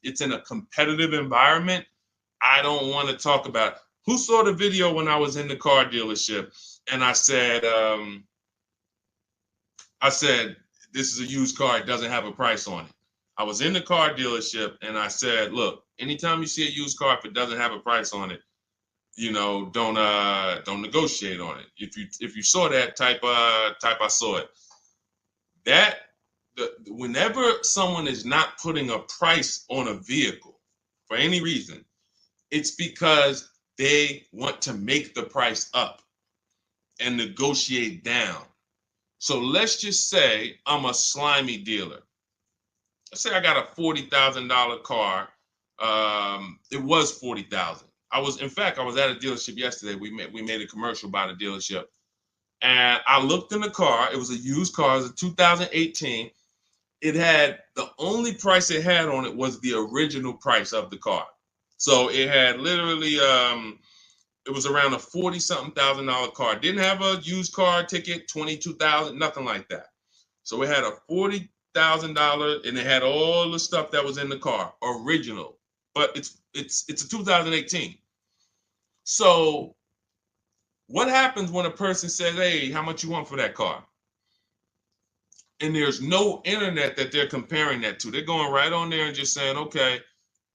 it's in a competitive environment, I don't want to talk about it. Who saw the video when I was in the car dealership and I said, this is a used car, it doesn't have a price on it. I was in the car dealership and I said, look, anytime you see a used car, if it doesn't have a price on it, you know, don't negotiate on it. If you saw that, type I saw it. Whenever someone is not putting a price on a vehicle for any reason, it's because they want to make the price up and negotiate down. So let's just say I'm a slimy dealer. Let's say I got a $40,000 car. It was $40,000. I was at a dealership yesterday. We made a commercial about a dealership, and I looked in the car. It was a used car. It was a 2018. It had, the only price it had on it was the original price of the car. So it had literally, it was around a $40-something thousand car. It didn't have a used car ticket, $22,000, nothing like that. So it had a $40,000, and it had all the stuff that was in the car, original. But it's a 2018. So what happens when a person says, hey, how much you want for that car? And there's no internet that they're comparing that to. They're going right on there and just saying, okay,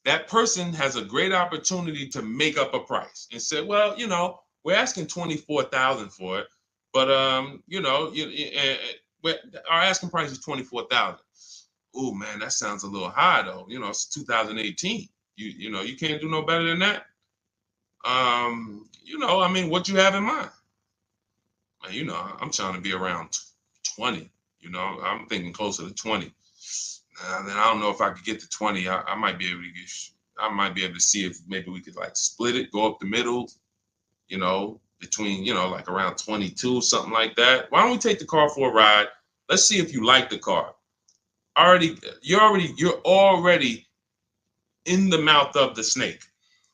that person has a great opportunity to make up a price and say, well, you know, we're asking $24,000 for it, but you know, our asking price is $24,000. Oh man, that sounds a little high though. You know, it's 2018. You know, you can't do no better than that. You know, I mean, what you have in mind? You know, I'm trying to be around 20. You know, I'm thinking closer to 20. Then I don't know if I could get to 20. I might be able to to see if maybe we could like split it, go up the middle, you know, between, you know, like around 22, something like that. Why don't we take the car for a ride? Let's see if you like the car. You're already in the mouth of the snake.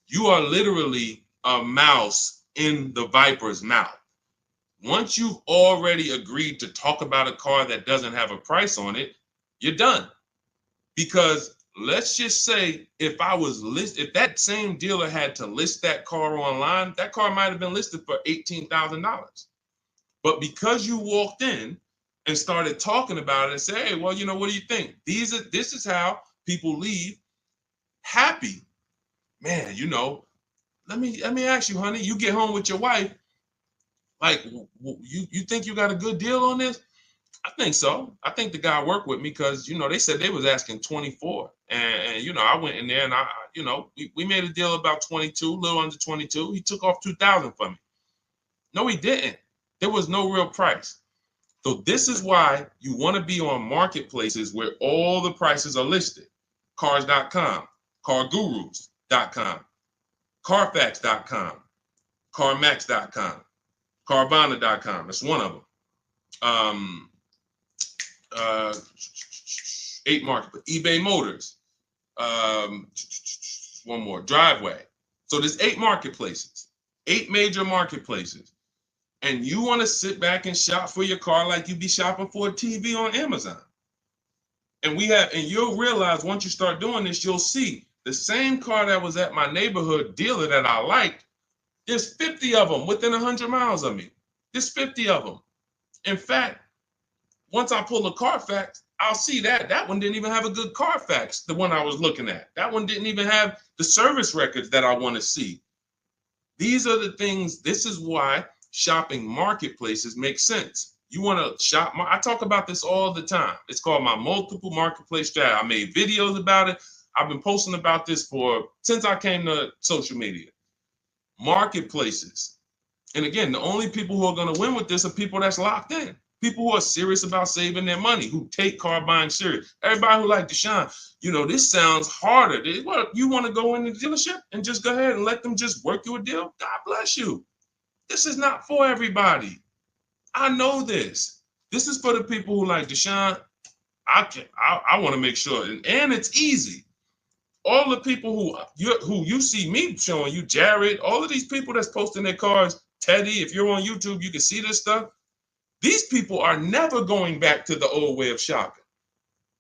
You are literally a mouse in the viper's mouth. Once you've already agreed to talk about a car that doesn't have a price on it, you're done. Because let's just say if that same dealer had to list that car online, that car might have been listed for $18,000. But because you walked in and started talking about it and say, hey, well, you know, what do you think? This is how people leave happy. Man, you know, let me ask you, honey, you get home with your wife, like, you think you got a good deal on this? I think so. I think the guy worked with me because, you know, they said they was asking 24. And you know, I went in there and you know, we made a deal about 22, a little under 22. He took off 2,000 from me. No, he didn't. There was no real price. So this is why you want to be on marketplaces where all the prices are listed. Cars.com, cargurus.com, carfax.com, carmax.com, carvana.com. That's one of them. 8 market, eBay Motors, one more, Driveway. So there's 8 marketplaces, 8 major marketplaces. And you want to sit back and shop for your car like you be shopping for a TV on Amazon. And you'll realize once you start doing this, you'll see The same car that was at my neighborhood dealer that I liked, there's 50 of them within 100 miles of me. There's 50 of them. In fact, once I pull a Carfax, I'll see that one didn't even have a good Carfax, the one I was looking at. That one didn't even have the service records that I want to see. These are the things, this is why shopping marketplaces make sense. You want to shop, I talk about this all the time. It's called my multiple marketplace strategy. I made videos about it. I've been posting about this since I came to social media. Marketplaces. And again, the only people who are going to win with this are people that's locked in. People who are serious about saving their money, who take car buying serious. Everybody who like Deshone, this sounds harder. What, you want to go in the dealership and just go ahead and let them just work you a deal? God bless you. This is not for everybody. I know this. This is for the people who like Deshone. I want to make sure, and it's easy. All the people who you see me showing you, Jared, all of these people that's posting their cars, Teddy, if you're on YouTube, you can see this stuff. These people are never going back to the old way of shopping.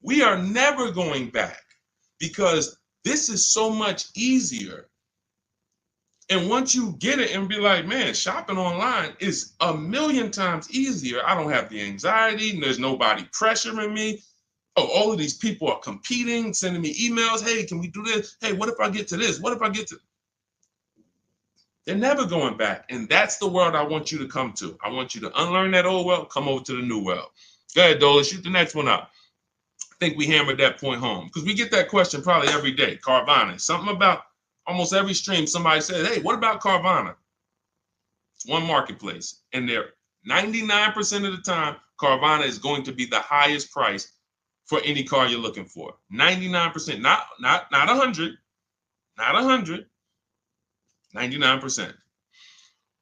We are never going back because this is so much easier. And once you get it and be like, man, shopping online is a million times easier. I don't have the anxiety and there's nobody pressuring me. Oh, all of these people are competing, sending me emails. Hey, can we do this? Hey, what if I get to this? What if I get to... They're never going back. And that's the world I want you to come to. I want you to unlearn that old world, come over to the new world. Go ahead, Dola, shoot the next one up. I think we hammered that point home because we get that question probably every day. Carvana, something about almost every stream, somebody said, hey, what about Carvana? It's one marketplace. And they're 99% of the time, Carvana is going to be the highest price for any car you're looking for. 99%, not 100, not 100. 99%.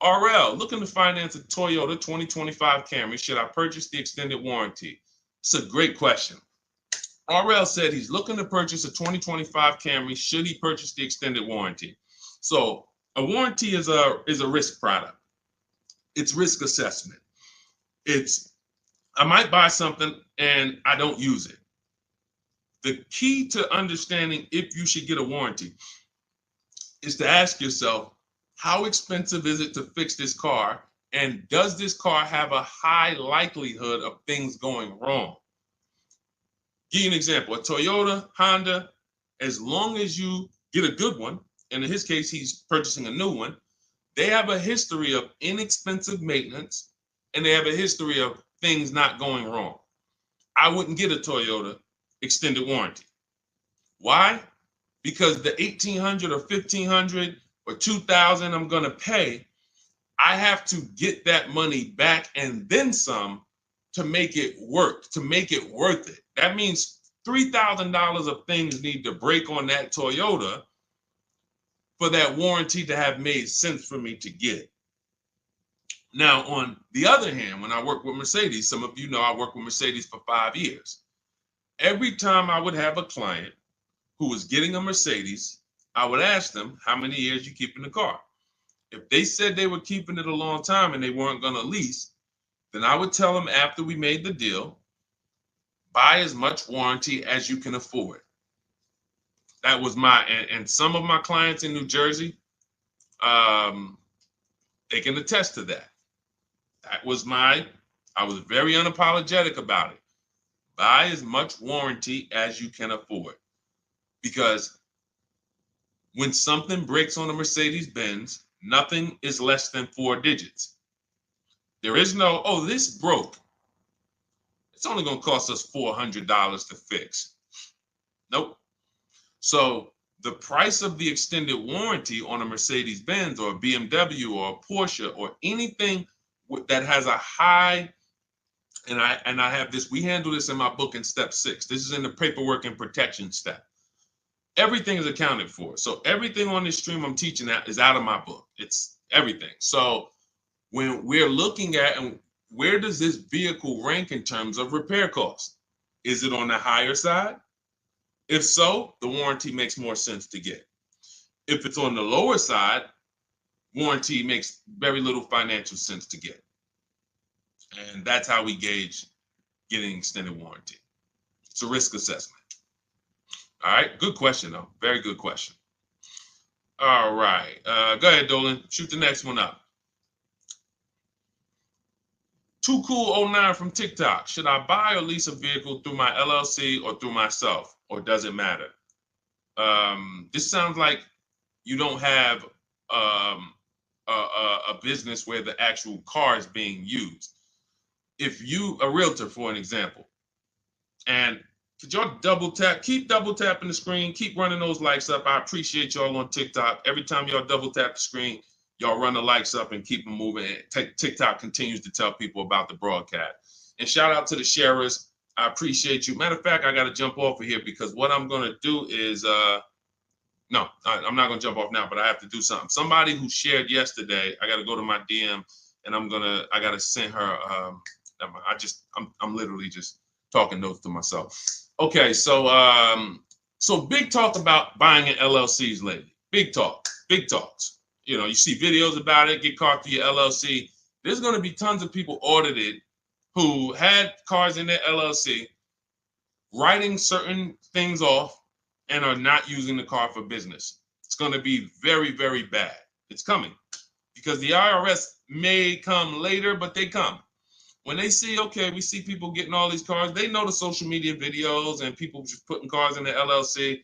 RL, looking to finance a Toyota 2025 Camry. Should I purchase the extended warranty? It's a great question. RL said he's looking to purchase a 2025 Camry. Should he purchase the extended warranty? So a warranty is a risk product. It's risk assessment. I might buy something and I don't use it. The key to understanding if you should get a warranty is to ask yourself, how expensive is it to fix this car? And does this car have a high likelihood of things going wrong? Give you an example, a Toyota, Honda, as long as you get a good one, and in his case, he's purchasing a new one, they have a history of inexpensive maintenance, and they have a history of things not going wrong. I wouldn't get a Toyota extended warranty. Why? Because the $1,800 or $1,500 or $2,000 I'm going to pay, I have to get that money back and then some to make it work, to make it worth it. That means $3,000 of things need to break on that Toyota for that warranty to have made sense for me to get. Now, on the other hand, when I work with Mercedes, some of you know I worked with Mercedes for 5 years. Every time I would have a client who was getting a Mercedes, I would ask them, how many years you keeping the car? If they said they were keeping it a long time and they weren't going to lease, then I would tell them after we made the deal, buy as much warranty as you can afford. That was and some of my clients in New Jersey, they can attest to that. That was I was very unapologetic about it. Buy as much warranty as you can afford. Because when something breaks on a Mercedes-Benz, nothing is less than 4 digits. There is no, oh, this broke. It's only going to cost us $400 to fix. Nope. So the price of the extended warranty on a Mercedes-Benz or a BMW or a Porsche or anything that has a high, and I have this, we handle this in my book in step 6. This is in the paperwork and protection step. Everything is accounted for. So everything on this stream I'm teaching is out of my book. It's everything. So when we're looking at, and where does this vehicle rank in terms of repair costs? Is it on the higher side? If so, the warranty makes more sense to get. If it's on the lower side, warranty makes very little financial sense to get. And that's how we gauge getting extended warranty. It's a risk assessment. All right, good question though. Very good question. All right, go ahead, Dolan. Shoot the next one up. Too Cool 09 from TikTok. Should I buy or lease a vehicle through my LLC or through myself, or does it matter? This sounds like you don't have a business where the actual car is being used. If you, a realtor, for an example, and could y'all double tap, keep double tapping the screen, keep running those likes up. I appreciate y'all on TikTok. Every time y'all double tap the screen, y'all run the likes up and keep them moving. TikTok continues to tell people about the broadcast. And shout out to the sharers. I appreciate you. Matter of fact, I got to jump off of here because what I'm going to do is, no, I'm not going to jump off now, but I have to do something. Somebody who shared yesterday, I got to go to my DM and I got to send her, I'm literally just talking notes to myself. Okay, so big talk about buying in LLCs lately. Big talks. You know, you see videos about it, get caught through your LLC. There's going to be tons of people audited who had cars in their LLC, writing certain things off and are not using the car for business. It's going to be very, very bad. It's coming because the IRS may come later, but they come. When they see, okay, we see people getting all these cars, they know the social media videos and people just putting cars in the LLC.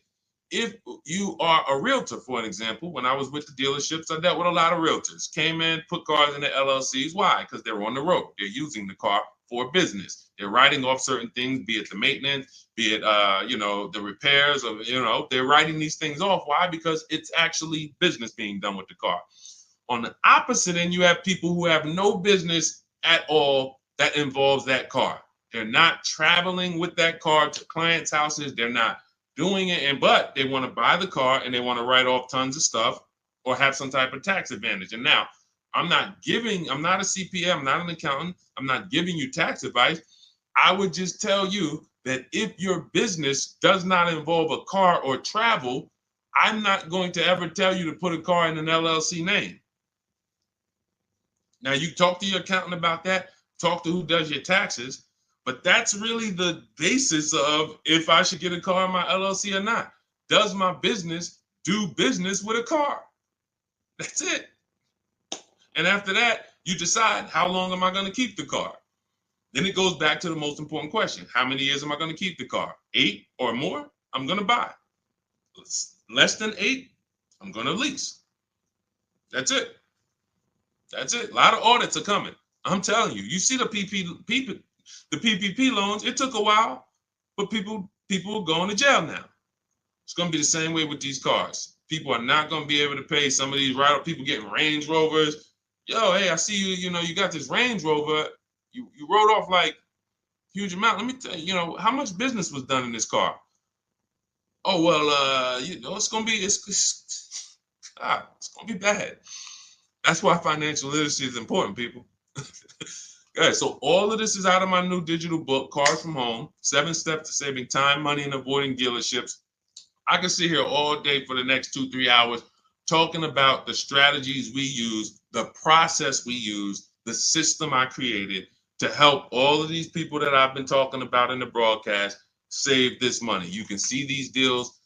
If you are a realtor, for an example, when I was with the dealerships, I dealt with a lot of realtors. Came in, put cars in the LLCs. Why? Because they're on the road. They're using the car for business. They're writing off certain things, be it the maintenance, be it the repairs, or they're writing these things off. Why? Because it's actually business being done with the car. On the opposite end, you have people who have no business at all that involves that car. They're not traveling with that car to clients' houses. They're not doing it, but they want to buy the car and they want to write off tons of stuff or have some type of tax advantage. And now, I'm not a CPA, I'm not an accountant, I'm not giving you tax advice. I would just tell you that if your business does not involve a car or travel, I'm not going to ever tell you to put a car in an LLC name. Now, you talk to your accountant about that, talk to who does your taxes, but that's really the basis of if I should get a car in my LLC or not. Does my business do business with a car? That's it. And after that, you decide, how long am I going to keep the car? Then it goes back to the most important question. How many years am I going to keep the car? 8 or more, I'm going to buy. Less than 8, I'm going to lease. That's it. That's it. A lot of audits are coming. I'm telling you. You see the PPP loans. It took a while, but people are going to jail now. It's going to be the same way with these cars. People are not going to be able to pay some of these people getting Range Rovers. Yo, hey, I see you. You got this Range Rover. You wrote off like huge amount. Let me tell you, how much business was done in this car? Oh well, it's going to be it's going to be bad. That's why financial literacy is important, people. Okay, so all of this is out of my new digital book, Cars from Home, 7 Steps to Saving Time, Money, and Avoiding Dealerships. I can sit here all day for the next 2-3 hours talking about the strategies we use, the process we use, the system I created to help all of these people that I've been talking about in the broadcast save this money. You can see these deals,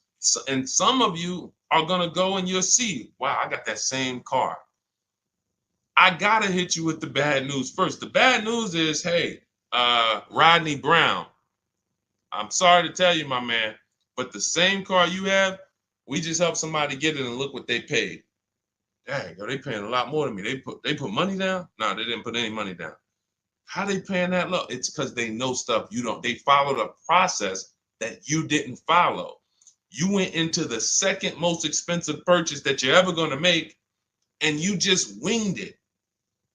and some of you are going to go and you'll see, wow, I got that same car. I got to hit you with the bad news first. The bad news is, hey, Rodney Brown, I'm sorry to tell you, my man, but the same car you have, we just helped somebody get it and look what they paid. Dang, they paying a lot more than me. They put money down? No, they didn't put any money down. How they paying that low? It's because they know stuff you don't. They followed a process that you didn't follow. You went into the second most expensive purchase that you're ever going to make, and you just winged it.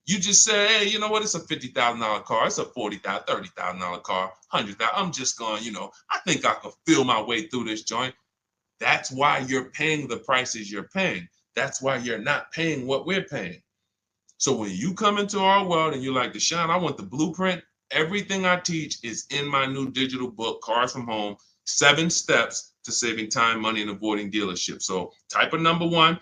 You just say, hey, you know what? It's a $50,000 car. It's a $40,000, $30,000 car, $100,000. I'm just going, I think I can feel my way through this joint. That's why you're paying the prices you're paying. That's why you're not paying what we're paying. So when you come into our world and you're like, Deshone, I want the blueprint. Everything I teach is in my new digital book, Cars from Home, 7 Steps to Saving Time, Money, and Avoiding Dealerships. So type of number 1.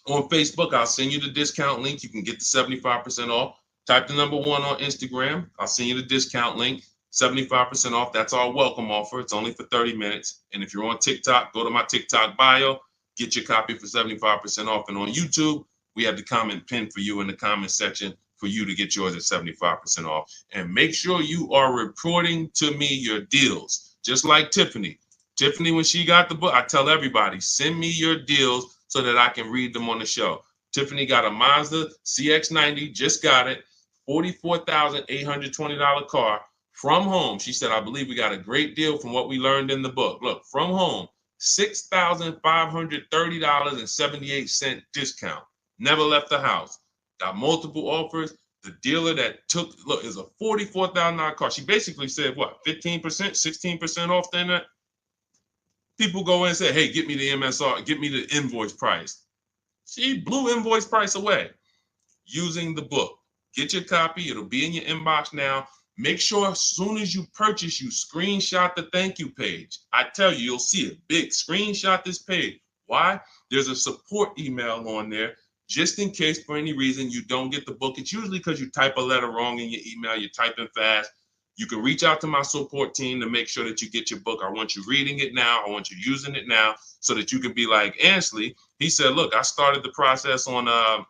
On Facebook, I'll send you the discount link. You can get the 75% off. Type the number 1 on Instagram. I'll send you the discount link. 75% off. That's our welcome offer. It's only for 30 minutes. And if you're on TikTok, go to my TikTok bio, get your copy for 75% off. And on YouTube, we have the comment pinned for you in the comment section for you to get yours at 75% off. And make sure you are reporting to me your deals, just like Tiffany. Tiffany, when she got the book, I tell everybody, send me your deals so that I can read them on the show. Tiffany got a Mazda CX-90, just got it, $44,820 car. From home, she said, I believe we got a great deal from what we learned in the book. Look, from home, $6,530.78 discount. Never left the house. Got multiple offers. The dealer that took, look, is a $44,000 car. She basically said, what, 15%, 16% off then that? People go in and say, hey, get me the MSR, get me the invoice price. She blew invoice price away using the book. Get your copy. It'll be in your inbox now. Make sure as soon as you purchase, you screenshot the thank you page. I tell you, you'll see it big. Screenshot this page. Why? There's a support email on there just in case for any reason you don't get the book. It's usually because you type a letter wrong in your email. You're typing fast. You can reach out to my support team to make sure that you get your book. I want you reading it now. I want you using it now so that you can be like Ansley. He said, look, I started the process on, I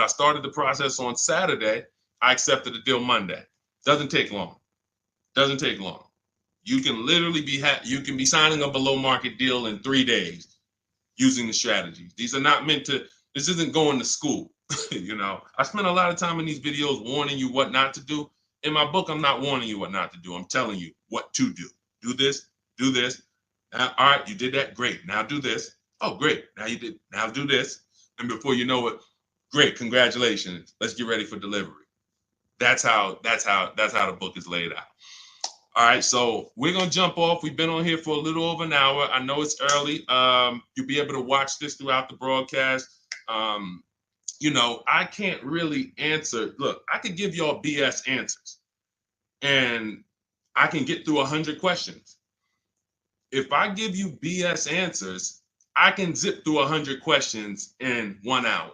started the process on Saturday. I accepted the deal Monday. Doesn't take long. Doesn't take long. You can literally be you can be signing a below market deal in 3 days using the strategies. These are not meant to, this isn't going to school. You know, I spend a lot of time in these videos warning you what not to do. In my book, I'm not warning you what not to do. I'm telling you what to do. Do this, do this. Now, all right, you did that. Great. Now do this. Oh, great. Now you did. Now do this. And before you know it, great. Congratulations. Let's get ready for delivery. That's how the book is laid out. All right, so we're gonna jump off. We've been on here for a little over an hour. I know it's early. You'll be able to watch this throughout the broadcast. You know, I can't really answer. Look, I could give y'all BS answers, and I can get through 100 questions. If I give you BS answers, I can zip through 100 questions in 1 hour.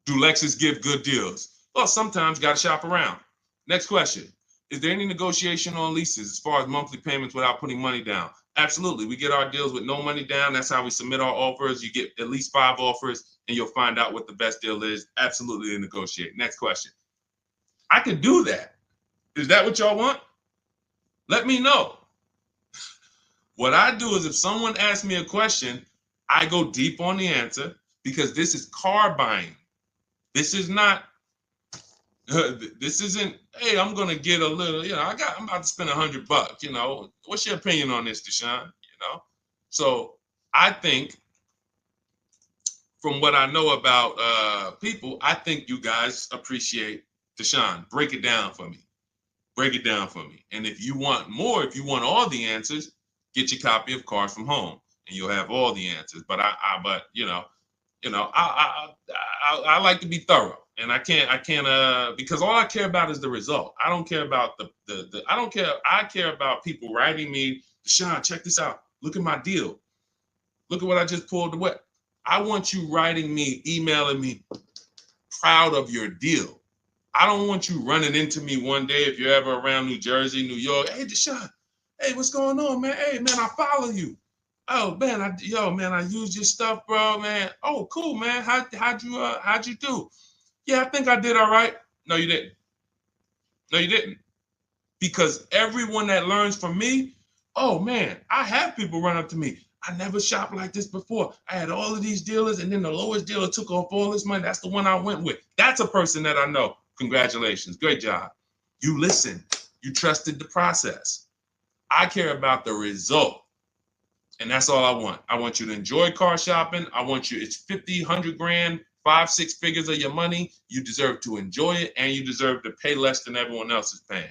Do Lexus give good deals? Well, sometimes got to shop around. Next question. Is there any negotiation on leases as far as monthly payments without putting money down? Absolutely. We get our deals with no money down. That's how we submit our offers. You get at least 5 offers and you'll find out what the best deal is. Absolutely negotiate. Next question. I could do that. Is that what y'all want? Let me know. What I do is if someone asks me a question, I go deep on the answer because this is car buying. This is not. This isn't, hey, I'm gonna get a little, you know, I'm about to spend $100, you know. What's your opinion on this, Deshone? You know? So I think from what I know about people, I think you guys appreciate Deshone. Break it down for me. Break it down for me. And if you want more, if you want all the answers, get your copy of Cars from Home and you'll have all the answers. But I like to be thorough. And I can't because all I care about is the result. I don't care about I care about people writing me, Deshone, check this out. Look at my deal. Look at what I just pulled away. I want you writing me, emailing me, proud of your deal. I don't want you running into me one day if you're ever around New Jersey, New York. Hey, Deshone, hey, what's going on, man? Hey, man, I follow you. Oh, man, I used your stuff, bro, man. Oh, cool, man. How'd you do? Yeah, I think I did all right. No, you didn't. No, you didn't. Because everyone that learns from me, oh, man, I have people run up to me. I never shopped like this before. I had all of these dealers, and then the lowest dealer took off all this money. That's the one I went with. That's a person that I know. Congratulations. Great job. You listened. You trusted the process. I care about the result. And that's all I want. I want you to enjoy car shopping. I want you, it's 50, 100 grand, 5, 6 figures of your money. You deserve to enjoy it, and you deserve to pay less than everyone else is paying.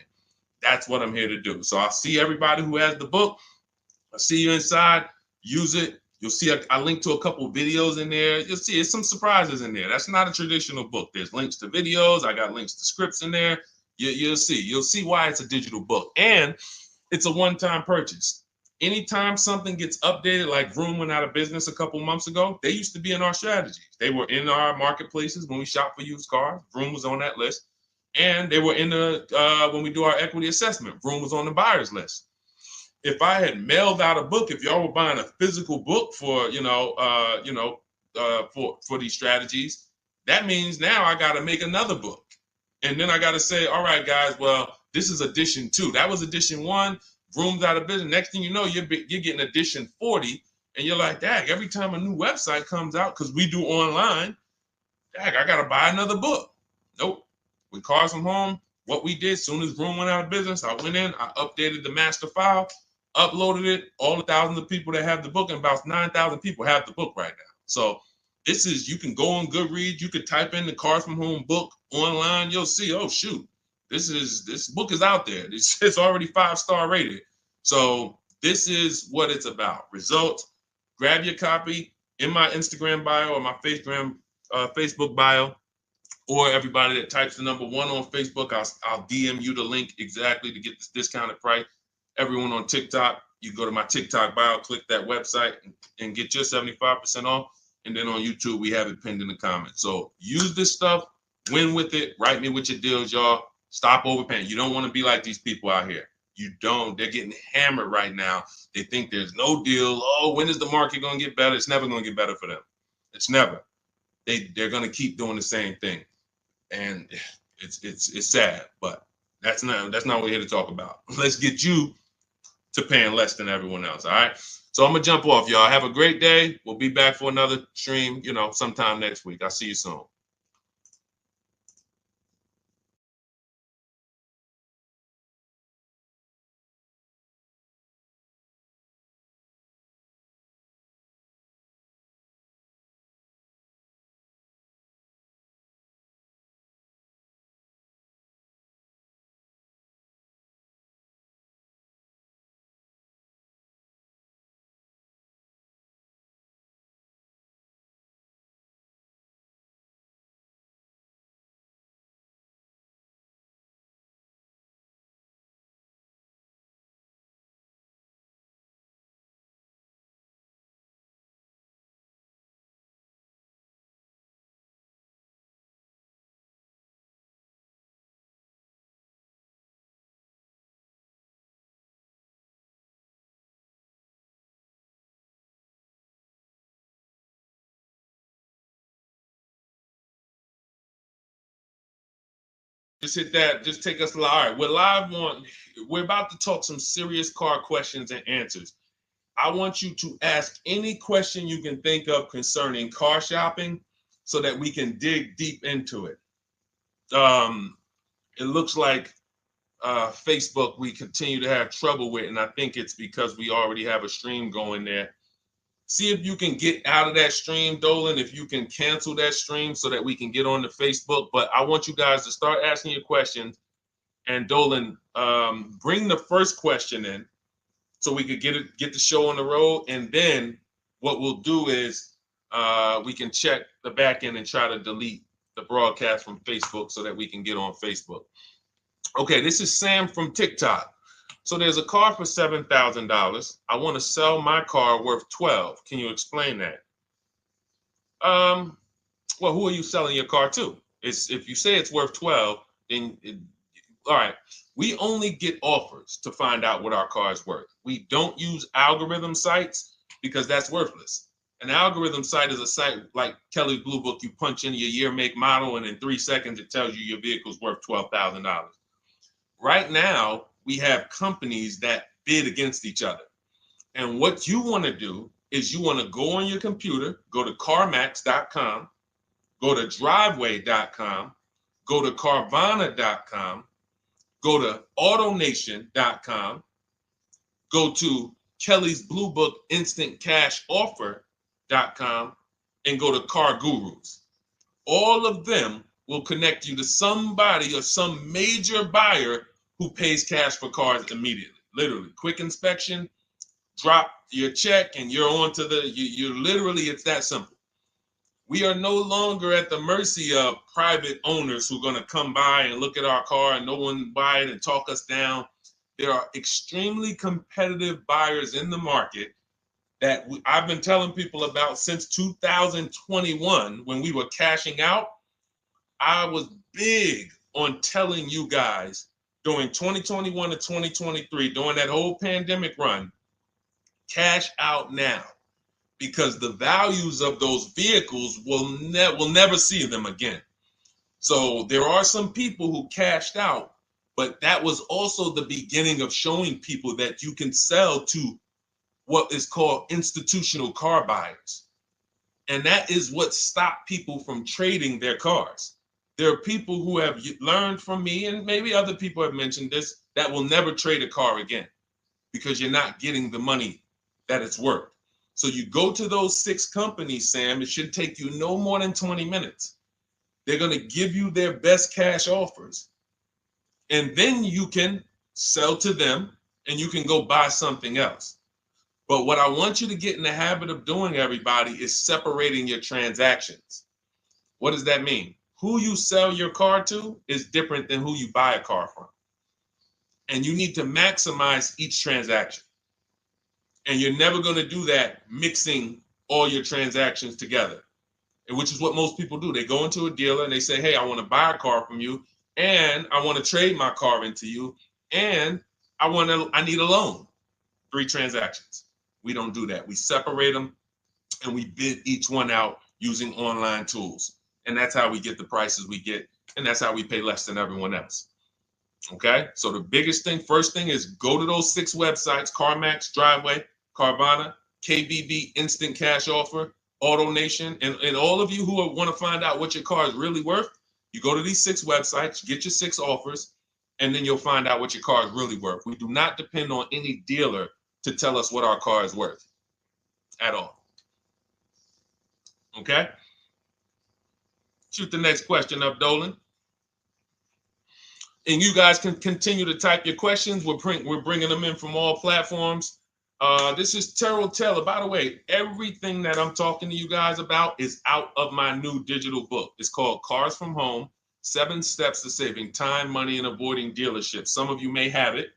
That's what I'm here to do. So I'll see everybody who has the book. I'll see you inside. Use it. You'll see I link to a couple videos in there. You'll see it's some surprises in there. That's not a traditional book. There's links to videos. I got links to scripts in there. You'll see. You'll see why it's a digital book. And it's a one-time purchase. Anytime something gets updated, like Vroom went out of business a couple months ago, they used to be in our strategies. They were in our marketplaces when we shop for used cars. Vroom was on that list. And they were in the when we do our equity assessment, Vroom was on the buyers list. If I had mailed out a book, if y'all were buying a physical book for for these strategies, that means now I got to make another book, and then I got to say, all right, guys, well, this is edition 2. That was edition 1. Vroom's out of business. Next thing you know, you're getting edition 40, and you're like, dang, every time a new website comes out, because we do online, dang, I got to buy another book. Nope. With Cars from Home, what we did, soon as Vroom went out of business, I went in, I updated the master file, uploaded it, all the thousands of people that have the book, and about 9,000 people have the book right now. So this is, you can go on Goodreads, you could type in the Cars from Home book online, you'll see, oh shoot, this book is out there. It's already 5-star rated. So this is what it's about. Results. Grab your copy in my Instagram bio or my Facebook bio, or everybody that types the number 1 on Facebook, I'll DM you the link exactly to get this discounted price. Everyone on TikTok, you go to my TikTok bio, click that website, and get your 75% off. And then on YouTube, we have it pinned in the comments. So use this stuff, win with it, write me with your deals, y'all. Stop overpaying. You don't want to be like these people out here. You don't. They're getting hammered right now. They think there's no deal. Oh, when is the market going to get better? It's never going to get better for them. It's never. They're going to keep doing the same thing. And it's sad, but that's not what we're here to talk about. Let's get you to paying less than everyone else. All right. So I'm gonna jump off, y'all. Have a great day. We'll be back for another stream, sometime next week. I'll see you soon. Just hit that. Just take us live. All right, we're about to talk some serious car questions and answers. I want you to ask any question you can think of concerning car shopping so that we can dig deep into it. It looks like Facebook we continue to have trouble with, and I think it's because we already have a stream going there. See if you can get out of that stream, Dolan, if you can cancel that stream so that we can get on the Facebook. But I want you guys to start asking your questions. And Dolan, bring the first question in so we could get the show on the road. And then what we'll do is we can check the back end and try to delete the broadcast from Facebook so that we can get on Facebook. Okay, this is Sam from TikTok. So there's a car for $7,000. I want to sell my car worth $12,000. Can you explain that? Well, who are you selling your car to? If you say it's worth $12,000, then all right. We only get offers to find out what our car is worth. We don't use algorithm sites because that's worthless. An algorithm site is a site like Kelly's Blue Book. You punch in your year, make, model, and in 3 seconds it tells you your vehicle's worth $12,000. Right now, we have companies that bid against each other. And what you want to do is you want to go on your computer, go to CarMax.com, go to Driveway.com, go to Carvana.com, go to AutoNation.com, go to Kelly's Blue Book Instant Cash Offer.com, and go to Car Gurus. All of them will connect you to somebody or some major buyer who pays cash for cars immediately. Literally, quick inspection, drop your check, and you're on to you're literally, it's that simple. We are no longer at the mercy of private owners who are going to come by and look at our car and no one buy it and talk us down. There are extremely competitive buyers in the market that I've been telling people about since 2021 when we were cashing out. I was big on telling you guys during 2021 to 2023, during that whole pandemic run, cash out now, because the values of those vehicles will never see them again. So there are some people who cashed out, but that was also the beginning of showing people that you can sell to what is called institutional car buyers. And that is what stopped people from trading their cars. There are people who have learned from me, and maybe other people have mentioned this, that will never trade a car again because you're not getting the money that it's worth. So you go to those 6 companies, Sam, it should take you no more than 20 minutes. They're going to give you their best cash offers. And then you can sell to them and you can go buy something else. But what I want you to get in the habit of doing, everybody, is separating your transactions. What does that mean? Who you sell your car to is different than who you buy a car from. And you need to maximize each transaction. And you're never going to do that mixing all your transactions together, which is what most people do. They go into a dealer and they say, hey, I want to buy a car from you, and I want to trade my car into you, and I need a loan. 3 transactions. We don't do that. We separate them and we bid each one out using online tools. And that's how we get the prices we get. And that's how we pay less than everyone else. Okay. So the biggest thing, first thing, is go to those 6 websites: CarMax, Driveway, Carvana, KBB, Instant Cash Offer, AutoNation. And all of you who want to find out what your car is really worth, you go to these 6 websites, get your 6 offers, and then you'll find out what your car is really worth. We do not depend on any dealer to tell us what our car is worth at all. Okay? Shoot the next question up, Dolan. And you guys can continue to type your questions. We're bringing them in from all platforms. This is Terrell Taylor. By the way, everything that I'm talking to you guys about is out of my new digital book. It's called Cars from Home: 7 Steps to Saving Time, Money, and Avoiding Dealerships. Some of you may have it.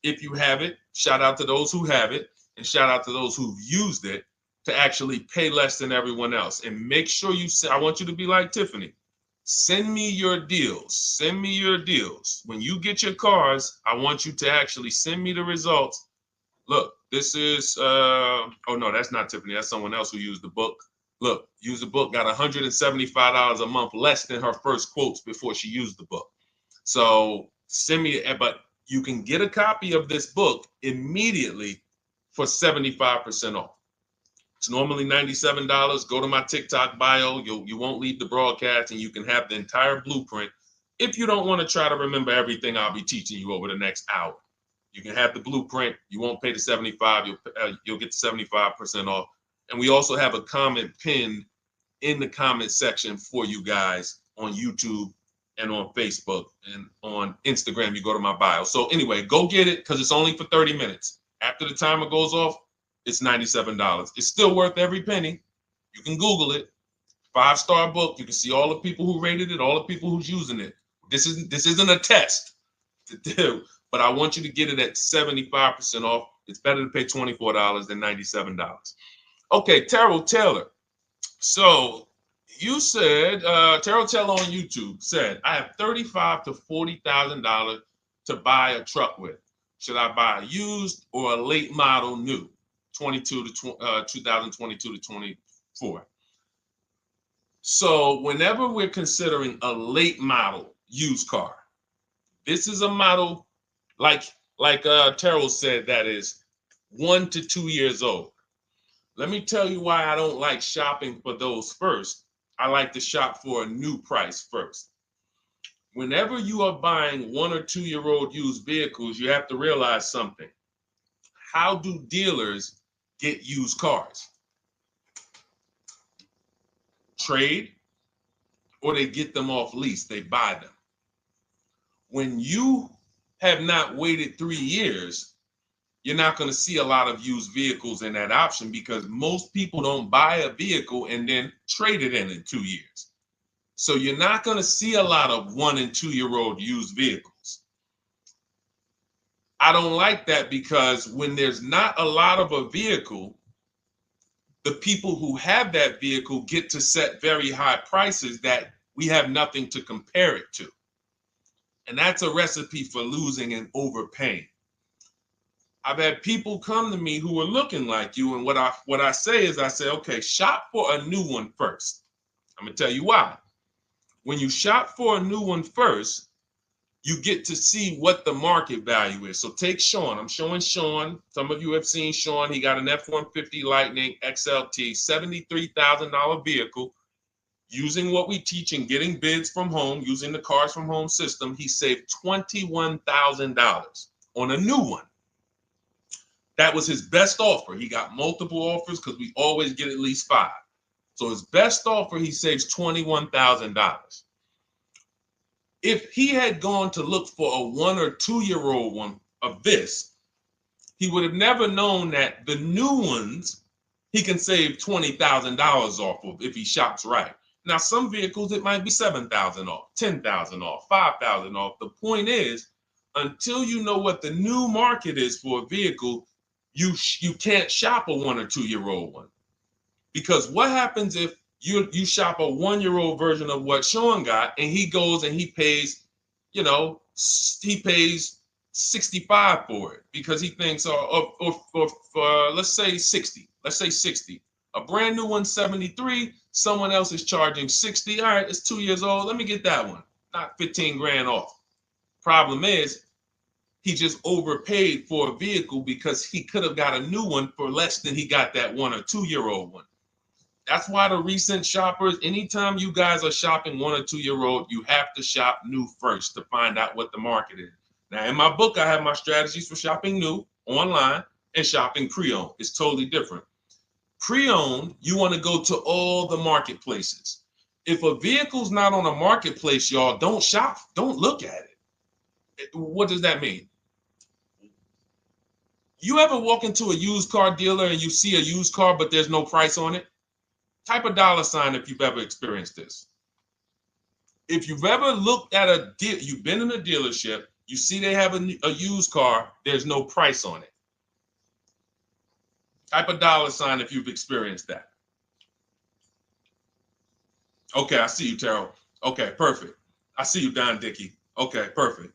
If you have it, shout out to those who have it, and shout out to those who've used it to actually pay less than everyone else. And make sure I want you to be like Tiffany. Send me your deals. Send me your deals. When you get your cars, I want you to actually send me the results. Look, this is, oh no, that's not Tiffany. That's someone else who used the book. Look, used the book, got $175 a month less than her first quotes before she used the book. So send me, but you can get a copy of this book immediately for 75% off. It's normally $97. Go to my TikTok bio. You won't leave the broadcast, and you can have the entire blueprint. If you don't want to try to remember everything I'll be teaching you over the next hour, you can have the blueprint. You won't pay the $75. You'll get the 75% off. And we also have a comment pinned in the comment section for you guys on YouTube and on Facebook and on Instagram. You go to my bio. So anyway, go get it, because it's only for 30 minutes. After the timer goes off, it's $97. It's still worth every penny. You can Google it. 5-star book. You can see all the people who rated it, all the people who's using it. This isn't a test to do, but I want you to get it at 75% off. It's better to pay $24 than $97. Okay, Terrell Taylor. So you said, Terrell Taylor on YouTube said, I have $35,000 to $40,000 to buy a truck with. Should I buy a used or a late model new, 2022 to 24? So whenever we're considering a late model used car, this is a model like Terrell said, that is 1 to 2 years old. Let me tell you why I don't like shopping for those first. I like to shop for a new price first. Whenever you are buying 1 or 2 year old used vehicles, you have to realize something. How do dealers get used cars? Trade, or they get them off lease, they buy them. When you have not waited 3 years, you're not going to see a lot of used vehicles in that option, because most people don't buy a vehicle and then trade it in 2 years. So you're not going to see a lot of 1 and 2 year old used vehicles. I don't like that, because when there's not a lot of a vehicle, the people who have that vehicle get to set very high prices that we have nothing to compare it to. And that's a recipe for losing and overpaying. I've had people come to me who are looking like you, and what I say is, I say, okay, shop for a new one first. I'm gonna tell you why. When you shop for a new one first, you get to see what the market value is. So take Sean. I'm showing Sean. Some of you have seen Sean. He got an F-150 Lightning XLT, $73,000 vehicle. Using what we teach and getting bids from home, using the Cars from Home system, he saved $21,000 on a new one. That was his best offer. He got multiple offers because we always get at least 5. So his best offer, he saves $21,000. If he had gone to look for a 1 or 2 year old one of this, he would have never known that the new ones he can save $20,000 off of if he shops right. Now, some vehicles, it might be $7,000 off, $10,000 off, $5,000 off. The point is, until you know what the new market is for a vehicle, you can't shop a 1 or 2 year old one. Because what happens if you shop a 1 year old version of what Sean got, and he goes and he pays, he pays 65 for it because he thinks, or let's say 60. Let's say 60. A brand new one, 73. Someone else is charging 60. All right, it's 2 years old. Let me get that one. Not 15 grand off. Problem is, he just overpaid for a vehicle because he could have got a new one for less than he got that 1 or 2 year old one. That's why the recent shoppers, anytime you guys are shopping 1 or 2 year old, you have to shop new first to find out what the market is. Now, in my book, I have my strategies for shopping new online and shopping pre-owned. It's totally different. Pre-owned, you want to go to all the marketplaces. If a vehicle's not on a marketplace, y'all, don't shop. Don't look at it. What does that mean? You ever walk into a used car dealer and you see a used car, but there's no price on it? Type a $ if you've ever experienced this. If you've ever looked at a deal, you've been in a dealership, you see they have a used car, there's no price on it. Type a $ if you've experienced that. Okay, I see you, Terrell. Okay, perfect. I see you, Don Dickey. Okay, perfect.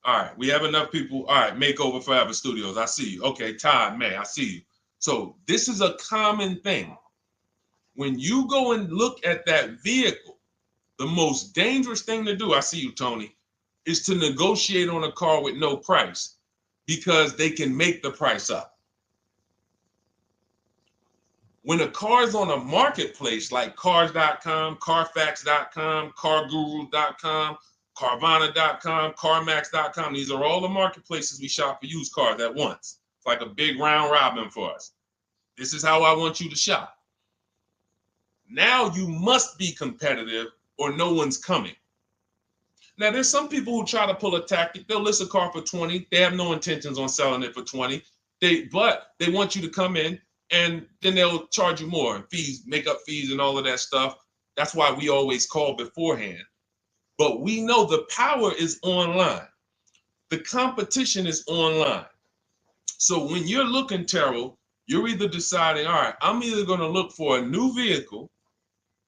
All right, we have enough people. All right, Makeover Forever Studios. I see you. Okay, Todd May, I see you. So this is a common thing. When you go and look at that vehicle, the most dangerous thing to do, I see you, Tony, is to negotiate on a car with no price because they can make the price up. When a car is on a marketplace like cars.com, carfax.com, carguru.com, carvana.com, carmax.com, these are all the marketplaces we shop for used cars at once. It's like a big round robin for us. This is how I want you to shop. Now you must be competitive or no one's coming. Now, there's some people who try to pull a tactic. They'll list a car for 20. They have no intentions on selling it for 20. But they want you to come in and then they'll charge you more, fees, makeup fees and all of that stuff. That's why we always call beforehand. But we know the power is online. The competition is online. So when you're looking, Terrell, you're either deciding, all right, I'm either going to look for a new vehicle,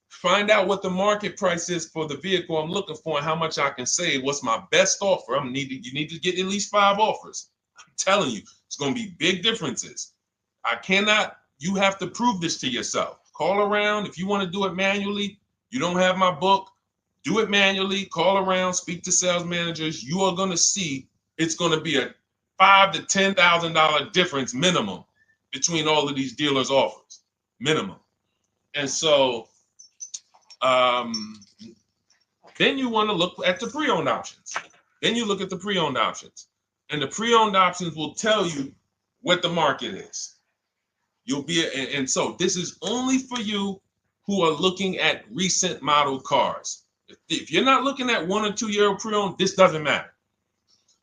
find out what the market price is for the vehicle I'm looking for and how much I can save. What's my best offer? You need to get at least 5 offers. I'm telling you, it's going to be big differences. You have to prove this to yourself. Call around. If you want to do it manually, you don't have my book, do it manually, call around, speak to sales managers. You are going to see it's going to be a $5,000 to $10,000 difference minimum between all of these dealers' offers, minimum. And so then you want to look at the pre-owned options. Then you look at the pre-owned options. And the pre-owned options will tell you what the market is. And so this is only for you who are looking at recent model cars. If you're not looking at 1 or 2 year pre-owned, this doesn't matter.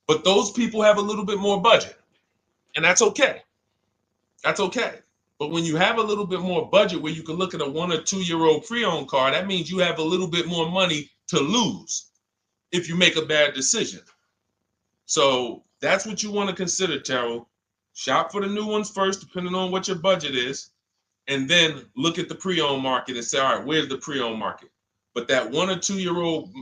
But those people have a little bit more budget, and that's okay. That's okay. But when you have a little bit more budget where you can look at a 1 or 2 year old pre-owned car, that means you have a little bit more money to lose if you make a bad decision. So that's what you want to consider, Terrell. Shop for the new ones first, depending on what your budget is, and then look at the pre-owned market and say, all right, where's the pre-owned market? But that 1 or 2 year old,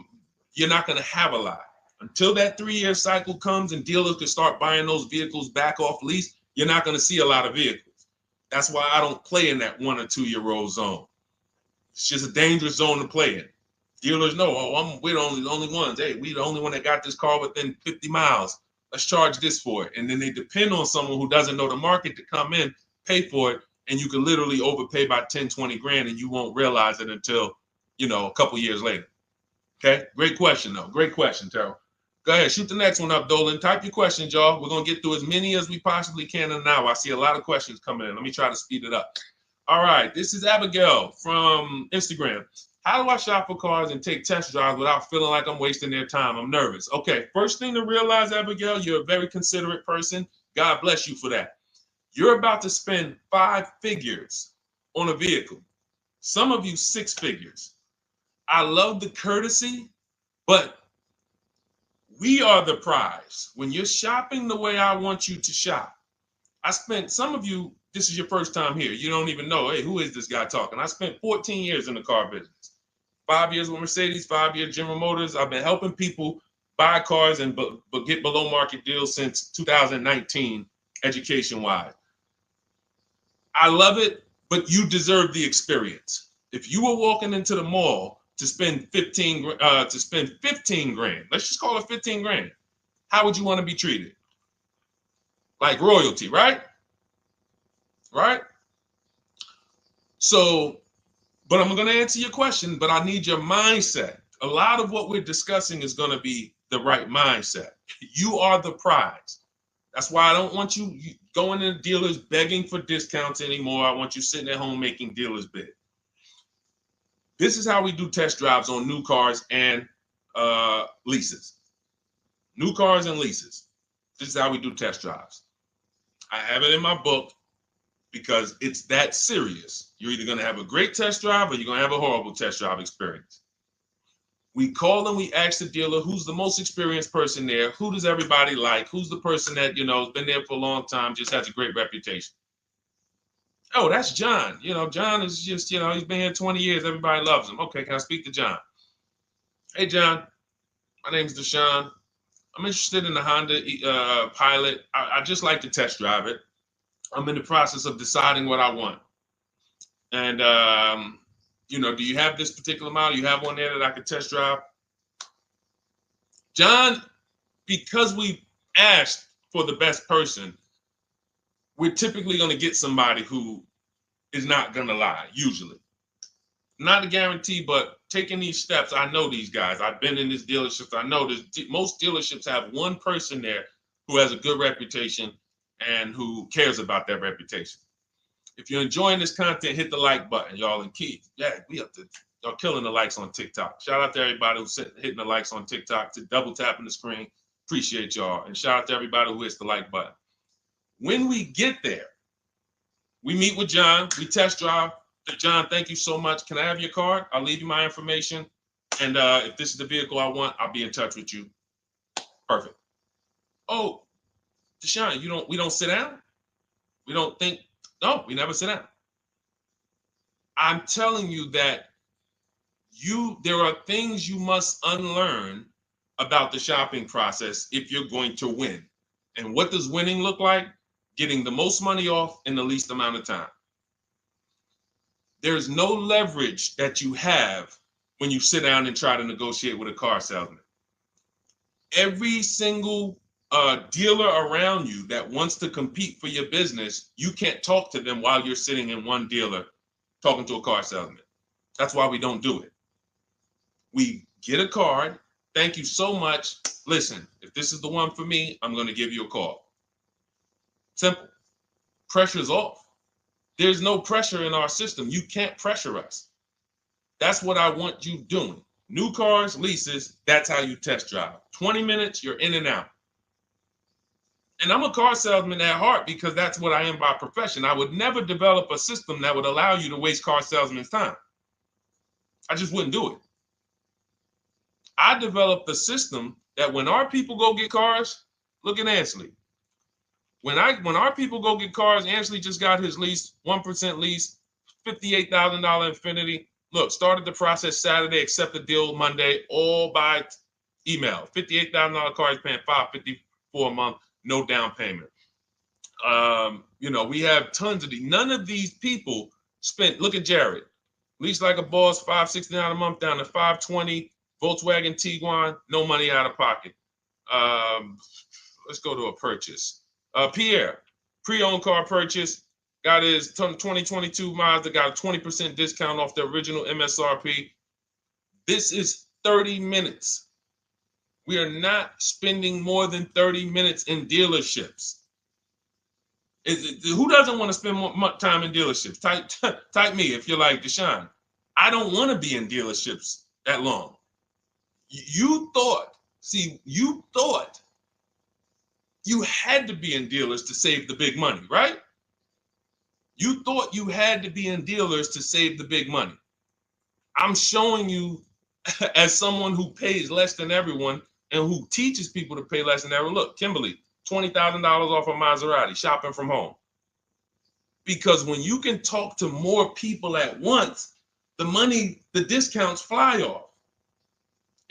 you're not going to have a lot. Until that 3-year cycle comes and dealers can start buying those vehicles back off lease, you're not going to see a lot of vehicles. That's why I don't play in that 1 or 2-year-old zone. It's just a dangerous zone to play in. Dealers know, oh, we're the only ones. Hey, we the only one that got this car within 50 miles. Let's charge this for it. And then they depend on someone who doesn't know the market to come in, pay for it, and you can literally overpay by 10, 20 grand and you won't realize it until, a couple years later. Okay, great question though. Great question, Terrell. Go ahead, shoot the next one up, Dolan. Type your questions, y'all. We're gonna get through as many as we possibly can in an hour. I see a lot of questions coming in. Let me try to speed it up. All right, this is Abigail from Instagram. How do I shop for cars and take test drives without feeling like I'm wasting their time? I'm nervous. Okay, first thing to realize, Abigail, you're a very considerate person. God bless you for that. You're about to spend 5 figures on a vehicle. Some of you 6 figures. I love the courtesy, but we are the prize. When you're shopping the way I want you to shop, some of you, this is your first time here. You don't even know, hey, who is this guy talking? I spent 14 years in the car business. 5 years with Mercedes, 5 years General Motors. I've been helping people buy cars and get below market deals since 2019, education-wise. I love it, but you deserve the experience. If you were walking into the mall to spend 15 grand, let's just call it 15 grand, how would you want to be treated? Like royalty, right? Right? So, but I'm going to answer your question, but I need your mindset. A lot of what we're discussing is going to be the right mindset. You are the prize. That's why I don't want you going to dealers begging for discounts anymore. I want you sitting at home making dealers bid. This is how we do test drives on new cars and leases. New cars and leases. This is how we do test drives. I have it in my book because it's that serious. You're either going to have a great test drive or you're going to have a horrible test drive experience. We call and we ask the dealer, who's the most experienced person there? Who does everybody like? Who's the person that, has been there for a long time, just has a great reputation? Oh, that's John. John is just, he's been here 20 years. Everybody loves him. Okay, can I speak to John? Hey, John. My name is Deshone. I'm interested in the Honda Pilot. I just like to test drive it. I'm in the process of deciding what I want. And, do you have this particular model? You have one there that I could test drive? John, because we asked for the best person, we're typically going to get somebody who is not going to lie, usually. Not a guarantee, but taking these steps, I know these guys. I've been in this dealership. I know most dealerships have one person there who has a good reputation and who cares about that reputation. If you're enjoying this content, hit the like button, y'all. And Keith, y'all killing the likes on TikTok. Shout out to everybody who's hitting the likes on TikTok, to double tapping the screen. Appreciate y'all. And shout out to everybody who hits the like button. When we get there, we meet with John, we test drive. John, thank you so much. Can I have your card? I'll leave you my information. And if this is the vehicle I want, I'll be in touch with you. Perfect. Oh, Deshone, we don't sit down? We don't think? No, we never sit down. I'm telling you that there are things you must unlearn about the shopping process if you're going to win. And what does winning look like? Getting the most money off in the least amount of time. There's no leverage that you have when you sit down and try to negotiate with a car salesman. Every single dealer around you that wants to compete for your business, you can't talk to them while you're sitting in one dealer talking to a car salesman. That's why we don't do it. We get a card. Thank you so much. Listen, if this is the one for me, I'm going to give you a call. Simple. Pressure's off. There's no pressure in our system. You can't pressure us. That's what I want you doing. New cars, leases, that's how you test drive. 20 minutes, you're in and out. And I'm a car salesman at heart because that's what I am by profession. I would never develop a system that would allow you to waste car salesmen's time. I just wouldn't do it. I developed a system that when our people go get cars, look at Ansley. When our people go get cars, Ansley just got his lease, 1% lease, $58,000 Infiniti. Look, started the process Saturday, accept the deal Monday, all by Email. $58,000 car is paying $554 a month, no down payment. You know, we have tons of these. None of these people spent. Look at Jared. Lease like a boss, $569 a month down to $520. Volkswagen Tiguan, no money out of pocket. Let's go to a purchase. Pierre, pre-owned car purchase, got his 2022 Mazda, got a 20% discount off the original MSRP. This is 30 minutes. We are not spending more than 30 minutes in dealerships. Who doesn't want to spend more time in dealerships? Type me if you're like Deshone. I don't want to be in dealerships that long. You thought you had to be in dealers to save the big money, right? You thought you had to be in dealers to save the big money. I'm showing you as someone who pays less than everyone and who teaches people to pay less than everyone. Look, Kimberly, $20,000 off a Maserati, shopping from home. Because when you can talk to more people at once, the discounts fly off.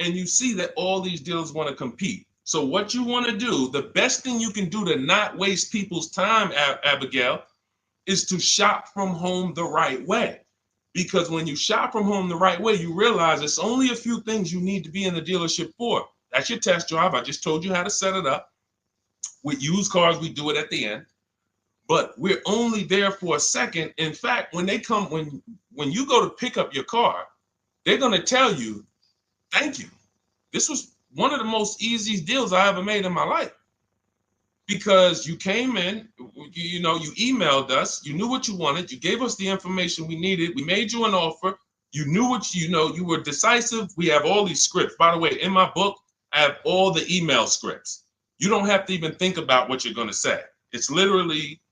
And you see that all these dealers want to compete. So what you want to do, the best thing you can do to not waste people's time, Abigail, is to shop from home the right way. Because when you shop from home the right way, you realize it's only a few things you need to be in the dealership for. That's your test drive. I just told you how to set it up. With used cars, we do it at the end. But we're only there for a second. In fact, when you go to pick up your car, they're going to tell you, thank you. This was one of the most easiest deals I ever made in my life. Because you came in, you emailed us, you knew what you wanted, you gave us the information we needed, we made you an offer, you knew what you were decisive. We have all these scripts. By the way, in my book, I have all the email scripts. You don't have to even think about what you're going to say. It's literally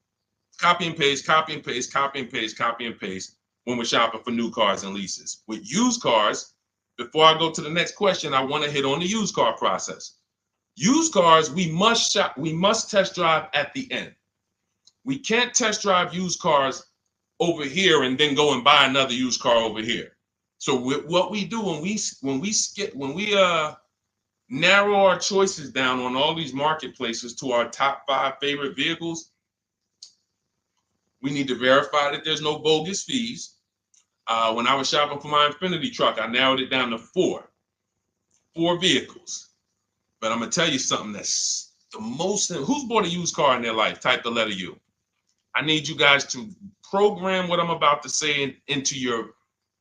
copy and paste, copy and paste, copy and paste, copy and paste when we're shopping for new cars and leases. With used cars, before I go to the next question, I want to hit on the used car process. Used cars, we must test drive at the end. We can't test drive used cars over here and then go and buy another used car over here. So what we do when we narrow our choices down on all these marketplaces to our top 5 favorite vehicles, we need to verify that there's no bogus fees. When I was shopping for my Infinity truck, I narrowed it down to 4 vehicles. But I'm going to tell you something that's the most. Who's bought a used car in their life? Type the letter U. I need you guys to program what I'm about to say into your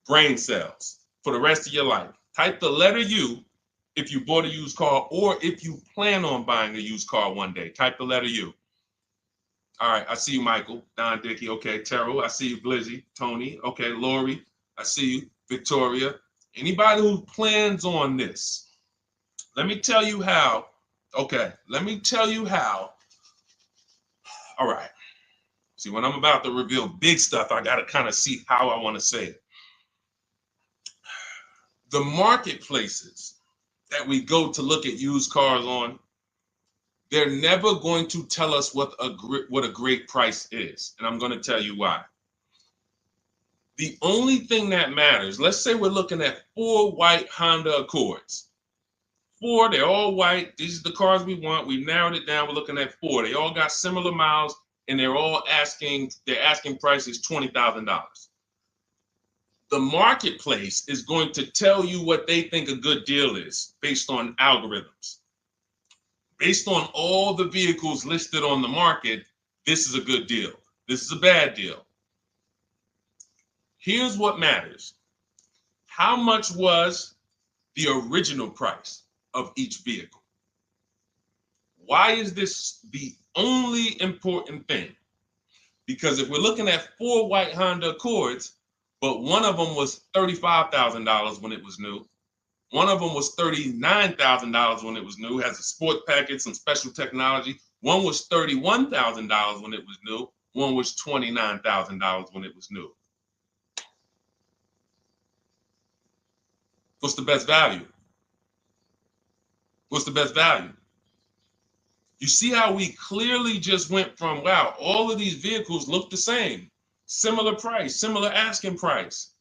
brain cells for the rest of your life. Type the letter U if you bought a used car or if you plan on buying a used car one day. Type the letter U. All right. I see you, Michael. Don Dickey. Okay. Terrell. I see you, Blizzy. Tony. Okay. Lori. I see you. Victoria. Anybody who plans on this. Let me tell you how. Okay, let me tell you how. All right. See, when I'm about to reveal big stuff, I got to kind of see how I want to say it. The marketplaces that we go to look at used cars on, they're never going to tell us what a great price is. And I'm going to tell you why. The only thing that matters, let's say we're looking at 4 white Honda Accords. 4, they're all white. These are the cars we want. We've narrowed it down. We're looking at 4. They all got similar miles, and their asking price is $20,000. The marketplace is going to tell you what they think a good deal is based on algorithms. Based on all the vehicles listed on the market, this is a good deal. This is a bad deal. Here's what matters. How much was the original price of each vehicle? Why is this the only important thing? Because if we're looking at 4 white Honda Accords, but one of them was $35,000 when it was new, one of them was $39,000 when it was new, has a sport package, some special technology. One was $31,000 when it was new, one was $29,000 when it was new. What's the best value? What's the best value? You see how we clearly just went from, wow, all of these vehicles look the same, similar price, similar asking price.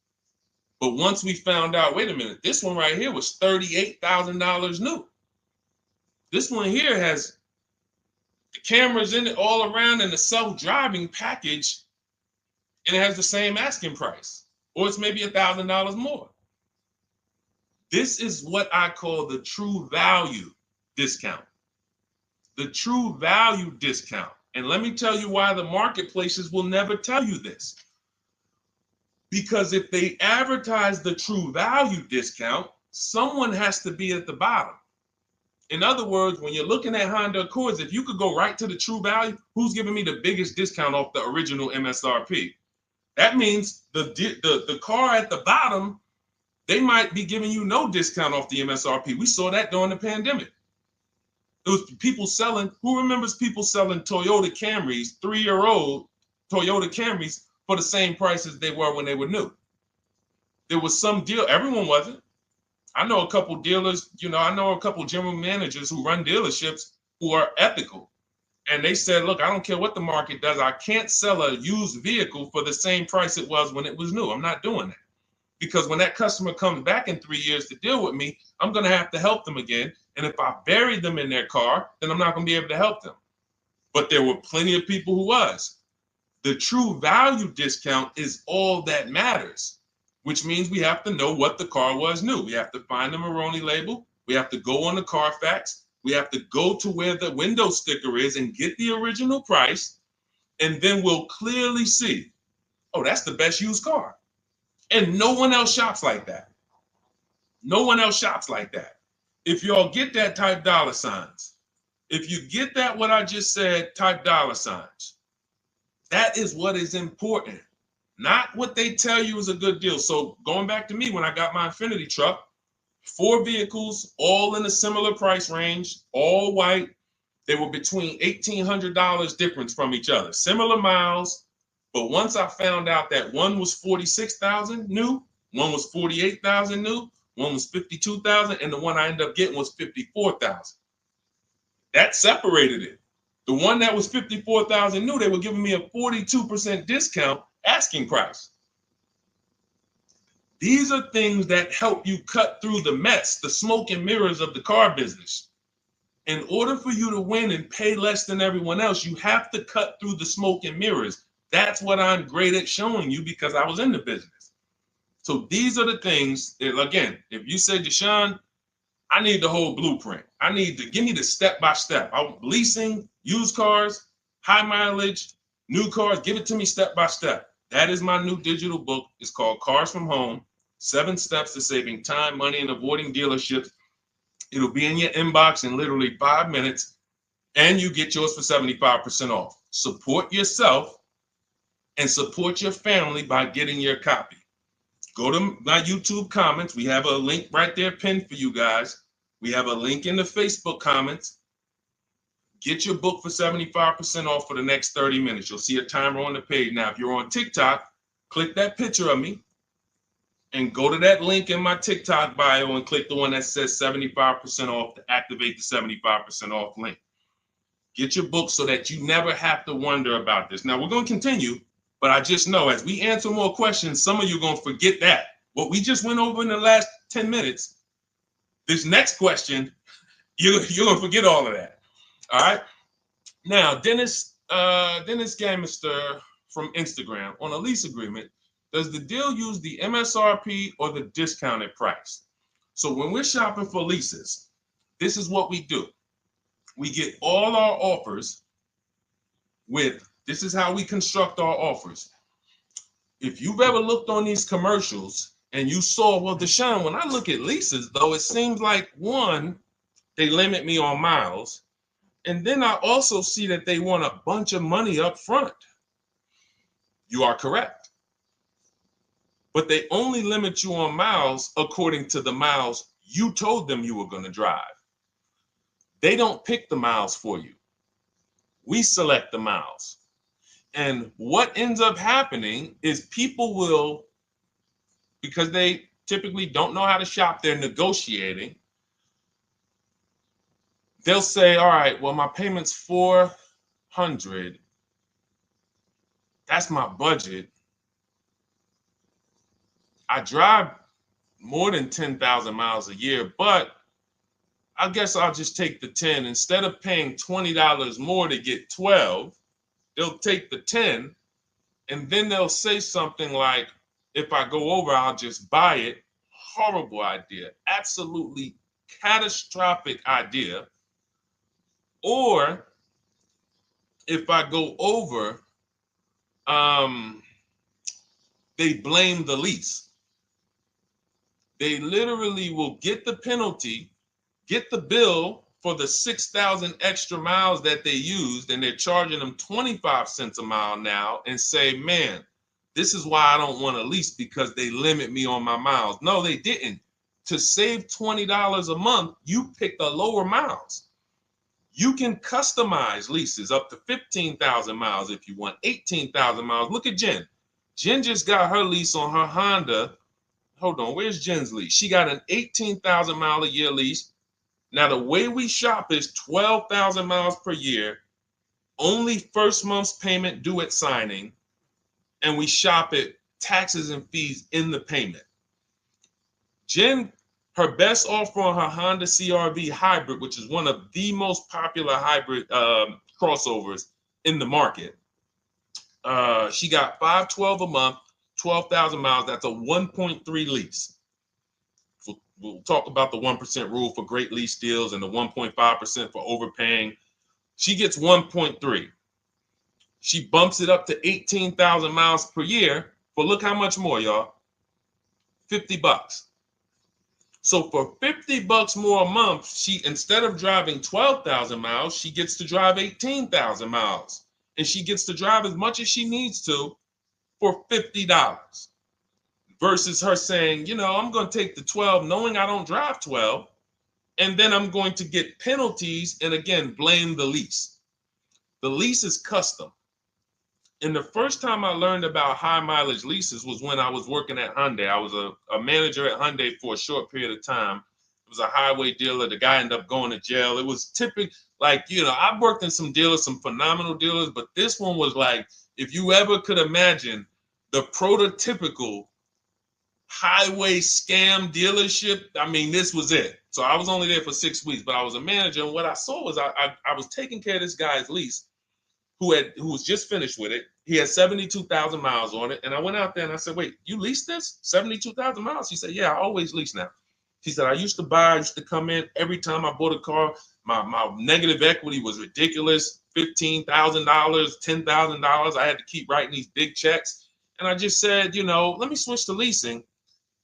But once we found out, wait a minute, this one right here was $38,000 new. This one here has the cameras in it all around and the self-driving package, and it has the same asking price, or it's maybe $1,000 more. This is what I call the true value discount. The true value discount. And let me tell you why the marketplaces will never tell you this. Because if they advertise the true value discount, someone has to be at the bottom. In other words, when you're looking at Honda Accords, if you could go right to the true value, who's giving me the biggest discount off the original MSRP? That means the car at the bottom, they might be giving you no discount off the MSRP. We saw that during the pandemic. It was people selling, who remembers people selling Toyota Camrys, 3-year-old Toyota Camrys, for the same price as they were when they were new? There was some deal, everyone wasn't. I know a couple dealers, I know a couple general managers who run dealerships who are ethical. And they said, look, I don't care what the market does. I can't sell a used vehicle for the same price it was when it was new. I'm not doing that. Because when that customer comes back in 3 years to deal with me, I'm going to have to help them again. And if I buried them in their car, then I'm not going to be able to help them. But there were plenty of people who was. The true value discount is all that matters, which means we have to know what the car was new. We have to find the Maroni label. We have to go on the Carfax. We have to go to where the window sticker is and get the original price. And then we'll clearly see, oh, that's the best used car. And no one else shops like that. No one else shops like that. If y'all get that, type dollar signs. If you get that, what I just said, type dollar signs. That is what is important, not what they tell you is a good deal. So going back to me, when I got my Infiniti truck, 4 vehicles, all in a similar price range, all white. They were between $1,800 difference from each other, similar miles. But once I found out that one was 46,000 new, one was 48,000 new, one was 52,000, and the one I ended up getting was 54,000. That separated it. The one that was 54,000 new, they were giving me a 42% discount asking price. These are things that help you cut through the mess, the smoke and mirrors of the car business. In order for you to win and pay less than everyone else, you have to cut through the smoke and mirrors. That's what I'm great at showing you because I was in the business. So these are the things that, again, if you say, Deshone, I need the whole blueprint. I need to give me the step-by-step. Leasing, used cars, high mileage, new cars, give it to me step-by-step. That is my new digital book. It's called Cars from Home, 7 Steps to Saving Time, Money, and Avoiding Dealerships. It'll be in your inbox in literally 5 minutes, and you get yours for 75% off. Support yourself and support your family by getting your copy. Go to my YouTube comments. We have a link right there pinned for you guys. We have a link in the Facebook comments. Get your book for 75% off for the next 30 minutes. You'll see a timer on the page. Now, if you're on TikTok, click that picture of me and go to that link in my TikTok bio and click the one that says 75% off to activate the 75% off link. Get your book so that you never have to wonder about this. Now, we're going to continue, but I just know as we answer more questions, some of you are going to forget that. What we just went over in the last 10 minutes, this next question, you're going to forget all of that. All right. Now, Dennis Gamister from Instagram, on a lease agreement, does the deal use the MSRP or the discounted price? So when we're shopping for leases, this is what we do. We get all our offers with, this is how we construct our offers. If you've ever looked on these commercials and you saw, well, Deshone, when I look at leases, though, it seems like, one, they limit me on miles. And then I also see that they want a bunch of money up front. You are correct. But they only limit you on miles according to the miles you told them you were going to drive. They don't pick the miles for you. We select the miles. And what ends up happening is people will, because they typically don't know how to shop, they're negotiating. They'll say, all right, well, my payment's $400. That's my budget. I drive more than 10,000 miles a year, but I guess I'll just take the 10. Instead of paying $20 more to get 12, they'll take the 10, and then they'll say something like, if I go over, I'll just buy it. Horrible idea. Absolutely catastrophic idea. Or if I go over, they blame the lease. They literally will get the penalty, get the bill for the 6,000 extra miles that they used, and they're charging them 25 cents a mile now, and say, man, this is why I don't want to lease, because they limit me on my miles. No, they didn't. To save $20 a month, you pick the lower miles. You can customize leases up to 15,000 miles if you want, 18,000 miles. Look at Jen. Jen just got her lease on her Honda. Hold on, where's Jen's lease? She got an 18,000 mile a year lease. Now, the way we shop is 12,000 miles per year, only first month's payment due at signing, and we shop it taxes and fees in the payment. Jen, her best offer on her Honda CR-V hybrid, which is one of the most popular hybrid crossovers in the market, she got $512 a month, 12,000 miles. That's a 1.3 lease. We'll talk about the 1% rule for great lease deals and the 1.5% for overpaying. She gets 1.3. She bumps it up to 18,000 miles per year. But look how much more, y'all. $50. So for $50 more a month, she, instead of driving 12,000 miles, she gets to drive 18,000 miles. And she gets to drive as much as she needs to for $50. Versus her saying, you know, I'm going to take the 12 knowing I don't drive 12, and then I'm going to get penalties and, again, blame the lease. The lease is custom. And the first time I learned about high mileage leases was when I was working at Hyundai. I was a manager at Hyundai for a short period of time. It was a highway dealer. The guy ended up going to jail. It was typical, like, you know, I've worked in some dealers, some phenomenal dealers, but this one was like, if you ever could imagine the prototypical highway scam dealership, I mean, this was it. So I was only there for 6 weeks, but I was a manager, and what I saw was I was taking care of this guy's lease who was just finished with it. He had 72,000 miles on it, and I went out there and I said, wait, you leased this 72,000 miles? He said, yeah, I always lease now. He said, I used to come in every time I bought a car, my negative equity was ridiculous, $15,000, $10,000. I had to keep writing these big checks, and I just said, you know, let me switch to leasing.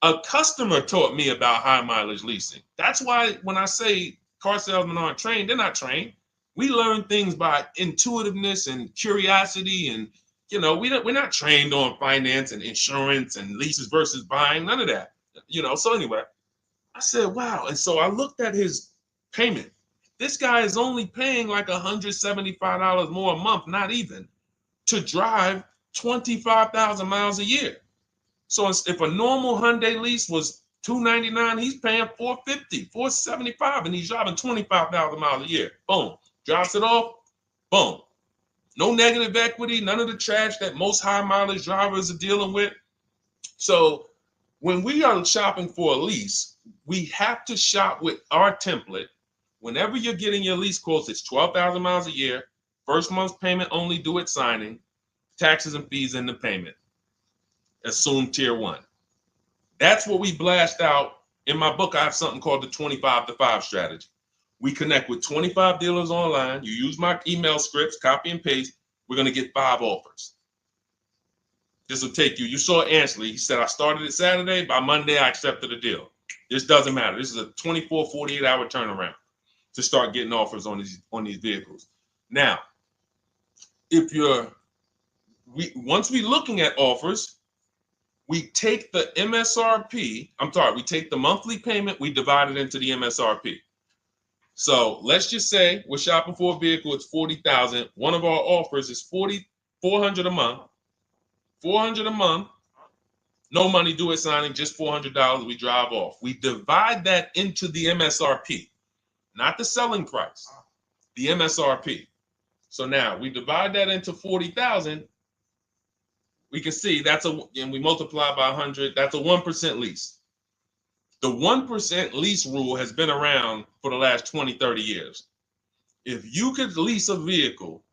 A customer taught me about high mileage leasing. That's why when I say car salesmen aren't trained, they're not trained. We learn things by intuitiveness and curiosity, and, you know, we're not trained on finance and insurance and leases versus buying, none of that, you know. So anyway, I said, wow. And so I looked at his payment. This guy is only paying like $175 more a month, not even, to drive 25,000 miles a year. So if a normal Hyundai lease was $299, he's paying $450, $475, and he's driving 25,000 miles a year. Boom. Drops it off. Boom. No negative equity, none of the trash that most high mileage drivers are dealing with. So when we are shopping for a lease, we have to shop with our template. Whenever you're getting your lease quotes, it's 12,000 miles a year, first month's payment only due at signing, taxes and fees in the payment. Assume tier 1. That's what we blast out. In my book, I have something called the 25 to 5 strategy. We connect with 25 dealers online. You use my email scripts, copy and paste. We're going to get 5 offers. This will take you. You saw Ansley. He said, I started it Saturday. By Monday, I accepted a deal. This doesn't matter. This is a 24, 48-hour turnaround to start getting offers on these vehicles. Now, once we're looking at offers, we take the MSRP. We take the monthly payment. We divide it into the MSRP. So let's just say we're shopping for a vehicle. It's $40,000. One of our offers is $400 a month. $400 a month. No money due at signing. Just $400. We drive off. We divide that into the MSRP, not the selling price. The MSRP. So now we divide that into $40,000. we can see and we multiply by 100, that's a 1% lease. The 1% lease rule has been around for the last 20, 30 years. If you could lease a vehicle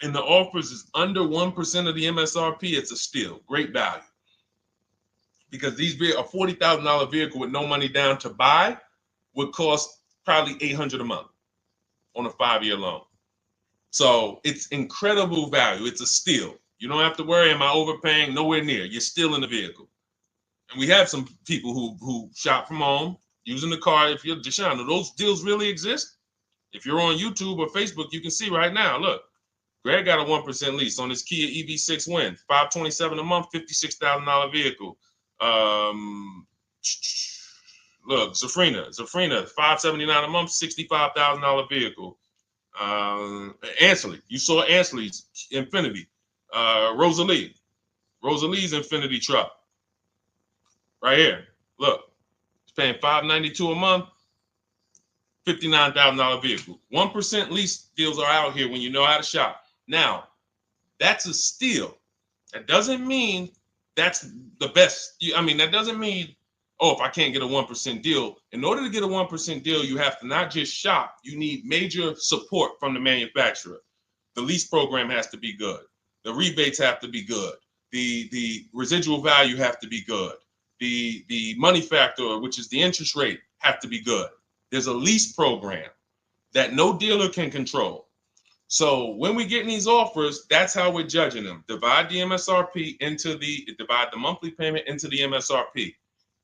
and the offers is under 1% of the MSRP, it's a steal, great value. Because these a $40,000 vehicle with no money down to buy would cost probably $800 a month on a 5-year loan. So it's incredible value. It's a steal. You don't have to worry, am I overpaying? Nowhere near. You're still in the vehicle. And we have some people who shop from home using the car. If you're Deshone, do those deals really exist? If you're on YouTube or Facebook, you can see right now, look, Greg got a 1% lease on his Kia EV6 Win, $527 a month, $56,000 vehicle. Look, Zafrina, $579 a month, $65,000 vehicle. Ansley, you saw Ansley's Infinity. Rosalie's Infinity truck. Right here. Look, it's paying $592 a month, $59,000 vehicle. 1% lease deals are out here when you know how to shop. Now, that's a steal. That doesn't mean that's the best. I mean, that doesn't mean, oh, if I can't get a 1% deal. In order to get a 1% deal, you have to not just shop. You need major support from the manufacturer. The lease program has to be good. The rebates have to be good. The residual value have to be good. The money factor, which is the interest rate, have to be good. There's a lease program that no dealer can control. So when we get these offers, that's how we're judging them. Divide the monthly payment into the MSRP.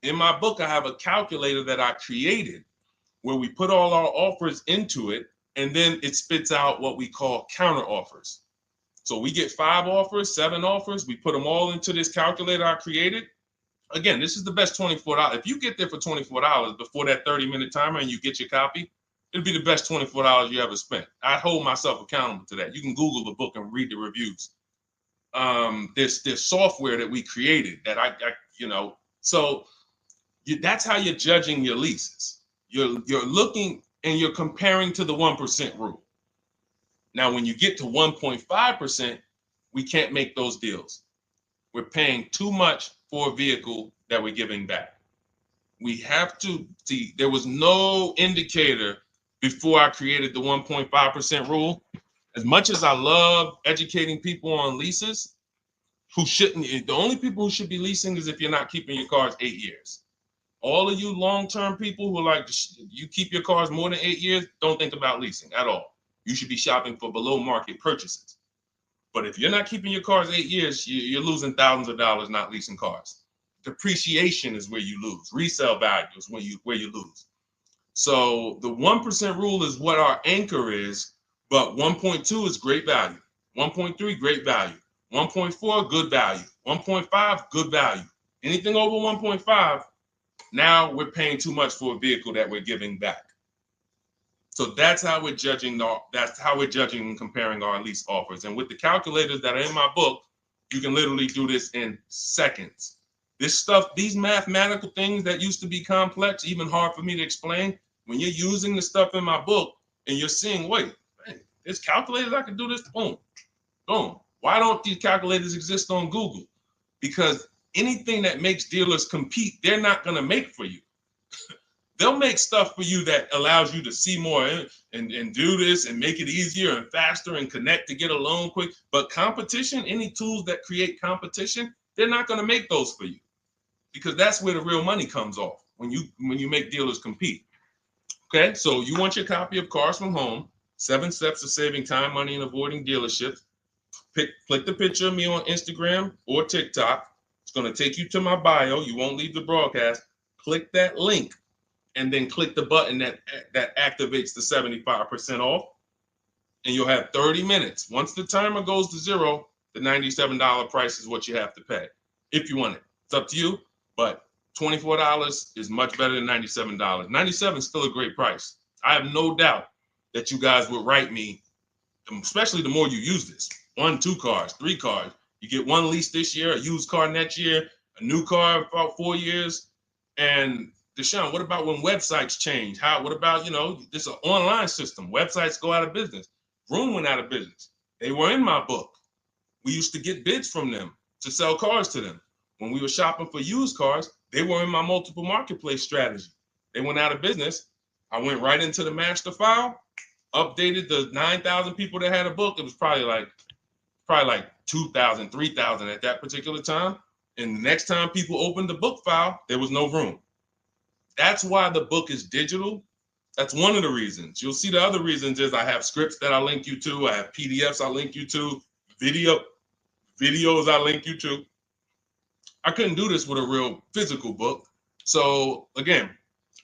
In my book, I have a calculator that I created where we put all our offers into it, and then it spits out what we call counter offers. So we get 5 offers, 7 offers, we put them all into this calculator I created. Again, this is the best $24. If you get there for $24 before that 30-minute timer and you get your copy, it'll be the best $24 you ever spent. I hold myself accountable to that. You can Google the book and read the reviews. There's software that we created that that's how you're judging your leases. You're looking and you're comparing to the 1% rule. Now, when you get to 1.5%, we can't make those deals. We're paying too much for a vehicle that we're giving back. We have to see, there was no indicator before I created the 1.5% rule. As much as I love educating people on leases, the only people who should be leasing is if you're not keeping your cars 8 years. All of you long-term people who are like, you keep your cars more than 8 years, don't think about leasing at all. You should be shopping for below market purchases. But if you're not keeping your cars 8 years, you're losing thousands of dollars not leasing cars. Depreciation is where you lose. Resale value is where you lose. So the 1% rule is what our anchor is, but 1.2 is great value. 1.3, great value. 1.4, good value. 1.5, good value. Anything over 1.5, now we're paying too much for a vehicle that we're giving back. So that's how we're judging. That's how we're judging and comparing our lease offers. And with the calculators that are in my book, you can literally do this in seconds. This stuff, these mathematical things that used to be complex, even hard for me to explain, when you're using the stuff in my book and you're seeing, wait, man, there's calculators, I can do this, boom, boom. Why don't these calculators exist on Google? Because anything that makes dealers compete, they're not going to make for you. They'll make stuff for you that allows you to see more and do this and make it easier and faster and connect to get a loan quick. But competition, any tools that create competition, they're not going to make those for you, because that's where the real money comes off, when you make dealers compete. Okay, so you want your copy of Cars from Home, 7 Steps to Saving Time, Money, and Avoiding Dealerships. Click the picture of me on Instagram or TikTok. It's going to take you to my bio. You won't leave the broadcast. Click that link, and then click the button that activates the 75% off, and you'll have 30 minutes. Once the timer goes to 0, the $97 price is what you have to pay if you want it. It's up to you, but $24 is much better than $97. $97 is still a great price. I have no doubt that you guys would write me, especially the more you use this. 1, 2 cars, 3 cars. You get 1 lease this year, a used car next year, a new car about 4 years, and Deshone, what about when websites change? What about, this is an online system. Websites go out of business. Vroom went out of business. They were in my book. We used to get bids from them. to sell cars to them. When we were shopping for used cars, they were in my multiple marketplace strategy. They went out of business. I went right into the master file, updated the 9,000 people that had a book. It was probably like 2,000, 3,000 at that particular time. And the next time people opened the book file, there was no room. That's why the book is digital. That's one of the reasons. You'll see the other reasons is I have scripts that I link you to. I have PDFs I link you to, videos I link you to. I couldn't do this with a real physical book. So again,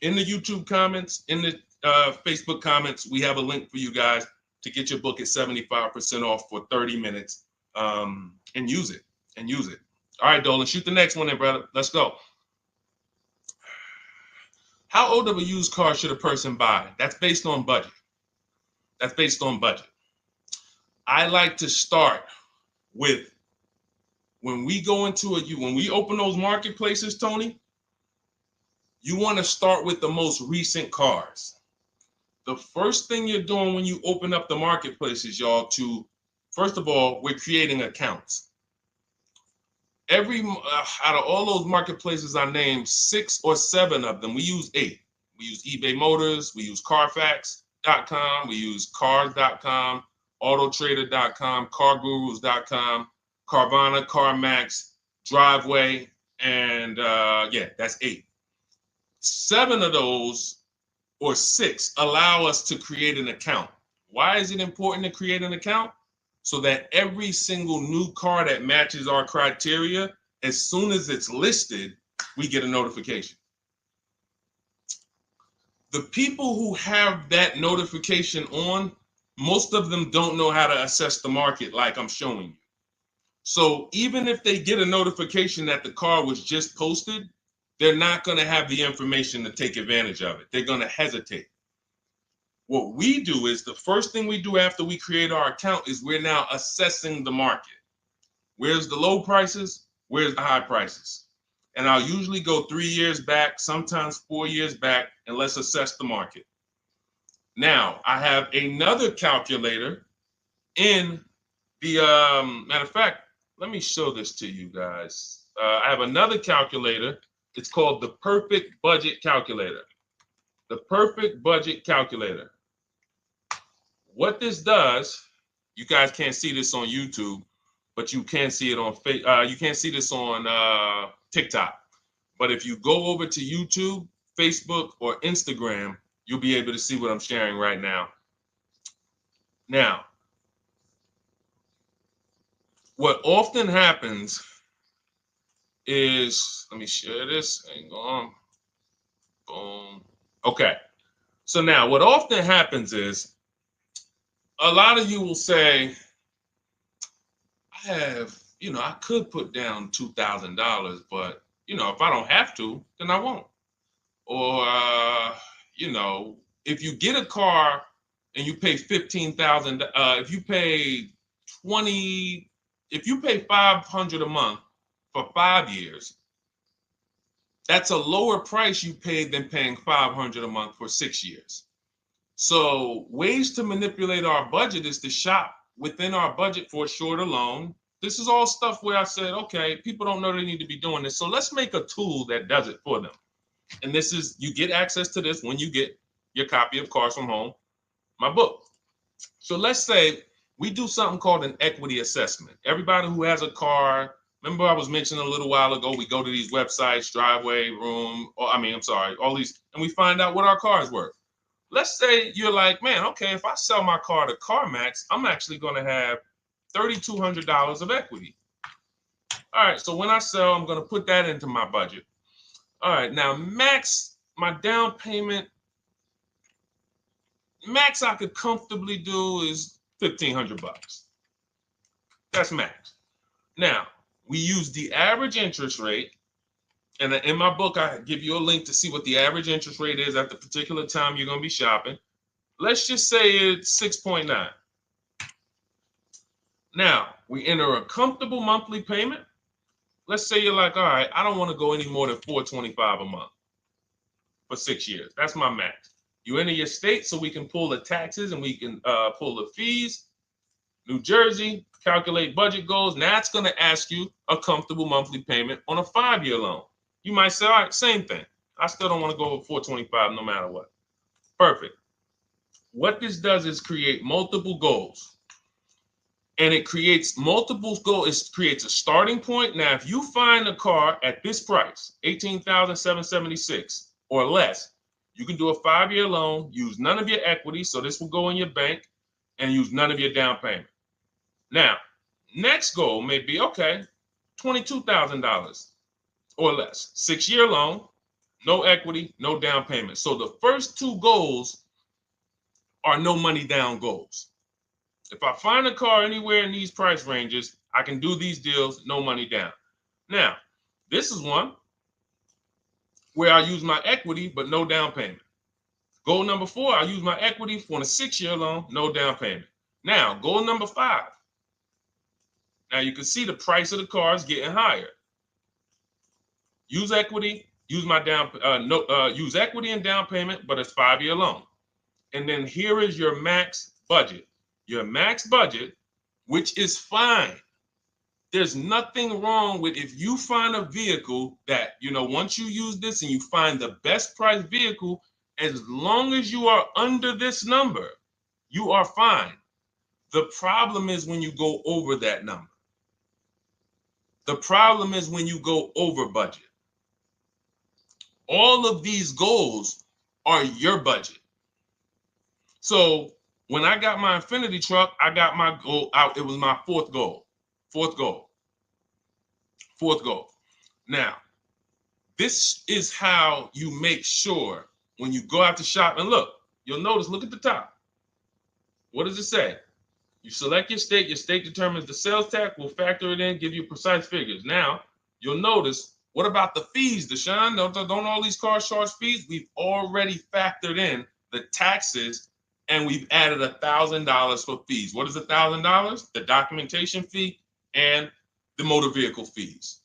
in the YouTube comments, in the Facebook comments, we have a link for you guys to get your book at 75% off for 30 minutes and use it. All right, Dolan, shoot the next one then, brother. Let's go. How old of a used car should a person buy? That's based on budget. I like to start with when we open those marketplaces, Tony, you want to start with the most recent cars. The first thing you're doing when you open up the marketplaces, y'all, first of all, we're creating accounts. Out of all those marketplaces I named, 6 or 7 of them, we use 8. We use eBay Motors, we use Carfax.com, we use Cars.com, Autotrader.com, CarGurus.com, Carvana, CarMax, Driveway, and that's 8. 7 of those, or 6, allow us to create an account. Why is it important to create an account? So that every single new car that matches our criteria, as soon as it's listed, we get a notification. The people who have that notification on, most of them don't know how to assess the market like I'm showing you. So even if they get a notification that the car was just posted, they're not going to have the information to take advantage of it. They're going to hesitate. What we do is the first thing we do after we create our account is we're now assessing the market. Where's the low prices? Where's the high prices? And I'll usually go 3 years back, sometimes 4 years back, and let's assess the market. Now, I have another calculator in the, matter of fact, let me show this to you guys. I have another calculator. It's called the Perfect Budget Calculator. The Perfect Budget Calculator. What this does, you guys can't see this on YouTube, but you can see it on you can't see this on TikTok. But if you go over to YouTube, Facebook, or Instagram, you'll be able to see what I'm sharing right now. Now, what often happens is, let me share this. Hang on. Boom. Okay. So now what often happens is, a lot of you will say, I could put down $2,000, but, if I don't have to, then I won't. Or, if you get a car and you pay $15,000, if you pay $500 a month for 5 years, that's a lower price you paid than paying $500 a month for 6 years. So ways to manipulate our budget is to shop within our budget for a shorter loan. This is all stuff where I said, okay, people don't know they need to be doing this. So let's make a tool that does it for them. And this is, you get access to this when you get your copy of Cars from Home, my book. So let's say we do something called an equity assessment. Everybody who has a car, remember I was mentioning a little while ago, we go to these websites, Driveway, all these, and we find out what our car is worth. Let's say you're like, man, okay, if I sell my car to CarMax, I'm actually going to have $3,200 of equity. All right, so when I sell, I'm going to put that into my budget. All right, now my down payment, max I could comfortably do is $1,500. That's max. Now, we use the average interest rate. And in my book, I give you a link to see what the average interest rate is at the particular time you're going to be shopping. Let's just say it's 6.9. Now, we enter a comfortable monthly payment. Let's say you're like, all right, I don't want to go any more than $425 a month for 6 years. That's my max. You enter your state so we can pull the taxes and we can pull the fees. New Jersey, calculate budget goals. Now it's going to ask you a comfortable monthly payment on a 5-year loan. You might say, all right, same thing. I still don't want to go over 425 no matter what. Perfect. What this does is create multiple goals. And it creates multiple goals. It creates a starting point. Now, if you find a car at this price, $18,776 or less, you can do a 5-year loan, use none of your equity, so this will go in your bank, and use none of your down payment. Now, next goal may be, okay, $22,000 or less. 6-year loan, no equity, no down payment. So the first 2 goals are no money down goals. If I find a car anywhere in these price ranges, I can do these deals, no money down. Now, this is one where I use my equity, but no down payment. Goal number 4, I use my equity for a 6-year loan, no down payment. Now, goal number 5. Now you can see the price of the car is getting higher. Use equity, use my use equity and down payment, but it's 5-year loan. And then here is your max budget. Your max budget, which is fine. There's nothing wrong with if you find a vehicle that, once you use this and you find the best price vehicle, as long as you are under this number, you are fine. The problem is when you go over that number. The problem is when you go over budget. All of these goals are your budget. So when I got my Infinity truck, I got my goal out. It was my 4th goal. 4th goal. 4th goal. Now, this is how you make sure when you go out to shop, and look, you'll notice, look at the top. What does it say? You select your state determines the sales tax, will factor it in, give you precise figures. Now, you'll notice, what about the fees, Deshone? Don't all these cars charge fees? We've already factored in the taxes, and we've added $1,000 for fees. What is $1,000? The documentation fee and the motor vehicle fees.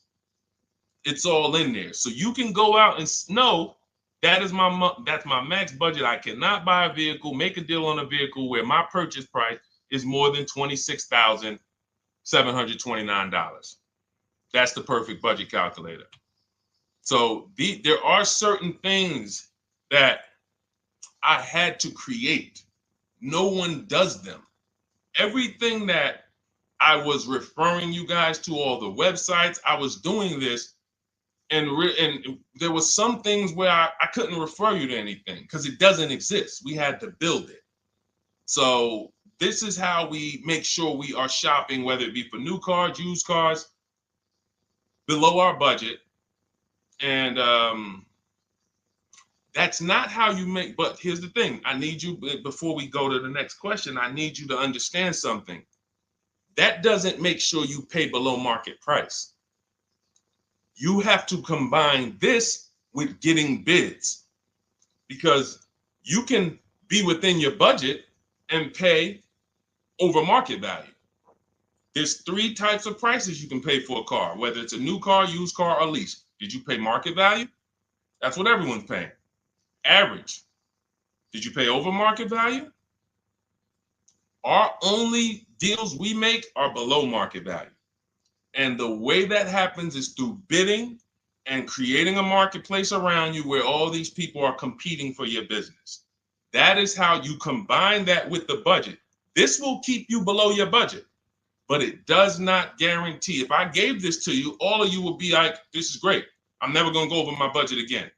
It's all in there. So you can go out and know that's my max budget. I cannot buy a vehicle, make a deal on a vehicle where my purchase price is more than $26,729. That's the perfect budget calculator. So there are certain things that I had to create. No one does them. Everything that I was referring you guys to, all the websites, I was doing this, and there was some things where I couldn't refer you to anything because it doesn't exist. We had to build it. So this is how we make sure we are shopping, whether it be for new cars, used cars, below our budget. And that's not how you make, but here's the thing. I need you, before we go to the next question, I need you to understand something. That doesn't make sure you pay below market price. You have to combine this with getting bids, because you can be within your budget and pay over market value. There's 3 types of prices you can pay for a car, whether it's a new car, used car, or lease. Did you pay market value? That's what everyone's paying. Average. Did you pay over market value? Our only deals we make are below market value. And the way that happens is through bidding and creating a marketplace around you where all these people are competing for your business. That is how you combine that with the budget. This will keep you below your budget, but it does not guarantee. If I gave this to you, all of you would be like, this is great. I'm never going to go over my budget again.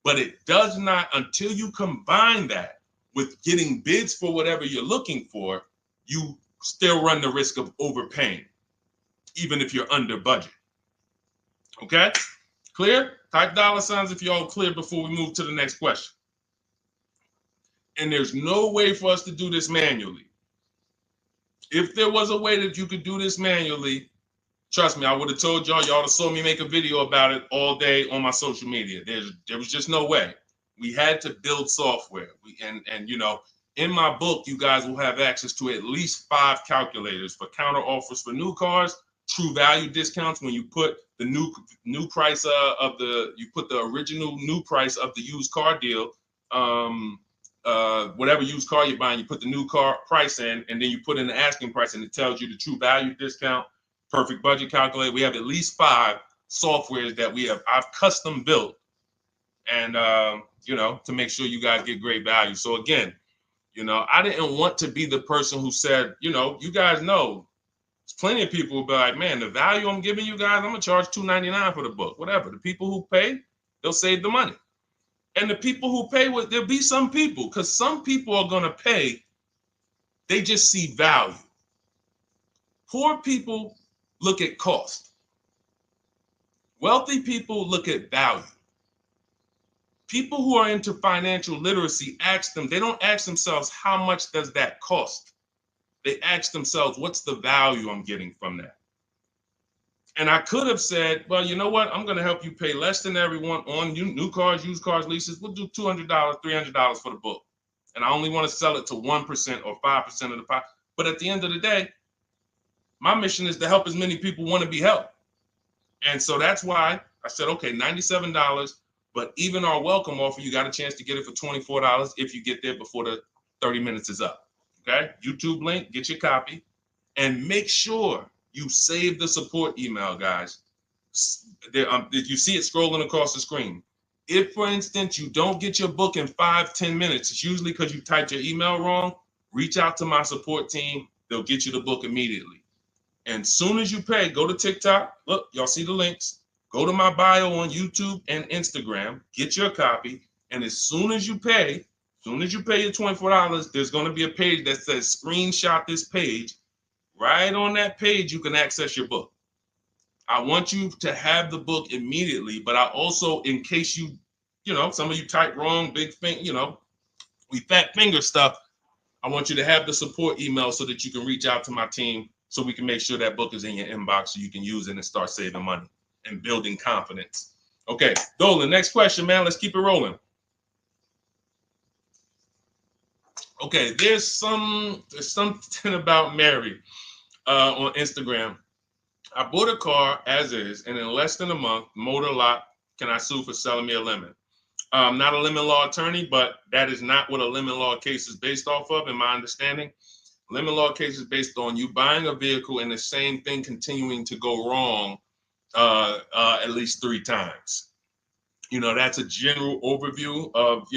But it does not, until you combine that with getting bids for whatever you're looking for, you still run the risk of overpaying, even if you're under budget. Okay? Clear? Type $ if you're all clear before we move to the next question. And there's no way for us to do this manually. If there was a way that you could do this manually, trust me, I would have told y'all to saw me make a video about it all day on my social media. There was just no way. We had to build software. And you know, in my book, you guys will have access to at least 5 calculators for counter offers for new cars, true value discounts when you put the new price you put the original new price of the used car deal whatever used car you're buying, you put the new car price in, and then you put in the asking price, and it tells you the true value discount, perfect budget calculator. We have at least 5 softwares that I've custom built, and to make sure you guys get great value. So again, I didn't want to be the person who said, you guys know, there's plenty of people who be like, man, the value I'm giving you guys, I'm gonna charge $2.99 for the book. Whatever. The people who pay, they'll save the money. And the people who pay, there'll be some people, because some people are gonna pay, they just see value. Poor people look at cost. Wealthy people look at value. People who are into financial literacy they don't ask themselves, how much does that cost? They ask themselves, what's the value I'm getting from that? And I could have said, well, you know what? I'm going to help you pay less than everyone on new cars, used cars, leases. We'll do $200, $300 for the book. And I only want to sell it to 1% or 5% of the pie. But at the end of the day, my mission is to help as many people want to be helped. And so that's why I said, okay, $97. But even our welcome offer, you got a chance to get it for $24 if you get there before the 30 minutes is up. Okay? YouTube link, get your copy. And make sure you save the support email, guys. If you see it scrolling across the screen. If, for instance, you don't get your book in 5-10 minutes, it's usually because you typed your email wrong. Reach out to my support team. They'll get you the book immediately. And soon as you pay, go to TikTok. Look, y'all see the links. Go to my bio on YouTube and Instagram. Get your copy. And as soon as you pay your $24, there's going to be a page that says screenshot this page. Right on that page, you can access your book. I want you to have the book immediately, but I also, in case some of you type wrong, big thing, we fat finger stuff. I want you to have the support email so that you can reach out to my team so we can make sure that book is in your inbox so you can use it and start saving money and building confidence. Okay, Dolan, next question, man. Let's keep it rolling. Okay, there's something about Mary on Instagram. I bought a car as is, and in less than a month, motor lock, can I sue for selling me a lemon? I'm not a lemon law attorney, but that is not what a lemon law case is based off of, in my understanding. Lemon law case is based on you buying a vehicle and the same thing continuing to go wrong at least 3 times. That's a general overview of,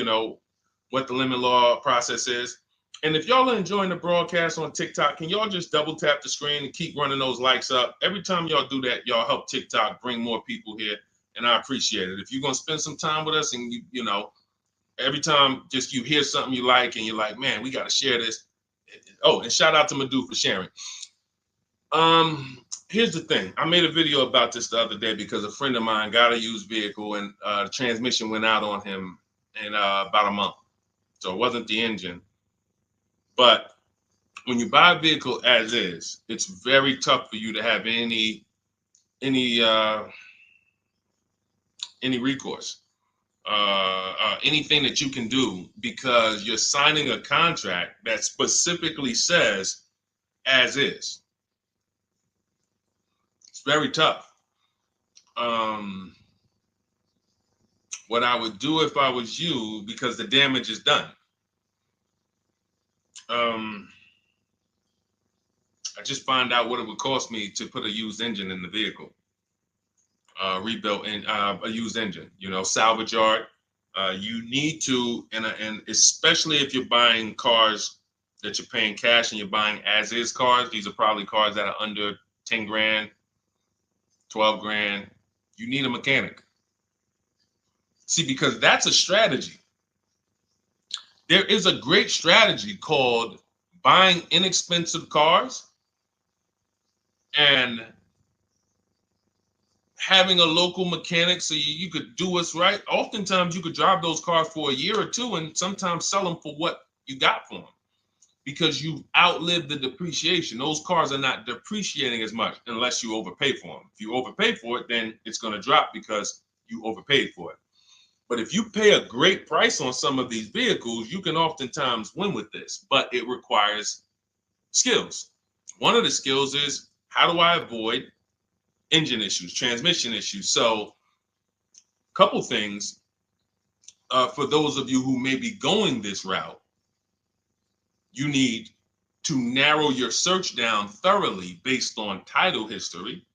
what the lemon law process is. And if y'all are enjoying the broadcast on TikTok, can y'all just double tap the screen and keep running those likes up? Every time y'all do that, y'all help TikTok bring more people here, and I appreciate it. If you're going to spend some time with us and, every time just you hear something you like and you're like, man, we got to share this. Oh, and shout out to Madhu for sharing. Here's the thing. I made a video about this the other day because a friend of mine got a used vehicle and the transmission went out on him in about a month. So it wasn't the engine. But when you buy a vehicle as is, it's very tough for you to have any recourse, anything that you can do, because you're signing a contract that specifically says as is. It's very tough. What I would do if I was you, because the damage is done, I just find out what it would cost me to put a used engine in the vehicle, rebuilt in a used engine, salvage yard. You need to, and especially if you're buying cars that you're paying cash and you're buying as is cars, these are probably cars that are under 10 grand, 12 grand. You need a mechanic. See, because that's a strategy. There is a great strategy called buying inexpensive cars and having a local mechanic so you could do what's right. Oftentimes you could drive those cars for a year or two and sometimes sell them for what you got for them because you've outlived the depreciation. Those cars are not depreciating as much unless you overpay for them. If you overpay for it, then it's going to drop because you overpaid for it. But if you pay a great price on some of these vehicles, you can oftentimes win with this, but it requires skills. One of the skills is, how do I avoid engine issues, transmission issues? So a couple things. for those of you who may be going this route, you need to narrow your search down thoroughly based on title history,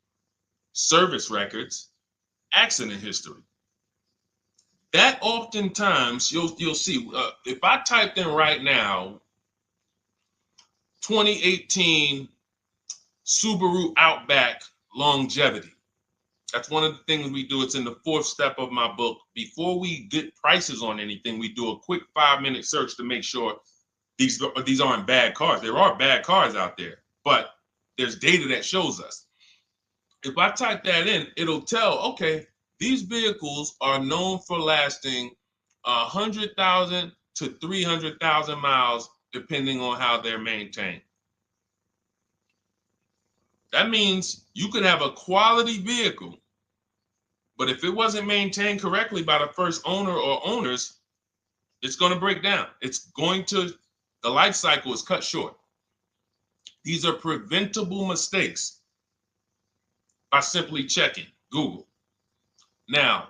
service records, accident history. That oftentimes you'll see, if I typed in right now 2018 Subaru Outback longevity. That's one of the things we do. It's in the 4th step of my book. Before we get prices on anything, we do a quick 5-minute search to make sure these aren't bad cars. There are bad cars out there, but there's data that shows us. If I type that in, it'll tell, okay, these vehicles are known for lasting 100,000 to 300,000 miles, depending on how they're maintained. That means you could have a quality vehicle, but if it wasn't maintained correctly by the first owner or owners, it's going to break down. The life cycle is cut short. These are preventable mistakes by simply checking Google. Now,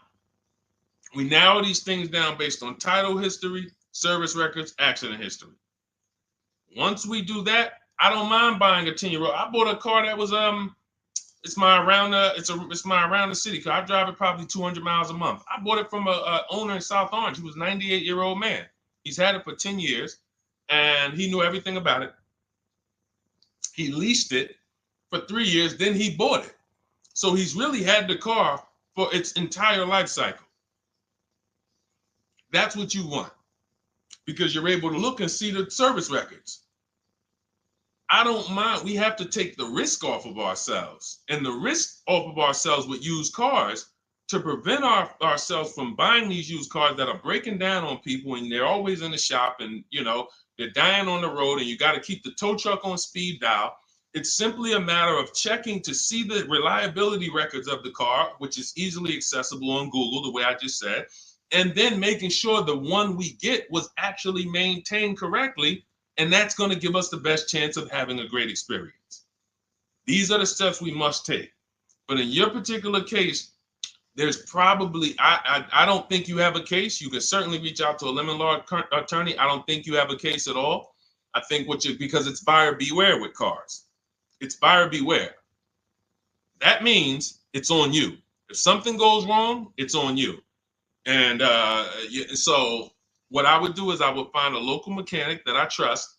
we narrow these things down based on title history, service records, accident history. Once we do that, I don't mind buying a 10-year-old. I bought a car that was it's my around the city car. I drive it probably 200 miles a month. I bought it from a owner in South Orange. He was a 98-year-old man. He's had it for 10 years, and he knew everything about it. He leased it for 3 years, then he bought it. So he's really had the car for its entire life cycle. That's what you want, because you're able to look and see the service records. I don't mind. We have to take the risk off of ourselves, and the risk off of ourselves with used cars to prevent ourselves from buying these used cars that are breaking down on people, and they're always in the shop, and they're dying on the road, and you got to keep the tow truck on speed dial. It's simply a matter of checking to see the reliability records of the car, which is easily accessible on Google, the way I just said, and then making sure the one we get was actually maintained correctly. And that's going to give us the best chance of having a great experience. These are the steps we must take. But in your particular case, there's probably, I don't think you have a case. You can certainly reach out to a lemon law attorney. I don't think you have a case at all. I think because it's buyer beware with cars. It's buyer beware. That means it's on you. If something goes wrong, it's on you. And so what I would do is I would find a local mechanic that I trust,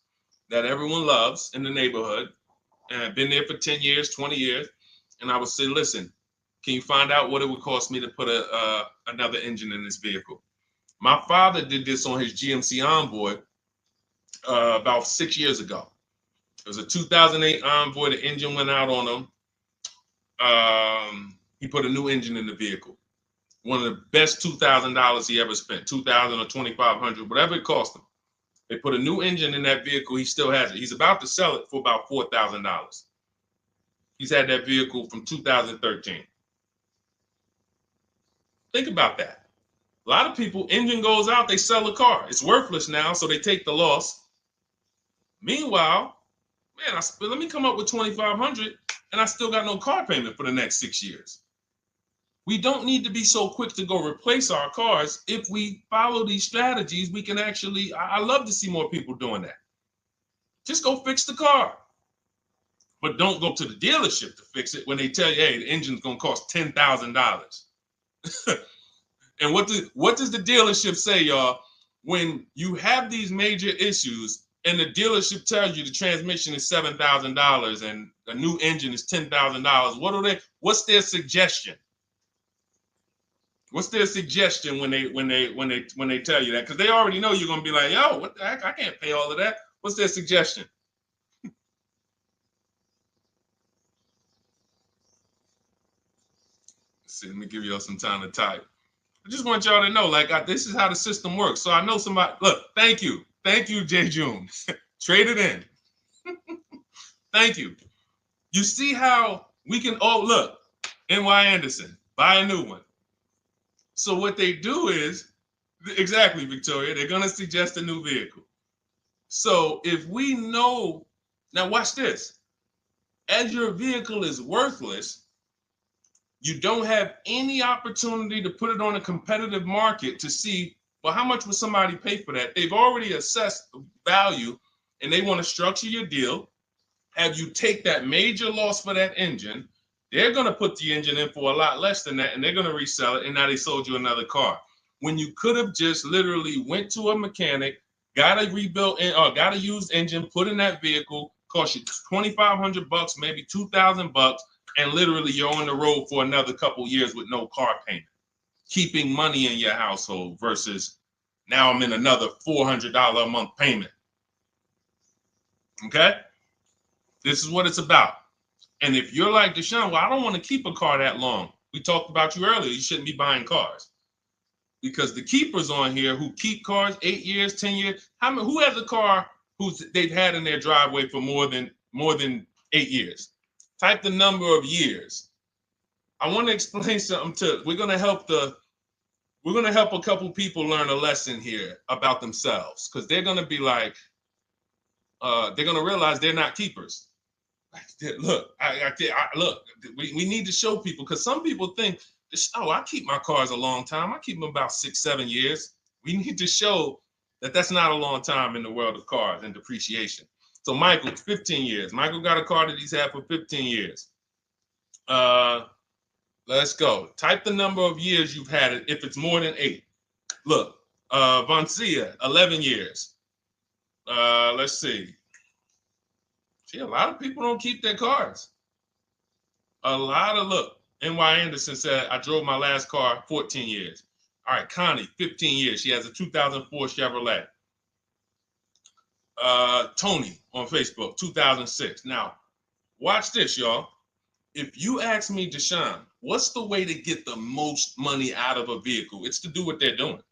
that everyone loves in the neighborhood, and I've been there for 10 years, 20 years. And I would say, listen, can you find out what it would cost me to put another engine in this vehicle? My father did this on his GMC Envoy about 6 years ago. It was a 2008 Envoy. The engine went out on him. He put a new engine in the vehicle. One of the best $2,000 he ever spent, $2,000 or $2,500, whatever it cost him. They put a new engine in that vehicle. He still has it. He's about to sell it for about $4,000. He's had that vehicle from 2013. Think about that. A lot of people, engine goes out, they sell the car. It's worthless now, so they take the loss. Meanwhile, man, let me come up with $2,500, and I still got no car payment for the next 6 years. We don't need to be so quick to go replace our cars. If we follow these strategies, we can actually, I love to see more people doing that. Just go fix the car. But don't go to the dealership to fix it when they tell you, hey, the engine's going to cost $10,000. And what does the dealership say, y'all? When you have these major issues and the dealership tells you the transmission is $7,000 and a new engine is $10,000, what's their suggestion? What's their suggestion when they tell you that? Because they already know you're gonna be like, yo, what the heck? I can't pay all of that. What's their suggestion? Let's see, let me give y'all some time to type. I just want y'all to know, this is how the system works. So I know somebody. Look, thank you, J. June. Trade it in. Thank you. You see how we can? Oh, look, N.Y. Anderson, buy a new one. So what they do is, exactly, Victoria, they're going to suggest a new vehicle. So if we know, now watch this, as your vehicle is worthless, you don't have any opportunity to put it on a competitive market to see Well, how much would somebody pay for that? They've already assessed the value, and they want to structure your deal, have you take that major loss for that engine. They're going to put the engine in for a lot less than that, and they're going to resell it, and now they sold you another car. When you could have just literally went to a mechanic, got a rebuilt or got a used engine, put in that vehicle, cost you $2,500, maybe $2,000, and literally you're on the road for another couple years with no car payment, keeping money in your household versus now I'm in another $400 a month payment. Okay? This is what it's about. And if you're like Deshone, well, I don't want to keep a car that long. We talked about you earlier. You shouldn't be buying cars. Because the keepers on here who keep cars 8 years, 10 years, who has a car they've had in their driveway for more than 8 years? Type the number of years. I want to explain something we're gonna help a couple people learn a lesson here about themselves, because they're gonna be like, they're gonna realize they're not keepers. Look, look, we need to show people, because some people think, oh, I keep my cars a long time. I keep them about 6-7 years. We need to show that that's not a long time in the world of cars and depreciation. So Michael, 15 years. Michael got a car that he's had for 15 years. Let's go. Type the number of years you've had it if it's more than 8. Look, Vancia, 11 years. Let's see. See, a lot of people don't keep their cars. Look, N.Y. Anderson said, I drove my last car 14 years. All right, Connie, 15 years. She has a 2004 Chevrolet. Tony on Facebook, 2006. Now, watch this, y'all. If you ask me, Deshone, what's the way to get the most money out of a vehicle? It's to do what they're doing.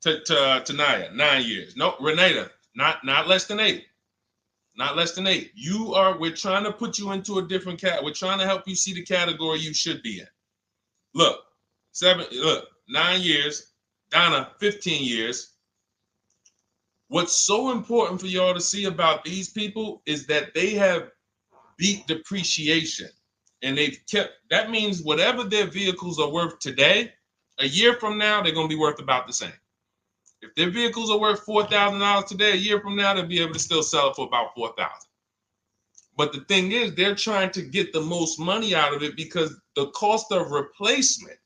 Tanaya, 9 years. No, Renata, not less than 8. Not less than 8. We're trying to put you into a different cat. We're trying to help you see the category you should be in. Look, 9 years. Donna, 15 years. What's so important for y'all to see about these people is that they have beat depreciation. And that means whatever their vehicles are worth today, a year from now, they're going to be worth about the same. If their vehicles are worth $4,000 today, a year from now, they'll be able to still sell it for about $4,000. But the thing is, they're trying to get the most money out of it because the cost of replacement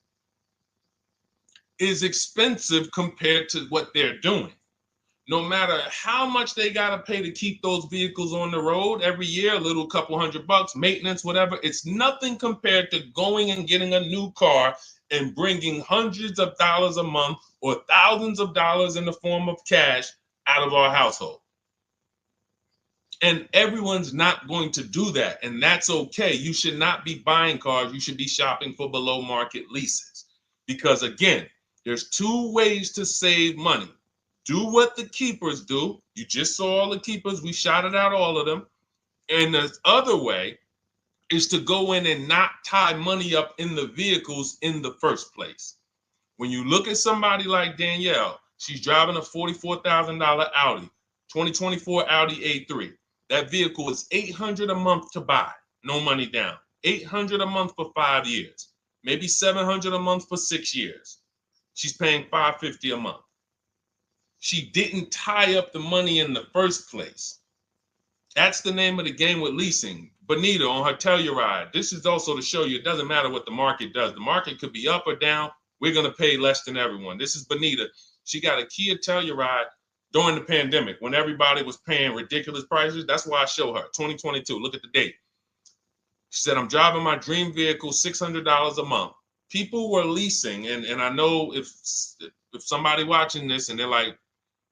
is expensive compared to what they're doing. No matter how much they got to pay to keep those vehicles on the road every year, a little couple $100, maintenance, whatever, it's nothing compared to going and getting a new car and bringing hundreds of dollars a month or thousands of dollars in the form of cash out of our household. And everyone's not going to do that. And that's okay. You should not be buying cars. You should be shopping for below market leases. Because again, there's 2 ways to save money. Do what the keepers do. You just saw all the keepers. We shouted out all of them. And the other way is to go in and not tie money up in the vehicles in the first place. When you look at somebody like Danielle, she's driving a $44,000 Audi, 2024 Audi A3. That vehicle is $800 a month to buy, no money down. $800 a month for 5 years, maybe $700 a month for 6 years. She's paying $550 a month. She didn't tie up the money in the first place. That's the name of the game with leasing. Bonita on her Telluride. This is also to show you it doesn't matter what the market does. The market could be up or down. We're going to pay less than everyone. This is Bonita. She got a Kia Telluride during the pandemic when everybody was paying ridiculous prices. That's why I show her 2022. Look at the date. She said, I'm driving my dream vehicle, $600 a month. People were leasing. And I know if somebody watching this and they're like,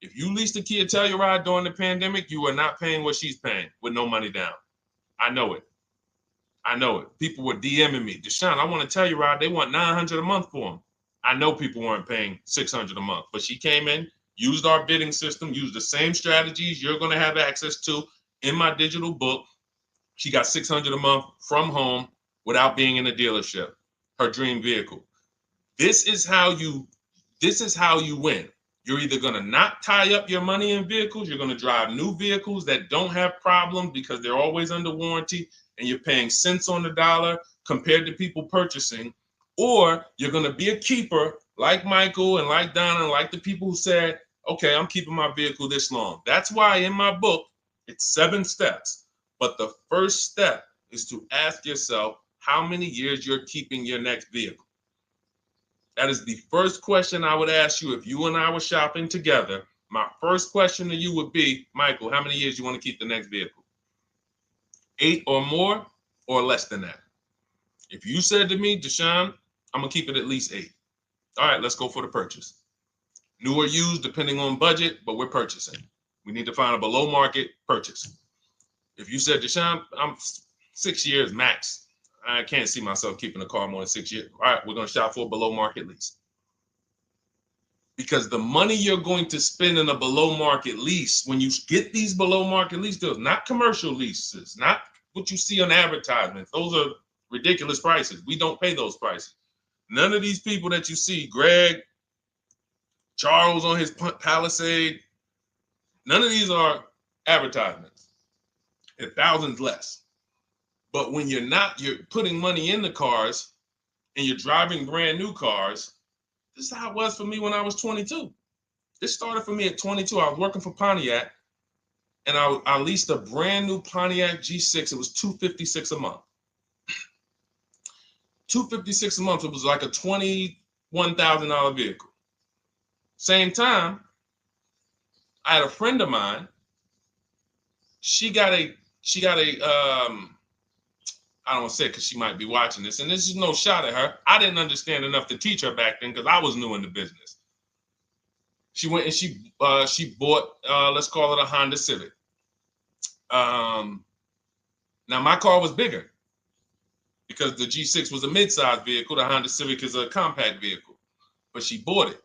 if you leased a Kia Telluride during the pandemic, you are not paying what she's paying with no money down. I know it. I know it. People were DMing me, Deshone, I want a Telluride. They want $900 a month for them. I know people weren't paying $600 a month, but she came in, used our bidding system, used the same strategies you're going to have access to in my digital book. She got $600 a month from home without being in a dealership. Her dream vehicle. This is how you win. You're either going to not tie up your money in vehicles. You're going to drive new vehicles that don't have problems because they're always under warranty and you're paying cents on the dollar compared to people purchasing. Or you're going to be a keeper like Michael and like Donna and like the people who said, okay, I'm keeping my vehicle this long. That's why in my book, it's 7 steps. But the first step is to ask yourself how many years you're keeping your next vehicle. That is the first question I would ask you if you and I were shopping together. My first question to you would be, Michael, how many years you want to keep the next vehicle? 8 or more or less than that? If you said to me, Deshone, I'm going to keep it at least 8. All right, let's go for the purchase. New or used, depending on budget, but we're purchasing. We need to find a below market purchase. If you said, Deshone, I'm 6 years max. I can't see myself keeping a car more than 6 years. All right, we're going to shop for a below market lease. Because the money you're going to spend in a below market lease, when you get these below market lease deals, not commercial leases, not what you see on advertisements. Those are ridiculous prices. We don't pay those prices. None of these people that you see, Greg, Charles on his Palisade, none of these are advertisements. They're thousands less. But when you're putting money in the cars and you're driving brand new cars, this is how it was for me when I was 22. This started for me at 22. I was working for Pontiac, and I leased a brand new Pontiac G6. It was $256 a month. $256 a month. It was like a $21,000 vehicle. Same time, I had a friend of mine. She got a I don't want to say it because she might be watching this, and this is no shot at her. I didn't understand enough to teach her back then because I was new in the business. She went and she bought, let's call it a Honda Civic. Now my car was bigger because the G6 was a mid-size vehicle. The Honda Civic is a compact vehicle, but she bought it.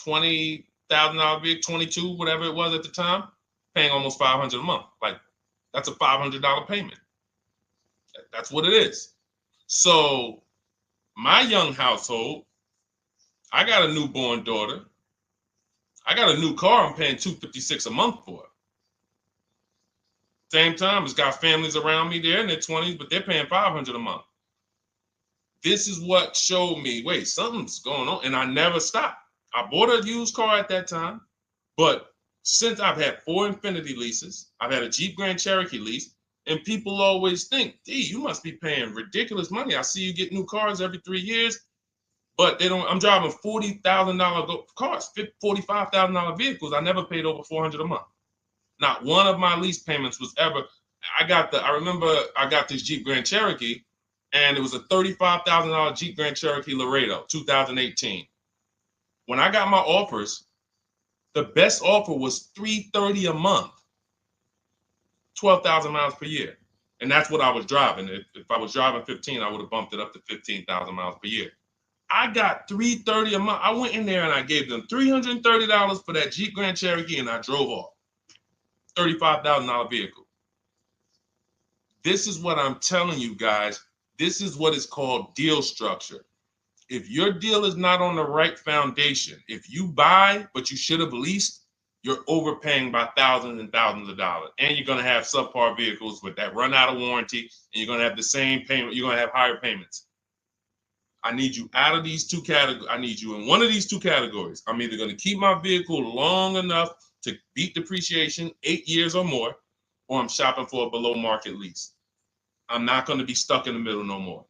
$20,000 vehicle, 22, whatever it was at the time, paying almost $500 a month. Like, that's a $500 payment. That's what it is. So my young household, I got a newborn daughter. I got a new car I'm paying $256 a month for. Same time, it's got families around me. They're in their 20s, but they're paying $500 a month. This is what showed me, wait, something's going on. And I never stopped. I bought a used car at that time. But since I've had 4 Infiniti leases, I've had a Jeep Grand Cherokee lease, and people always think, D, you must be paying ridiculous money. I see you get new cars every 3 years, but they don't. I'm driving $40,000 cars, $45,000 vehicles. I never paid over $400 a month. Not one of my lease payments was ever. I remember I got this Jeep Grand Cherokee, and it was a $35,000 Jeep Grand Cherokee Laredo, 2018. When I got my offers, the best offer was $330 a month. 12,000 miles per year. And that's what I was driving. If I was driving 15, I would have bumped it up to 15,000 miles per year. I got $330 a month. I went in there and I gave them $330 for that Jeep Grand Cherokee, and I drove off. $35,000 vehicle. This is what I'm telling you guys. This is what is called deal structure. If your deal is not on the right foundation, if you buy but you should have leased, you're overpaying by thousands and thousands of dollars. And you're going to have subpar vehicles with that run out of warranty, and you're going to have the same payment. You're going to have higher payments. I need you out of these 2 categories. I need you in one of these 2 categories. I'm either going to keep my vehicle long enough to beat depreciation, 8 years or more, or I'm shopping for a below market lease. I'm not going to be stuck in the middle no more,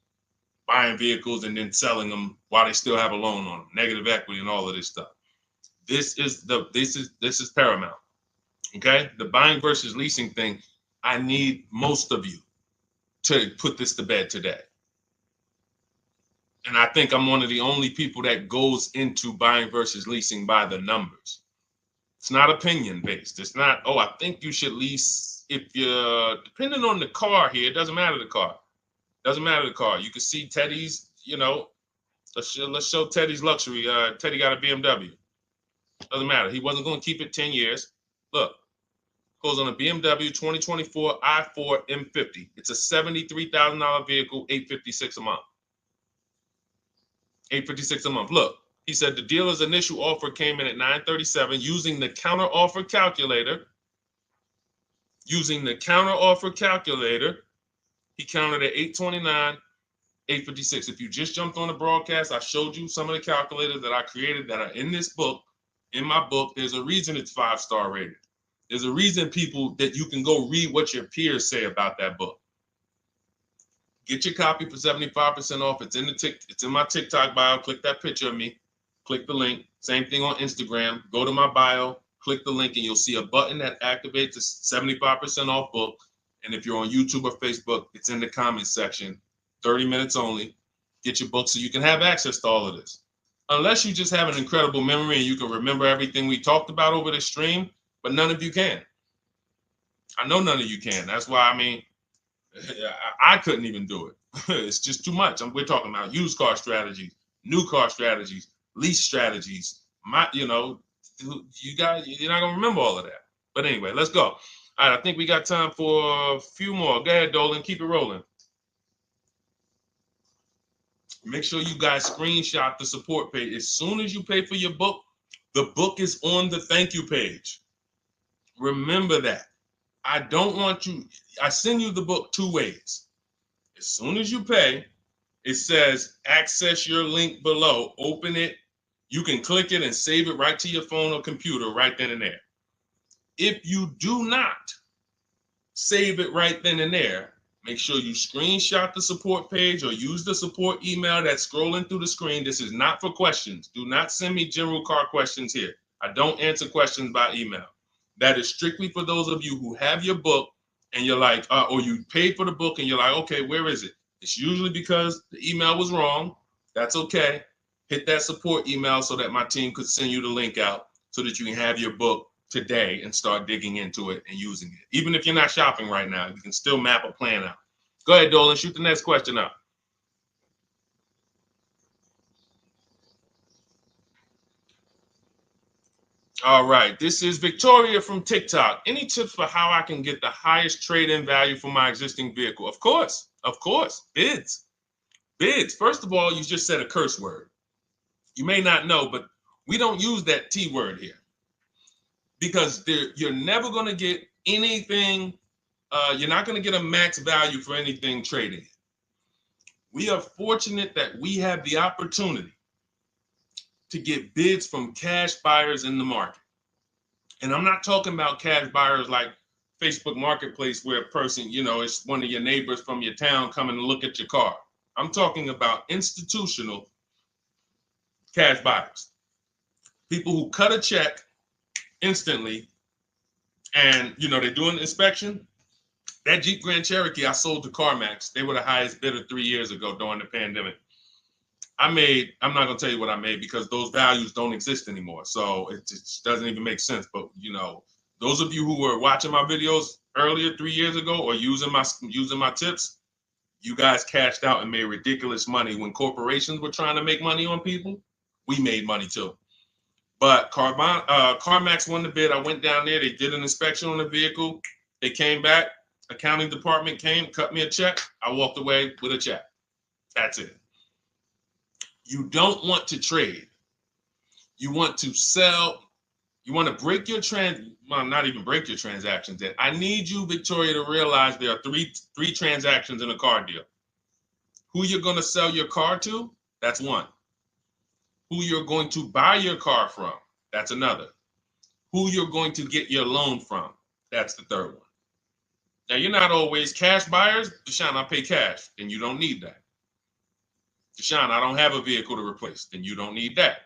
buying vehicles and then selling them while they still have a loan on them, negative equity and all of this stuff. This is paramount. Okay, the buying versus leasing thing. I need most of you to put this to bed today. And I think I'm one of the only people that goes into buying versus leasing by the numbers. It's not opinion based. It's not, oh, I think you should lease if you're, depending on the car here, it doesn't matter the car. Doesn't matter the car. You can see Teddy's, let's show Teddy's luxury. Teddy got a BMW. Doesn't matter. He wasn't going to keep it 10 years. Look, goes on a BMW 2024 i4 M50. It's a $73,000 vehicle, $856 a month. $856 a month. Look, he said the dealer's initial offer came in at $937 using the counter offer calculator. Using the counter offer calculator, he counted at $829. 8:56. If you just jumped on the broadcast, I showed you some of the calculators that I created that are in this book. In my book, there's a reason it's 5-star rated. There's a reason people that you can go read what your peers say about that book. Get your copy for 75% off. It's in my TikTok bio. Click that picture of me. Click the link. Same thing on Instagram. Go to my bio, click the link, and you'll see a button that activates the 75% off book. And if you're on YouTube or Facebook, it's in the comments section. 30 minutes only. Get your book so you can have access to all of this. Unless you just have an incredible memory and you can remember everything we talked about over the stream, but none of you can. I know none of you can. That's why, I mean, I couldn't even do it. It's just too much. We're talking about used car strategies, new car strategies, lease strategies. You guys, you're not gonna remember all of that. But anyway, let's go. All right, I think we got time for a few more. Go ahead, Dolan, keep it rolling. Make sure you guys screenshot the support page. As soon as you pay for your book, the book is on the thank you page. Remember that. I don't want you, I send you the book 2 ways. As soon as you pay, it says access your link below. Open it. You can click it and save it right to your phone or computer right then and there. If you do not save it right then and there, make sure you screenshot the support page or use the support email that's scrolling through the screen. This is not for questions. Do not send me general car questions here. I don't answer questions by email. That is strictly for those of you who have your book and you're like, or you paid for the book and you're like, okay, where is it? It's usually because the email was wrong. That's okay. Hit that support email so that my team could send you the link out so that you can have your book today and start digging into it and using it. Even if you're not shopping right now, you can still map a plan out. Go ahead, Dolan, shoot the next question up. All right, this is Victoria from TikTok. Any tips for how I can get the highest trade-in value for my existing vehicle? Of course, bids. Bids. First of all, you just said a curse word. You may not know, but we don't use that T word here because you're never going to get anything. You're not going to get a max value for anything trading. We are fortunate that we have the opportunity to get bids from cash buyers in the market. And I'm not talking about cash buyers like Facebook Marketplace where a person, it's one of your neighbors from your town coming to look at your car. I'm talking about institutional cash buyers. People who cut a check instantly and, they do an inspection. That Jeep Grand Cherokee I sold to CarMax, they were the highest bidder 3 years ago during the pandemic. I'm not going to tell you what I made because those values don't exist anymore. So it just doesn't even make sense. But, those of you who were watching my videos earlier 3 years ago or using my tips, you guys cashed out and made ridiculous money. When corporations were trying to make money on people, we made money too. But CarMax won the bid. I went down there. They did an inspection on the vehicle. They came back. Accounting department came, cut me a check. I walked away with a check. That's it. You don't want to trade. You want to sell. You want to break your not even break your transactions. I need you, Victoria, to realize there are three transactions in a car deal. Who you're going to sell your car to, that's one. Who you're going to buy your car from, that's another. Who you're going to get your loan from, that's the third one. Now, you're not always cash buyers. Deshone, I pay cash, then you don't need that. Deshone, I don't have a vehicle to replace, then you don't need that.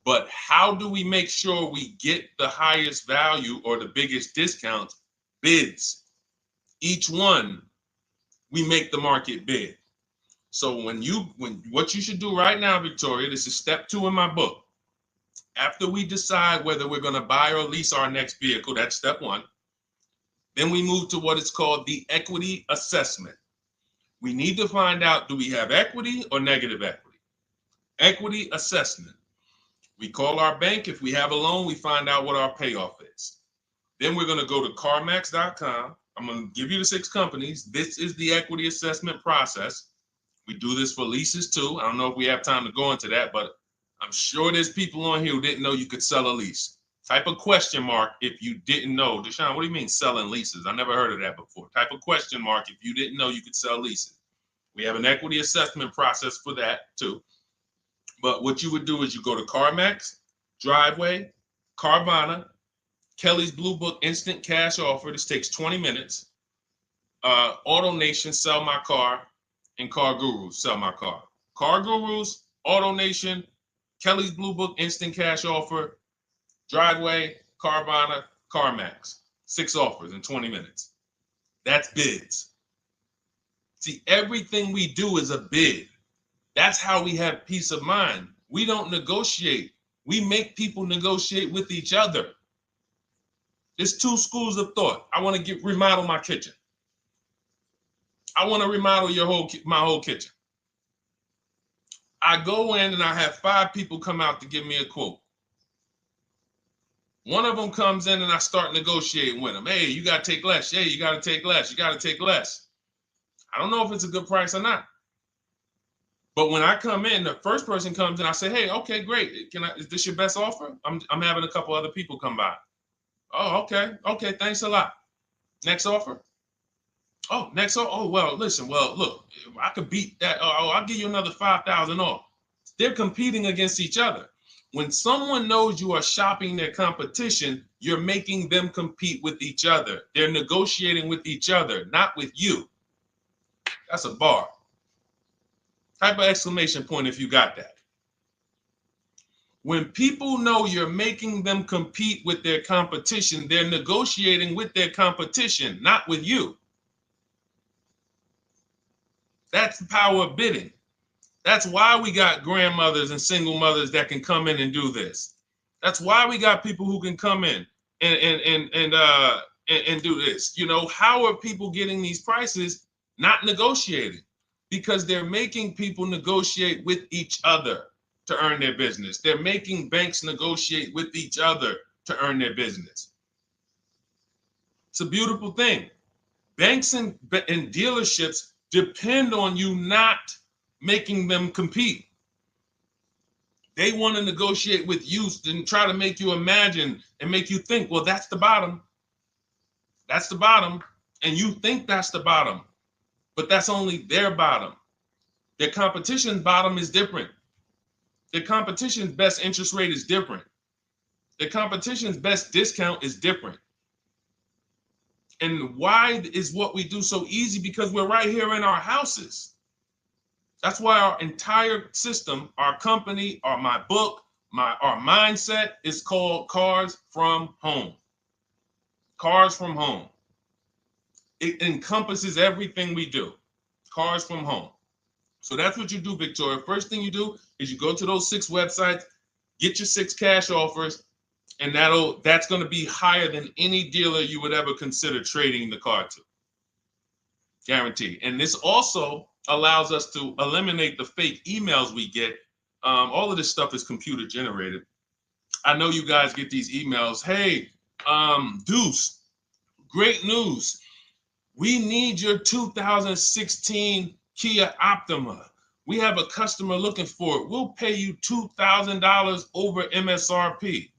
But how do we make sure we get the highest value or the biggest discount? Bids. Each one, we make the market bid. So what you should do right now, Victoria, this is step 2 in my book. After we decide whether we're going to buy or lease our next vehicle, that's step 1. Then we move to what is called the equity assessment. We need to find out, do we have equity or negative equity? Equity assessment. We call our bank. If we have a loan, we find out what our payoff is. Then we're going to go to carmax.com. I'm going to give you the 6 companies. This is the equity assessment process. We do this for leases too. I don't know if we have time to go into that, but I'm sure there's people on here who didn't know you could sell a lease. Type a question mark if you didn't know. Deshone, what do you mean selling leases? I never heard of that before. Type a question mark if you didn't know you could sell leases. We have an equity assessment process for that too. But what you would do is you go to CarMax, Driveway, Carvana, Kelly's Blue Book Instant Cash Offer. This takes 20 minutes. Auto Nation, Sell My Car, and Car Gurus, Sell My Car. Car Gurus, Auto Nation, Kelly's Blue Book Instant Cash Offer, Driveway, Carvana, CarMax. 6 offers in 20 minutes. That's bids. See, everything we do is a bid. That's how we have peace of mind. We don't negotiate. We make people negotiate with each other. There's 2 schools of thought. I want to remodel my kitchen. I want to remodel my whole kitchen. I go in and I have 5 people come out to give me a quote. One of them comes in and I start negotiating with them. Hey, you got to take less. Hey, you got to take less. You got to take less. I don't know if it's a good price or not. But when I come in, the first person comes in, I say, hey, okay, great. Is this your best offer? I'm having a couple other people come by. Oh, okay. Okay, thanks a lot. Next offer? Oh, next offer? Oh, well, listen, look, I could beat that. Oh, I'll give you another 5,000 off. They're competing against each other. When someone knows you are shopping their competition, you're making them compete with each other. They're negotiating with each other, not with you. That's a bar. Type of exclamation point if you got that. When people know you're making them compete with their competition, they're negotiating with their competition, not with you. That's the power of bidding. That's why we got grandmothers and single mothers that can come in and do this. That's why we got people who can come in and do this. You know, how are people getting these prices? Not negotiating, because they're making people negotiate with each other to earn their business. They're making banks negotiate with each other to earn their business. It's a beautiful thing. Banks and dealerships depend on you not making them compete. They want to negotiate with you and try to make you imagine and make you think, well, that's the bottom. That's the bottom. And you think that's the bottom, but that's only their bottom. Their competition's bottom is different. Their competition's best interest rate is different. Their competition's best discount is different. And why is what we do so easy? Because we're right here in our houses. That's why our entire system, our company, my book, our mindset is called Cars from Home. Cars from Home. It encompasses everything we do. Cars from Home. So that's what you do, Victoria. First thing you do is you go to those 6 websites, get your 6 cash offers, and that's going to be higher than any dealer you would ever consider trading the car to. Guaranteed. And this also allows us to eliminate the fake emails we get. All of this stuff is computer generated. I know you guys get these emails. Hey, Deuce, great news. We need your 2016 Kia Optima. We have a customer looking for it. We'll pay you $2,000 over MSRP.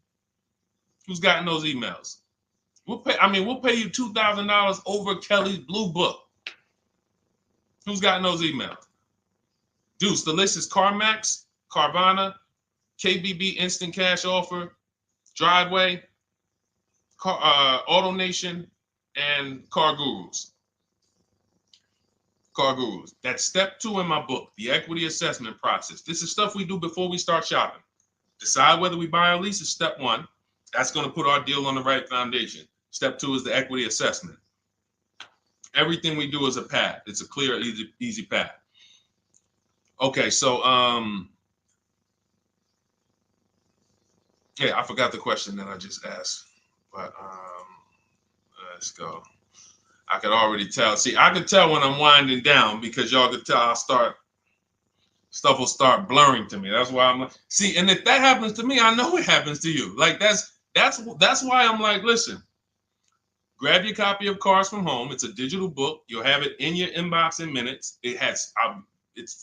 Who's gotten those emails? We'll pay you $2,000 over Kelly's Blue Book. Who's gotten those emails? Deuce, the list is CarMax, Carvana, KBB Instant Cash Offer, Driveway, Auto Nation, and Car Gurus. Car Gurus. That's step 2 in my book, the equity assessment process. This is stuff we do before we start shopping. Decide whether we buy or lease is step 1. That's going to put our deal on the right foundation. Step 2 is the equity assessment. Everything we do is a path. It's a clear, easy path. Okay, so yeah, I forgot the question that I just asked, but let's go. I could already tell. See, I could tell when I'm winding down because y'all could tell stuff will start blurring to me. That's why I'm like, see, and if that happens to me, I know it happens to you. Like that's why I'm like, listen, grab your copy of Cars from Home. It's a digital book. You'll have it in your inbox in minutes. It's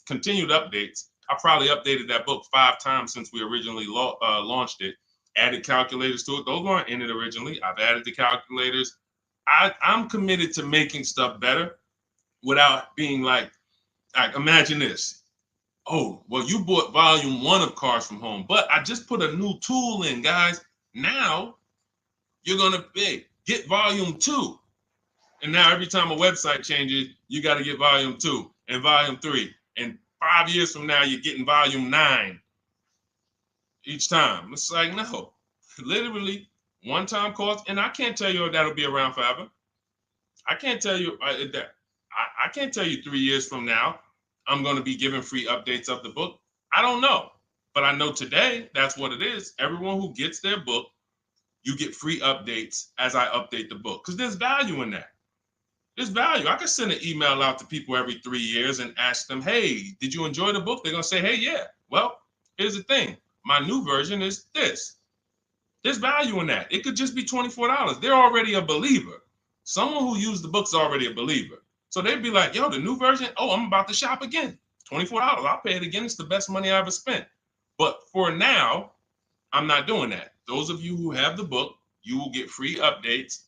continued updates. I probably updated that book 5 times since we originally launched it. Added calculators to it. Those weren't in it originally. I've added the calculators. I'm committed to making stuff better without being like Like, imagine this. Oh, well, you bought volume 1 of Cars from Home, but I just put a new tool in, guys. Now you're going to get volume 2. And now every time a website changes, you got to get volume 2 and volume 3. And 5 years from now, you're getting volume 9 each time. It's like, no, literally one-time cost. And I can't tell you if that'll be around forever. I can't tell you that. I can't tell you 3 years from now I'm going to be giving free updates of the book. I don't know, but I know today that's what it is. Everyone who gets their book, you get free updates as I update the book, because there's value in that. There's value. I can send an email out to people every 3 years and ask them, hey, did you enjoy the book? They're going to say, hey, yeah. Well, here's the thing. My new version is this. There's value in that. It could just be $24. They're already a believer. Someone who used the book's already a believer. So they'd be like, yo, the new version, oh, I'm about to shop again. $24. I'll pay it again. It's the best money I ever spent. But for now, I'm not doing that. Those of you who have the book, you will get free updates,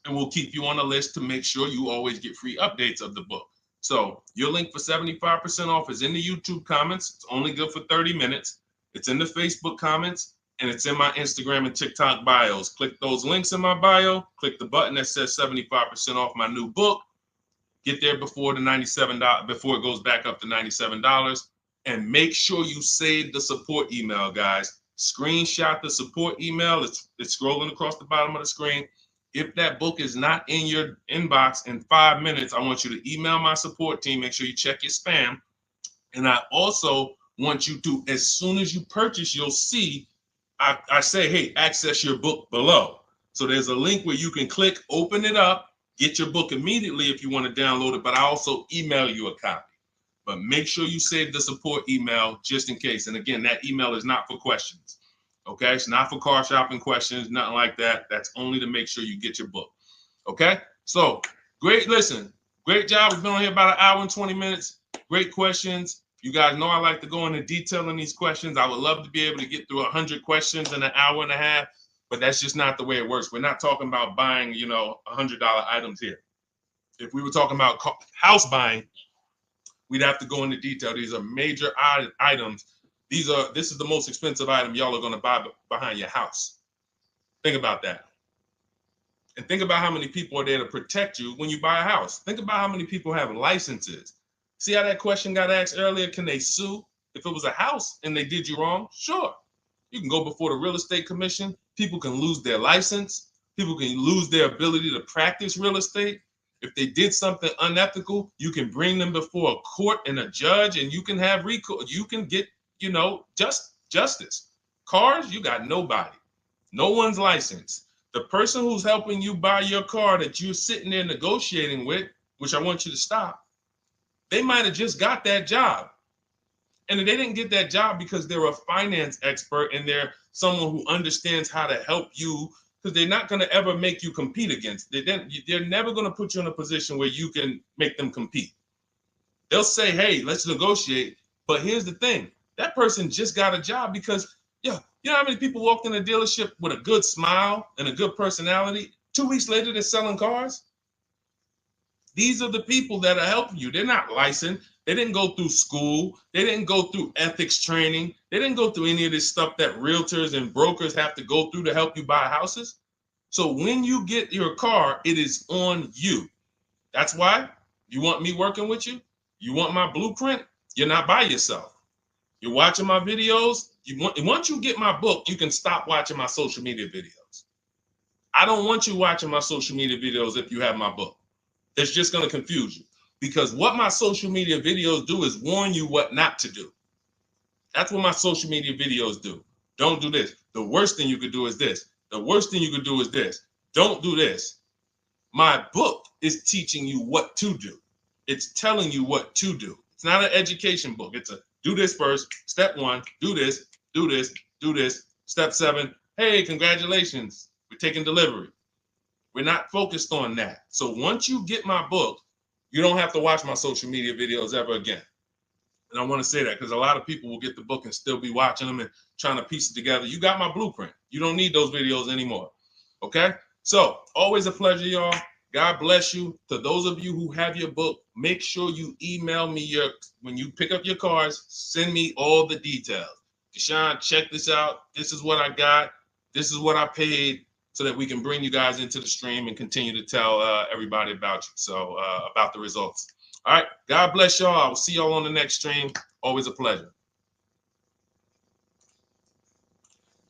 and we'll keep you on the list to make sure you always get free updates of the book. So your link for 75% off is in the YouTube comments. It's only good for 30 minutes. It's in the Facebook comments, and it's in my Instagram and TikTok bios. Click those links in my bio. Click the button that says 75% off my new book. Get there before the $97, before it goes back up to $97. And make sure you save the support email, guys. Screenshot the support email. It's scrolling across the bottom of the screen. If that book is not in your inbox in 5 minutes, I want you to email my support team. Make sure you check your spam. And I also want you to, as soon as you purchase, you'll see, I say, hey, access your book below. So there's a link where you can click, open it up, get your book immediately if you want to download it, but I also email you a copy. But make sure you save the support email just in case. And again, that email is not for questions. Okay, it's not for car shopping questions, nothing like that. That's only to make sure you get your book. Okay, so great. Listen, great job. We've been on here about 1 hour and 20 minutes. Great questions. You guys know I like to go into detail in these questions. I would love to be able to get through 100 questions in 1.5 hours, but that's just not the way it works. We're not talking about buying, $100 items here. If we were talking about house buying, we'd have to go into detail. These are major items. This is the most expensive item y'all are going to buy behind your house. Think about that. And think about how many people are there to protect you when you buy a house. Think about how many people have licenses. See how that question got asked earlier? Can they sue if it was a house and they did you wrong? Sure. You can go before the real estate commission. People can lose their license. People can lose their ability to practice real estate. If they did something unethical, you can bring them before a court and a judge, and you can have recourse. You can get, justice. Cars, you got nobody. No one's licensed. The person who's helping you buy your car that you're sitting there negotiating with, which I want you to stop, they might have just got that job. And they didn't get that job because they're a finance expert and they're someone who understands how to help you, because they're not going to ever make you compete against. They're never going to put you in a position where you can make them compete. They'll say, hey, let's negotiate. But here's the thing. That person just got a job because, you know how many people walked in a dealership with a good smile and a good personality? 2 weeks later, they're selling cars. These are the people that are helping you. They're not licensed. They didn't go through school. They didn't go through ethics training. They didn't go through any of this stuff that realtors and brokers have to go through to help you buy houses. So when you get your car, it is on you. That's why you want me working with you. You want my blueprint. You're not by yourself. You're watching my videos. Once you get my book, you can stop watching my social media videos. I don't want you watching my social media videos if you have my book. It's just going to confuse you, because what my social media videos do is warn you what not to do. That's what my social media videos do. Don't do this. The worst thing you could do is this. The worst thing you could do is this. Don't do this. My book is teaching you what to do. It's telling you what to do. It's not an education book. It's a do this first. Step 1, do this, do this, do this. Step 7, hey, congratulations, we're taking delivery. We're not focused on that. So once you get my book, you don't have to watch my social media videos ever again. And I want to say that because a lot of people will get the book and still be watching them and trying to piece it together. You got my blueprint. You don't need those videos anymore. Okay? So always a pleasure, y'all. God bless you. To those of you who have your book, make sure you email me when you pick up your cars, send me all the details. Deshone, check this out. This is what I got. This is what I paid, so that we can bring you guys into the stream and continue to tell everybody about you. So about the results. All right. God bless y'all. I will see y'all on the next stream. Always a pleasure.